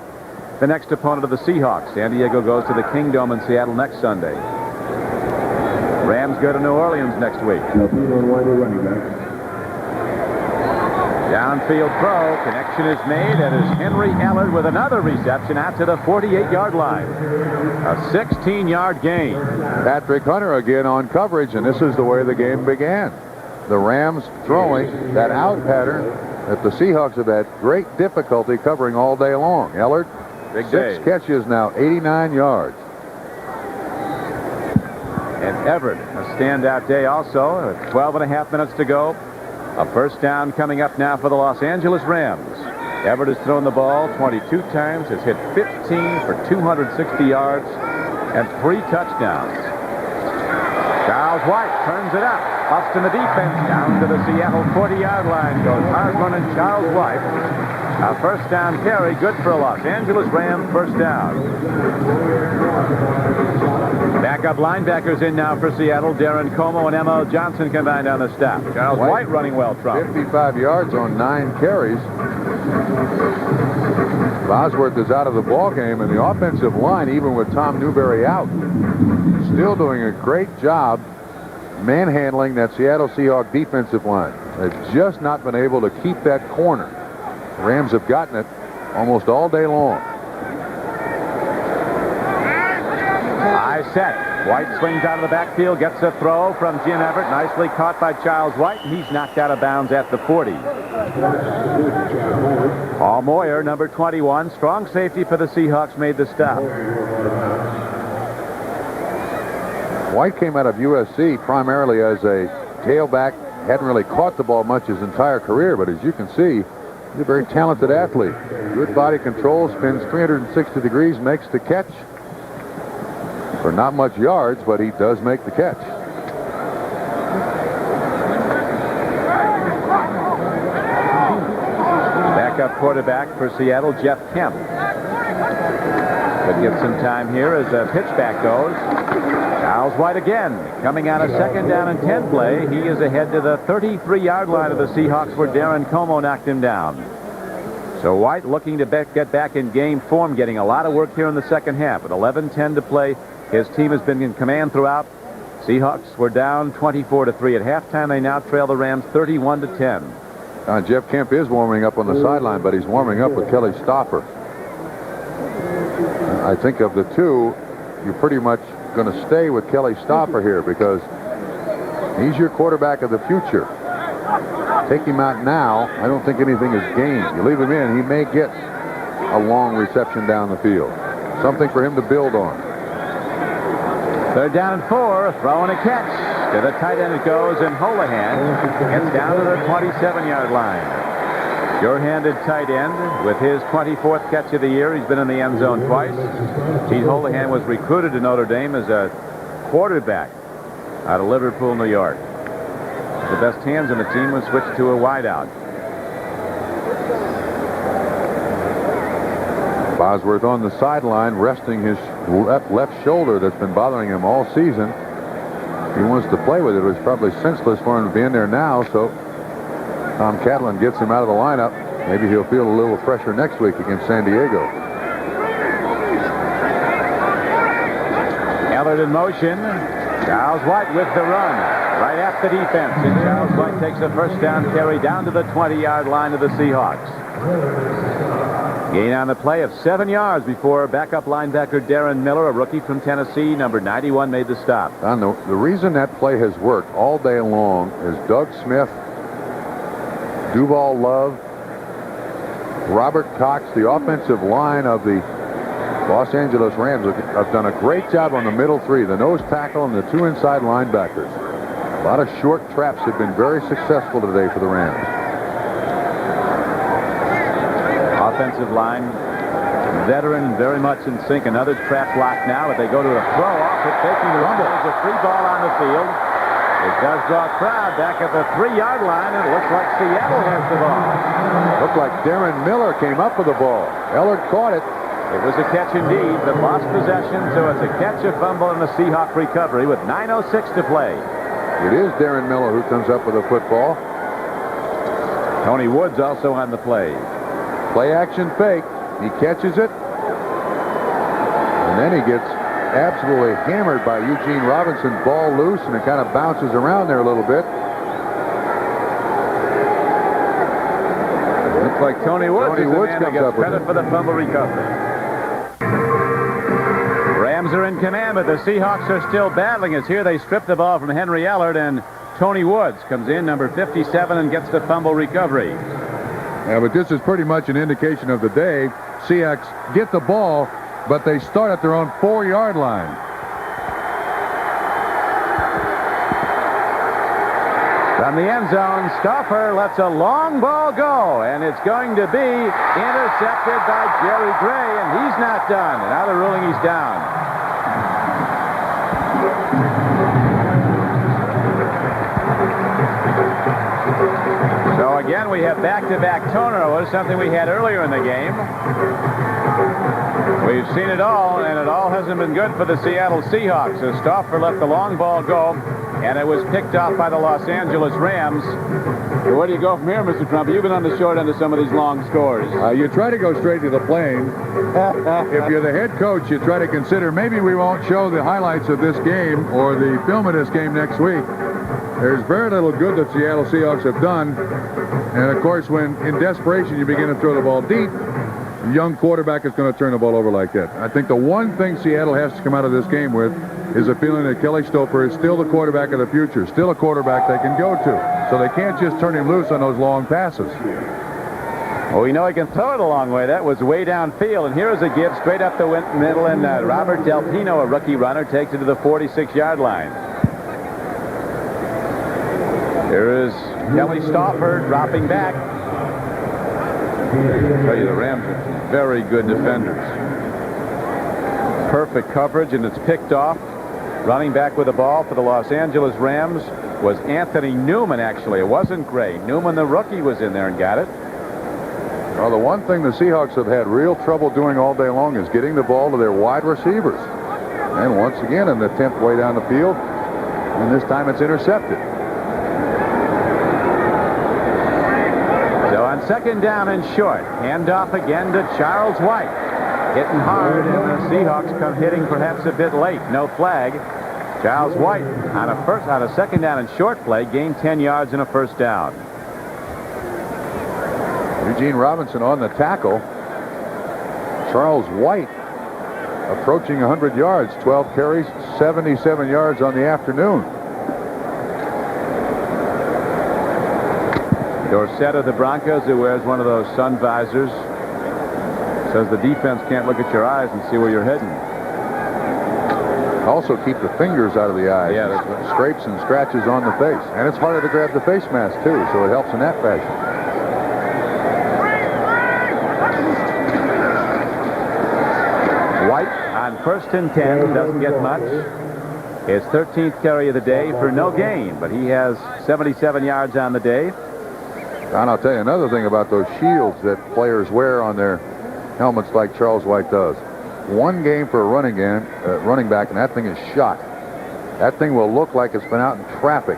The next opponent of the Seahawks. San Diego goes to the Kingdome in Seattle next Sunday. Rams go to New Orleans next week. Downfield throw. Connection is made. That is Henry Allard with another reception out to the 48-yard line. A 16-yard gain. Patrick Hunter again on coverage, and this is the way the game began. The Rams throwing that out pattern that the Seahawks have had great difficulty covering all day long. Allard, Big 6 catches now, 89 yards. And Everett, a standout day also. 12.5 minutes to go. A first down coming up now for the Los Angeles Rams. Everett has thrown the ball 22 times, has hit 15 for 260 yards and 3 touchdowns. Charles White turns it up. Busts in the defense. Down to the Seattle 40-yard line goes Osborne and Charles White. A first down carry, good for a Los Angeles Rams first down. Backup linebackers in now for Seattle. Darren Como and M.O. Johnson combined on the stop. Charles White running well, Trump. 55 yards on 9 carries. Bosworth is out of the ball game, and the offensive line, even with Tom Newberry out, still doing a great job manhandling that Seattle Seahawks defensive line. They've just not been able to keep that corner. The Rams have gotten it almost all day long. High set. White swings out of the backfield, gets a throw from Jim Everett. Nicely caught by Charles White, and he's knocked out of bounds at the 40. Paul Moyer, number 21, strong safety for the Seahawks, made the stop. White came out of USC primarily as a tailback. Hadn't really caught the ball much his entire career, but as you can see, he's a very talented athlete. Good body control, spins 360 degrees, makes the catch. For not much yards, but he does make the catch. Backup quarterback for Seattle, Jeff Kemp. Could get some time here as the pitchback goes. Charles White again, coming out of second down and 10 play. He is ahead to the 33-yard line of the Seahawks where Darren Como knocked him down. So White looking to get back in game form, getting a lot of work here in the second half. With 11:10 to play, his team has been in command throughout. Seahawks were down 24-3 at halftime. They now trail the Rams 31-10. Jeff Kemp is warming up on the sideline, but he's warming up with Kelly Stopper. I think of the two, you're pretty much going to stay with Kelly Stopper here because he's your quarterback of the future. Take him out now, I don't think anything is gained. You leave him in, he may get a long reception down the field. Something for him to build on. They're down and 4, throw and a catch. To the tight end it goes, and Holohan gets down to the 27-yard line. Sure-handed tight end with his 24th catch of the year. He's been in the end zone twice. Pete Holohan was recruited to Notre Dame as a quarterback out of Liverpool, New York. The best hands on the team was switched to a wideout. Bosworth on the sideline, resting his left shoulder that's been bothering him all season. He wants to play with it. It was probably senseless for him to be in there now, so Tom Catlin gets him out of the lineup. Maybe he'll feel a little pressure next week against San Diego. Allard in motion. Charles White with the run. Right at the defense. And Charles White takes a first down carry down to the 20-yard line of the Seahawks. Gain on the play of 7 yards before backup linebacker Darren Miller, a rookie from Tennessee, number 91, made the stop. Don, the reason that play has worked all day long is Doug Smith, Duval Love, Robert Cox, the offensive line of the Los Angeles Rams. have done a great job on the middle three, the nose tackle and the 2 inside linebackers. A lot of short traps have been very successful today for the Rams. Offensive line, veteran, very much in sync. Another trap block now, but they go to a throw off it, taking the rumble. There's a free ball on the field. It does draw a crowd back at the 3-yard line, and it looks like Seattle has the ball. Looked like Darren Miller came up with the ball. Ellard caught it. It was a catch indeed, but lost possession, so it's a catch, a fumble, and a Seahawk recovery with 9:06 to play. It is Darren Miller who comes up with the football. Tony Woods also on the play. Play action fake. He catches it. And then he gets absolutely hammered by Eugene Robinson. Ball loose, and it kind of bounces around there a little bit. Looks like Tony Woods comes up with credit for the fumble recovery. Rams are in command, but the Seahawks are still battling. As here they strip the ball from Henry Ellard, and Tony Woods comes in, number 57, and gets the fumble recovery. Yeah, but this is pretty much an indication of the day. Seahawks get the ball, but they start at their own 4-yard line. From the end zone, Stauffer lets a long ball go, and it's going to be intercepted by Jerry Gray, and he's not done. And now they're ruling he's down. So again, we have back-to-back turnovers, something we had earlier in the game. We've seen it all, and it all hasn't been good for the Seattle Seahawks as Stauffer let the long ball go, and it was picked off by the Los Angeles Rams. So where do you go from here, Mr. Trump? You've been on the short end of some of these long scores. You try to go straight to the plane. If you're the head coach, you try to consider maybe we won't show the highlights of this game or the film of this game next week. There's very little good that Seattle Seahawks have done. And, of course, when in desperation you begin to throw the ball deep, a young quarterback is going to turn the ball over like that. I think the one thing Seattle has to come out of this game with is a feeling that Kelly Stouffer is still the quarterback of the future, still a quarterback they can go to. So they can't just turn him loose on those long passes. Well, we know he can throw it a long way. That was way downfield. And here's a give straight up the middle, and Robert Del Pino, a rookie runner, takes it to the 46-yard line. Here is Kelly Stauffer dropping back. I'll tell you, the Rams are very good defenders. Perfect coverage, and it's picked off. Running back with the ball for the Los Angeles Rams was Anthony Newman, actually. It wasn't Gray. Newman, the rookie, was in there and got it. Well, the one thing the Seahawks have had real trouble doing all day long is getting the ball to their wide receivers. And once again, an attempt way down the field, and this time it's intercepted. So on second down and short, handoff again to Charles White. Hitting hard, and the Seahawks come hitting perhaps a bit late. No flag. Charles White on a second down and short play gained 10 yards and a first down. Eugene Robinson on the tackle. Charles White approaching 100 yards, 12 carries, 77 yards on the afternoon. Dorsett of the Broncos, who wears one of those sun visors, says the defense can't look at your eyes and see where you're heading. Also keep the fingers out of the eyes. Yeah, that's right. Scrapes and scratches on the face. And it's harder to grab the face mask, too, so it helps in that fashion. White on first and 10, doesn't get much. His 13th carry of the day for no gain, but he has 77 yards on the day. And I'll tell you another thing about those shields that players wear on their helmets like Charles White does. One game for a running back, and that thing is shot. That thing will look like it's been out in traffic.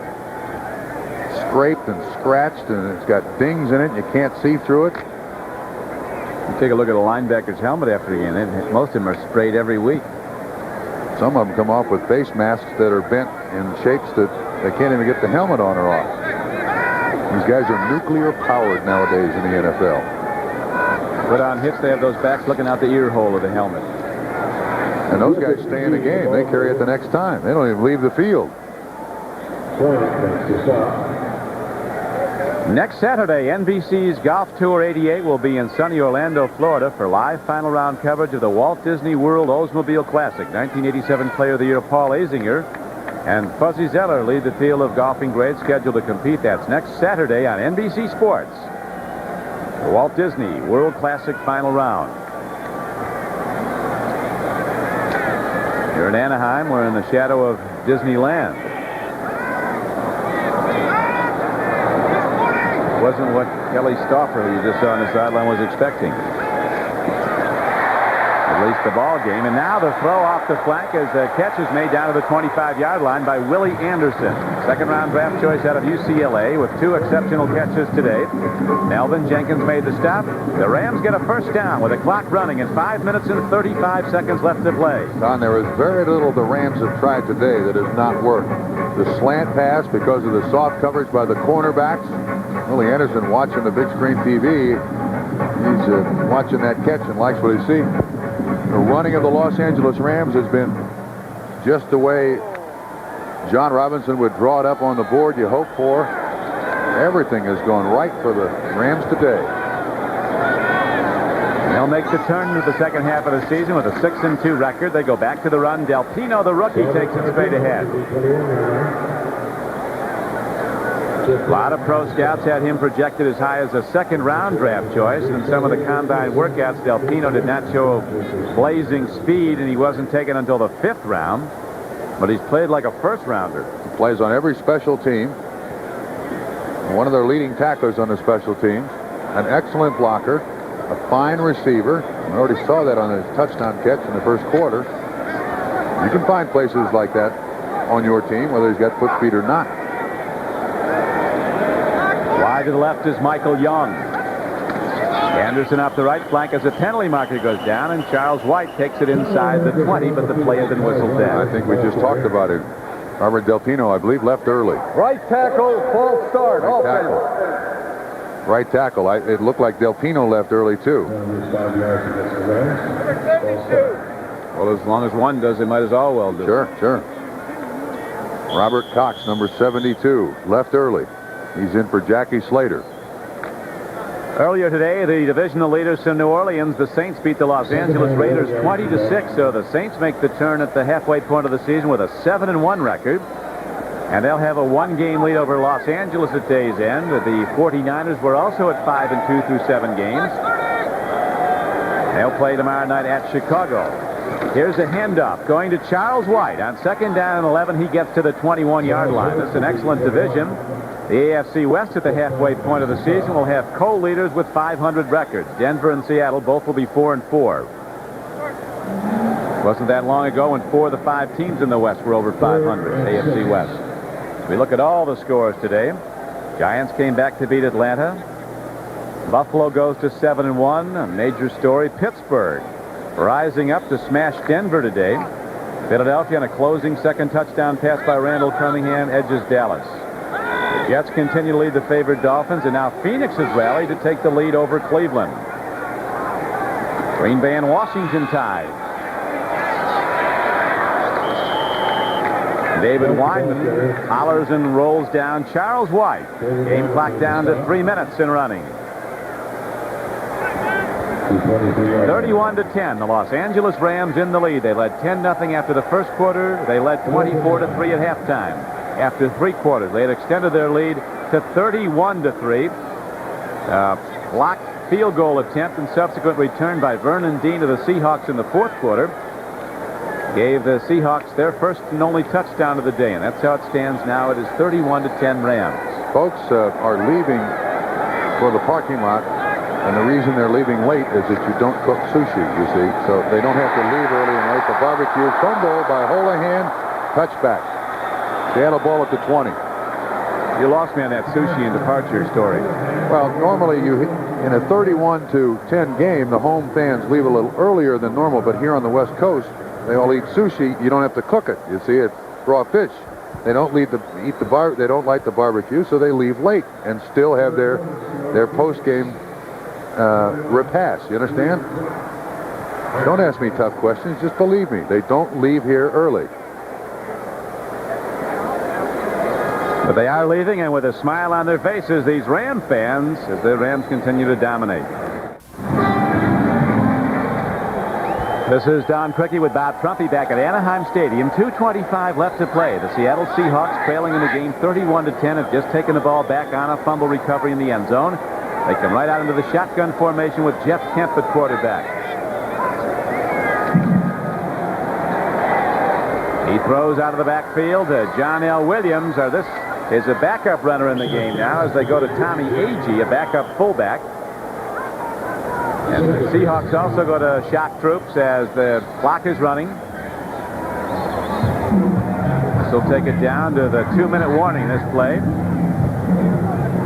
Scraped and scratched, and it's got dings in it. You can't see through it. You take a look at a linebacker's helmet after the game. Most of them are sprayed every week. Some of them come off with face masks that are bent in shapes that they can't even get the helmet on or off. These guys are nuclear powered nowadays in the NFL. But on hits, they have those backs looking out the ear hole of the helmet. And those guys stay in the game. They carry it the next time. They don't even leave the field. Next Saturday, NBC's Golf Tour 88 will be in sunny Orlando, Florida for live final round coverage of the Walt Disney World Oldsmobile Classic. 1987 Player of the Year Paul Azinger and Fuzzy Zeller lead the field of golfing greats scheduled to compete. That's next Saturday on NBC Sports. The Walt Disney World Classic final round. Here in Anaheim, we're in the shadow of Disneyland. Wasn't what Kelly Stauffer, who you just saw on the sideline, was expecting. At least the ball game. And now the throw off the flank as the catch is made down to the 25-yard line by Willie Anderson. Second-round draft choice out of UCLA with 2 exceptional catches today. Melvin Jenkins made the stop. The Rams get a first down with the clock running and 5 minutes and 35 seconds left to play. Don, there is very little the Rams have tried today that has not worked. The slant pass because of the soft coverage by the cornerbacks. Willie Anderson watching the big screen TV. He's watching that catch and likes what he sees. The running of the Los Angeles Rams has been just the way John Robinson would draw it up on the board you hope for. Everything has gone right for the Rams today. They'll make the turn to the second half of the season with a 6-2 record. They go back to the run. Del Pino, the rookie, takes it straight ahead. A lot of pro scouts had him projected as high as a second-round draft choice. In some of the combine workouts, Del Pino did not show blazing speed, and he wasn't taken until the 5th round. But he's played like a first-rounder. He plays on every special team. One of their leading tacklers on the special teams. An excellent blocker. A fine receiver. I already saw that on his touchdown catch in the first quarter. You can find places like that on your team, whether he's got foot speed or not. Wide to the left is Michael Young. Anderson off the right flank as a penalty marker goes down, and Charles White takes it inside the 20, but the play has been whistled dead. I think we just talked about it. Robert Del Pino, I believe, left early. Right tackle, false start. Right tackle. It looked like Del Pino left early, too. Well, as long as one does, they might as well do. Sure. Robert Cox, number 72, left early. He's in for Jackie Slater. Earlier today, the divisional leaders from New Orleans, the Saints, beat the Los Angeles Raiders 20-6. So the Saints make the turn at the halfway point of the season with a 7-1 record. And they'll have a 1-game lead over Los Angeles at day's end. The 49ers were also at 5-2 through 7 games. They'll play tomorrow night at Chicago. Here's a handoff going to Charles White. On 2nd down and 11, he gets to the 21-yard line. It's an excellent division. The AFC West at the halfway point of the season will have co-leaders with 500 records. Denver and Seattle both will be 4-4. Wasn't that long ago when 4 of the 5 teams in the West were over 500, AFC West. We look at all the scores today. Giants came back to beat Atlanta. Buffalo goes to 7-1. A major story, Pittsburgh rising up to smash Denver today. Philadelphia on a closing second touchdown pass by Randall Cunningham edges Dallas. The Jets continue to lead the favored Dolphins, and now Phoenix has rallied to take the lead over Cleveland. Green Bay and Washington tied. David Wyman hollers and rolls down Charles White. Game clock down to 3 minutes in running. 31-10, the Los Angeles Rams in the lead. They led 10-0 after the first quarter. They led 24-3 at halftime. After 3 quarters, they had extended their lead to 31-3. Blocked field goal attempt and subsequent return by Vernon Dean to the Seahawks in the 4th quarter gave the Seahawks their first and only touchdown of the day, and that's how it stands now. It is 31-10 Rams. Folks are leaving for the parking lot, and the reason they're leaving late is that you don't cook sushi, you see, so they don't have to leave early and late. The barbecue fumble by Holohan, touchback. Seattle ball at the 20. You lost me on that sushi and departure story. Well, normally in a 31-10 game, the home fans leave a little earlier than normal, but here on the West Coast, they all eat sushi. You don't have to cook it. You see, it's raw fish. They don't they don't light the barbecue, so they leave late and still have their post-game repast. You understand? Don't ask me tough questions. Just believe me. They don't leave here early. But they are leaving, and with a smile on their faces, these Ram fans, as the Rams continue to dominate. This is Don Criqui with Bob Trumpy back at Anaheim Stadium. 2:25 left to play. The Seattle Seahawks trailing in the game 31-10 have just taken the ball back on a fumble recovery in the end zone. They come right out into the shotgun formation with Jeff Kemp at quarterback. He throws out of the backfield to John L. Williams. This is a backup runner in the game now as they go to Tommy Agee, a backup fullback. And the Seahawks also go to shock troops as the clock is running. This will take it down to the 2-minute warning, this play.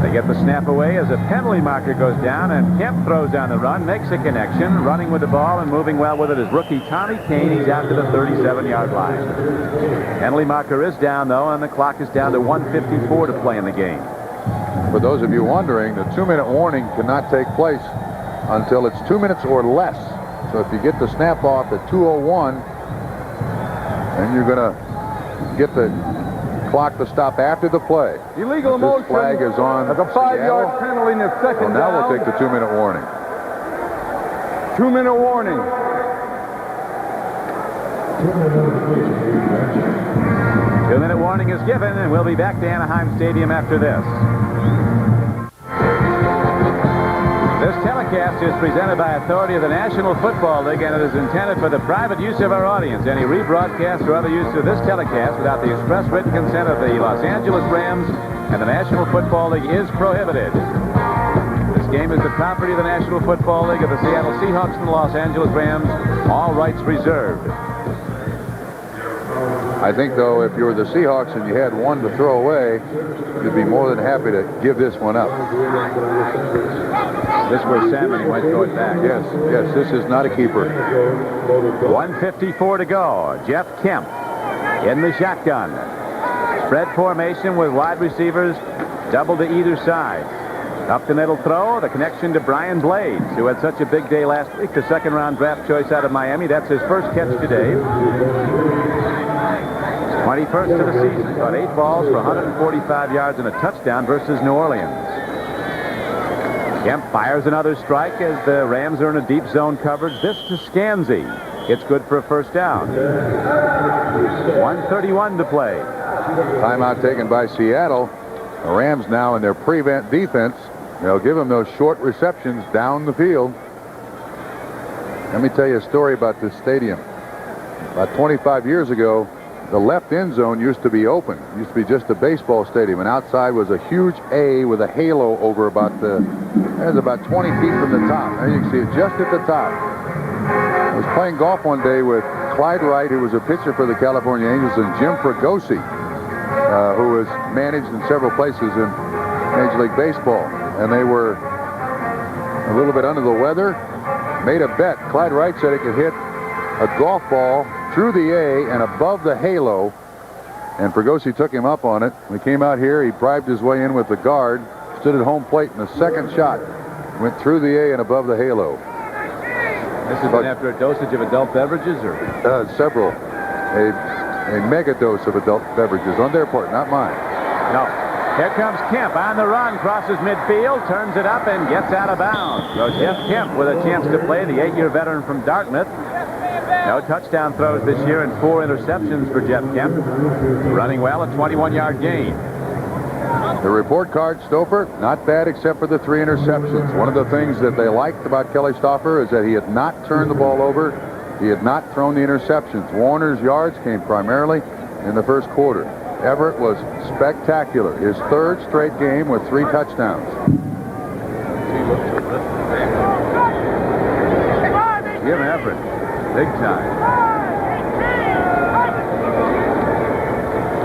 They get the snap away as a penalty marker goes down, and Kemp throws on the run, makes a connection, running with the ball and moving well with it is rookie Tommy Kane. He's out to the 37-yard line. Penalty marker is down, though, and the clock is down to 1:54 to play in the game. For those of you wondering, the 2-minute warning cannot take place until it's 2 minutes or less. So if you get the snap off at 2:01, then you're going to get the clock to stop after the play. Illegal This motion. flag is on. That's a 5-yard penalty in the second Now down. we'll take the 2-minute warning. 2-minute warning. 2-minute warning is given, and we'll be back to Anaheim Stadium after this. This telecast is presented by authority of the National Football League, and it is intended for the private use of our audience. Any rebroadcast or other use of this telecast without the express written consent of the Los Angeles Rams and the National Football League is prohibited. This game is the property of the National Football League, of the Seattle Seahawks and the Los Angeles Rams. All rights reserved. I think, though, if you were the Seahawks and you had one to throw away, you'd be more than happy to give this one up. This was Sam, and he might throw it back. Yes, this is not a keeper. 1:54 to go. Jeff Kemp in the shotgun. Spread formation with wide receivers double to either side. Up the middle throw, the connection to Brian Blades, who had such a big day last week, the second-round draft choice out of Miami. That's his first catch today. 21st of the season. Caught 8 balls for 145 yards and a touchdown versus New Orleans. Kemp fires another strike as the Rams are in a deep zone coverage. This to Scansey. It's good for a first down. 1:31 to play. Timeout taken by Seattle. The Rams now in their prevent defense. They'll give them those short receptions down the field. Let me tell you a story about this stadium. About 25 years ago, the left end zone used to be open. It used to be just a baseball stadium, and outside was a huge A with a halo over about 20 feet from the top. There you can see it just at the top. I was playing golf one day with Clyde Wright, who was a pitcher for the California Angels, and Jim Fregosi, who was managed in several places in Major League Baseball. And they were a little bit under the weather, made a bet. Clyde Wright said he could hit a golf ball through the A and above the halo, and Fregosi took him up on it. When he came out here, he bribed his way in with the guard, stood at home plate, and the second shot went through the A and above the halo. This has been after a dosage of adult beverages, or? Several. A mega dose of adult beverages on their part, not mine. No. Here comes Kemp on the run, crosses midfield, turns it up, and gets out of bounds. So Jeff Kemp with a chance to play, the 8-year veteran from Dartmouth. No touchdown throws this year and 4 interceptions for Jeff Kemp. Running well, a 21-yard gain. The report card, Stouffer, not bad except for the 3 interceptions. One of the things that they liked about Kelly Stouffer is that he had not turned the ball over. He had not thrown the interceptions. Warner's yards came primarily in the first quarter. Everett was spectacular. His 3rd straight game with 3 touchdowns. Jim Everett. Big time.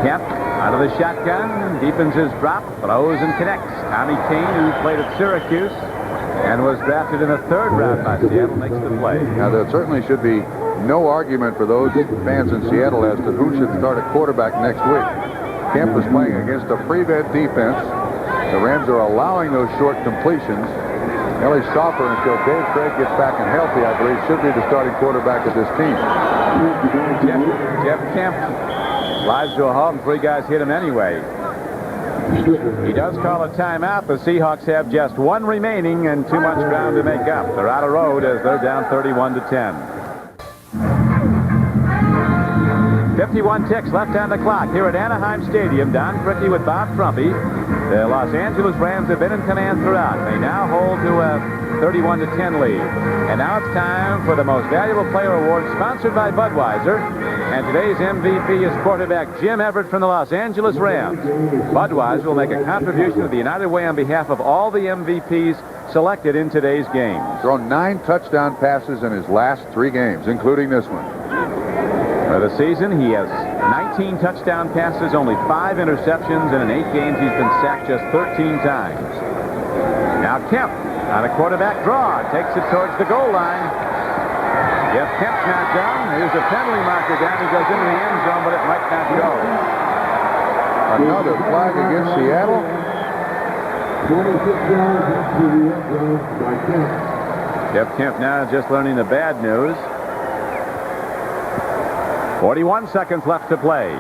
Kemp out of the shotgun, deepens his drop, throws and connects. Tommy Kane, who played at Syracuse and was drafted in the 3rd round by Seattle, makes the play. Now, there certainly should be no argument for those fans in Seattle as to who should start at quarterback next week. Kemp is playing against a prevent defense. The Rams are allowing those short completions. Kelly Stouffer, until Dave Craig gets back and healthy, I believe, should be the starting quarterback of this team. Jeff Kemp slides to a halt, and 3 guys hit him anyway. He does call a timeout. The Seahawks have just one remaining and too much ground to make up. They're out of road as they're down 31-10. 51 ticks left on the clock here at Anaheim Stadium. Don Criqui with Bob Trumpy. The Los Angeles Rams have been in command throughout. They now hold to a 31-10 lead. And now it's time for the Most Valuable Player Award, sponsored by Budweiser. And today's MVP is quarterback Jim Everett from the Los Angeles Rams. Budweiser will make a contribution to the United Way on behalf of all the MVPs selected in today's game. Thrown 9 touchdown passes in his last 3 games, including this one. For the season, he has 19 touchdown passes, only 5 interceptions, and in 8 games he's been sacked just 13 times. Now Kemp on a quarterback draw, takes it towards the goal line. If Kemp's not down, there's a penalty marker down. He goes into the end zone, but it might not go. Another flag against Seattle. 26 yards into the end zone by Kemp. Jeff Kemp now just learning the bad news. 41 seconds left to play.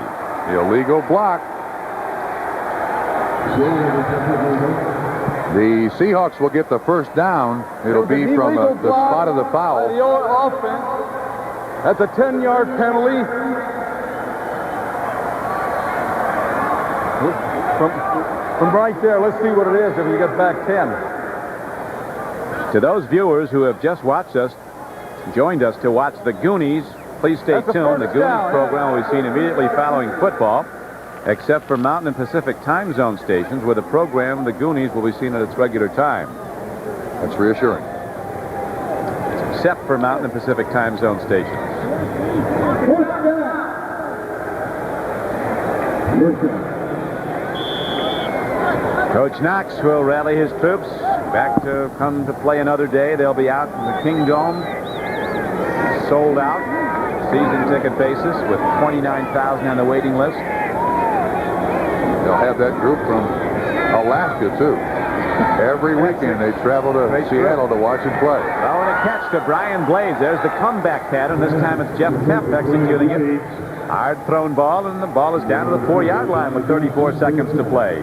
The illegal block. The Seahawks will get the first down. It'll be from the spot of the foul. The offense. That's a 10-yard penalty. From right there, let's see what it is if you get back 10. To those viewers who have just watched us, joined us to watch The Goonies, please stay tuned. The Goonies program will be seen immediately following football, except for Mountain and Pacific time zone stations, where the program, The Goonies, will be seen at its regular time. That's reassuring. Except for Mountain and Pacific time zone stations. Coach Knox will rally his troops back to come to play another day. They'll be out in the Kingdome, sold out, season ticket basis, with 29,000 on the waiting list. They'll have that group from Alaska, too. Every weekend they travel to Seattle to watch him play. Oh, and a catch to Brian Blades. There's the comeback pattern. This time it's Jeff Kemp executing it. Hard thrown ball, and the ball is down to the 4-yard line with 34 seconds to play.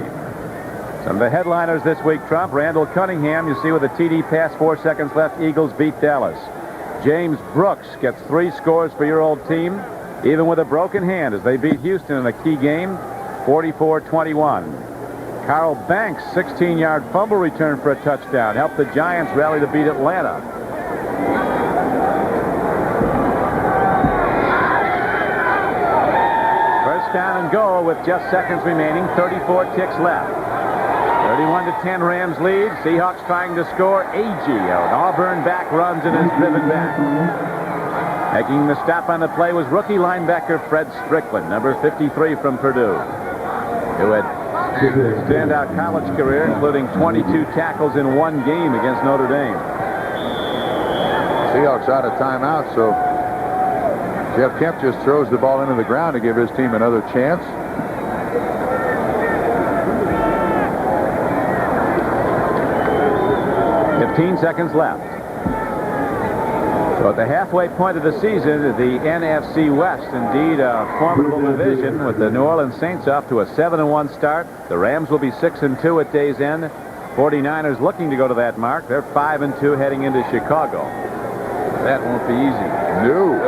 Some of the headliners this week, Trump. Randall Cunningham, you see with a TD pass, 4 seconds left. Eagles beat Dallas. James Brooks gets 3 scores for your old team, even with a broken hand, as they beat Houston in a key game, 44-21. Carl Banks, 16-yard fumble return for a touchdown, helped the Giants rally to beat Atlanta. First down and goal with just seconds remaining, 34 ticks left. 31-10 Rams lead. Seahawks trying to score. Agee, an Auburn back runs and is driven back. Making the stop on the play was rookie linebacker Fred Strickland, number 53 from Purdue, who had a standout college career, including 22 tackles in 1 game against Notre Dame. Seahawks out of timeout, so Jeff Kemp just throws the ball into the ground to give his team another chance. 15 seconds left. So at the halfway point of the season, the NFC West, indeed a formidable division, with the New Orleans Saints off to a 7-1 start. The Rams will be 6-2 at day's end. 49ers looking to go to that mark. They're 5-2 heading into Chicago. That won't be easy. No.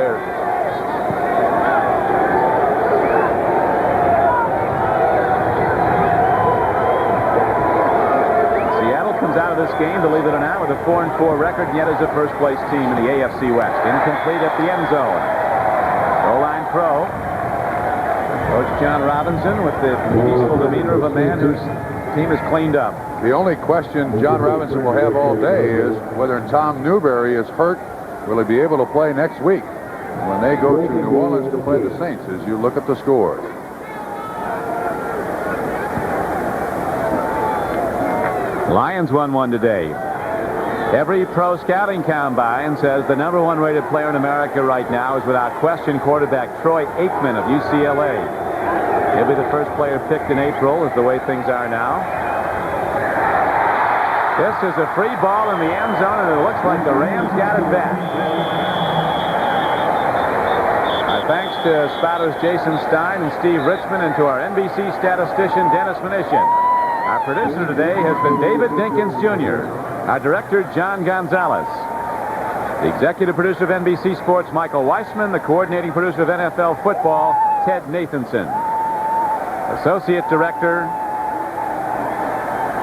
Out of this game, believe it or not, with a 4-4 record, yet is a first-place team in the AFC West. Incomplete at the end zone. Goal line throw. Coach John Robinson with the peaceful demeanor of a man whose team is cleaned up. The only question John Robinson will have all day is whether Tom Newberry is hurt. Will he be able to play next week when they go to New Orleans to play the Saints, as you look at the scores? Lions won 1 today. Every pro scouting combine says the #1 rated player in America right now is without question quarterback Troy Aikman of UCLA. He'll be the first player picked in April, is the way things are now. This is a free ball in the end zone, and it looks like the Rams got it back. Thanks to spotters Jason Stein and Steve Richmond, and to our NBC statistician Dennis Mnuchin. Our producer today has been David Dinkins Jr. Our director, John Gonzalez. The executive producer of NBC Sports, Michael Weissman. The coordinating producer of NFL football, Ted Nathanson. Associate director,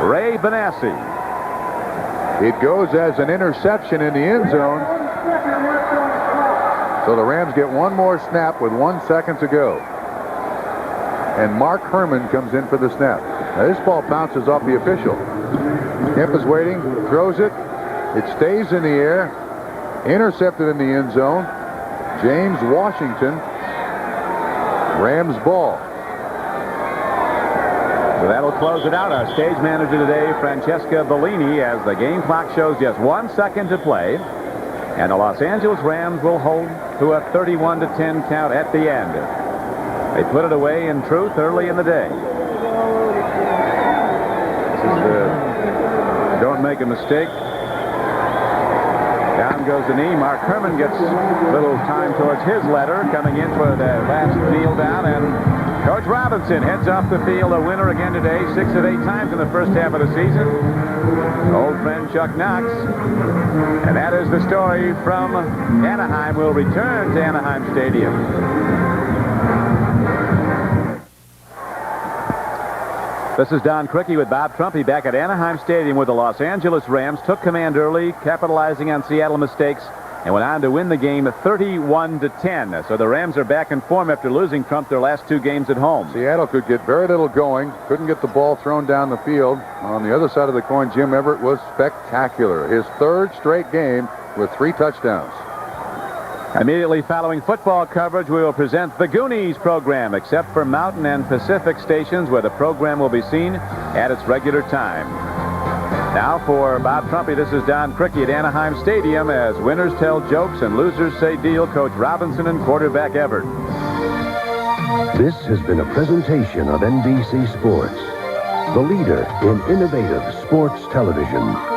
Ray Benassi. It goes as an interception in the end zone. So the Rams get one more snap with 1 second to go. And Mark Herman comes in for the snap. Now this ball bounces off the official. Kemp is waiting, throws it. It stays in the air. Intercepted in the end zone. James Washington. Rams ball. So that'll close it out. Our stage manager today, Francesca Bellini, as the game clock shows just 1 second to play. And the Los Angeles Rams will hold to a 31-10 count at the end. They put it away in truth early in the day. This is the don't make a mistake. Down goes the knee. Mark Herman gets a little time towards his letter, coming in for the last kneel down, and Coach Robinson heads off the field, a winner again today, 6 of 8 times in the first half of the season. Old friend Chuck Knox. And that is the story from Anaheim. We'll return to Anaheim Stadium. This is Don Criqui with Bob Trumpy back at Anaheim Stadium, where the Los Angeles Rams took command early, capitalizing on Seattle mistakes, and went on to win the game 31-10. So the Rams are back in form after losing, Trump, their last 2 games at home. Seattle could get very little going. Couldn't get the ball thrown down the field. On the other side of the coin, Jim Everett was spectacular. His 3rd straight game with 3 touchdowns. Immediately following football coverage, we will present the Goonies program, except for Mountain and Pacific stations, where the program will be seen at its regular time. Now for Bob Trumpy, this is Don Criqui at Anaheim Stadium as winners tell jokes and losers say deal. Coach Robinson and quarterback Everett. This has been a presentation of NBC Sports, the leader in innovative sports television.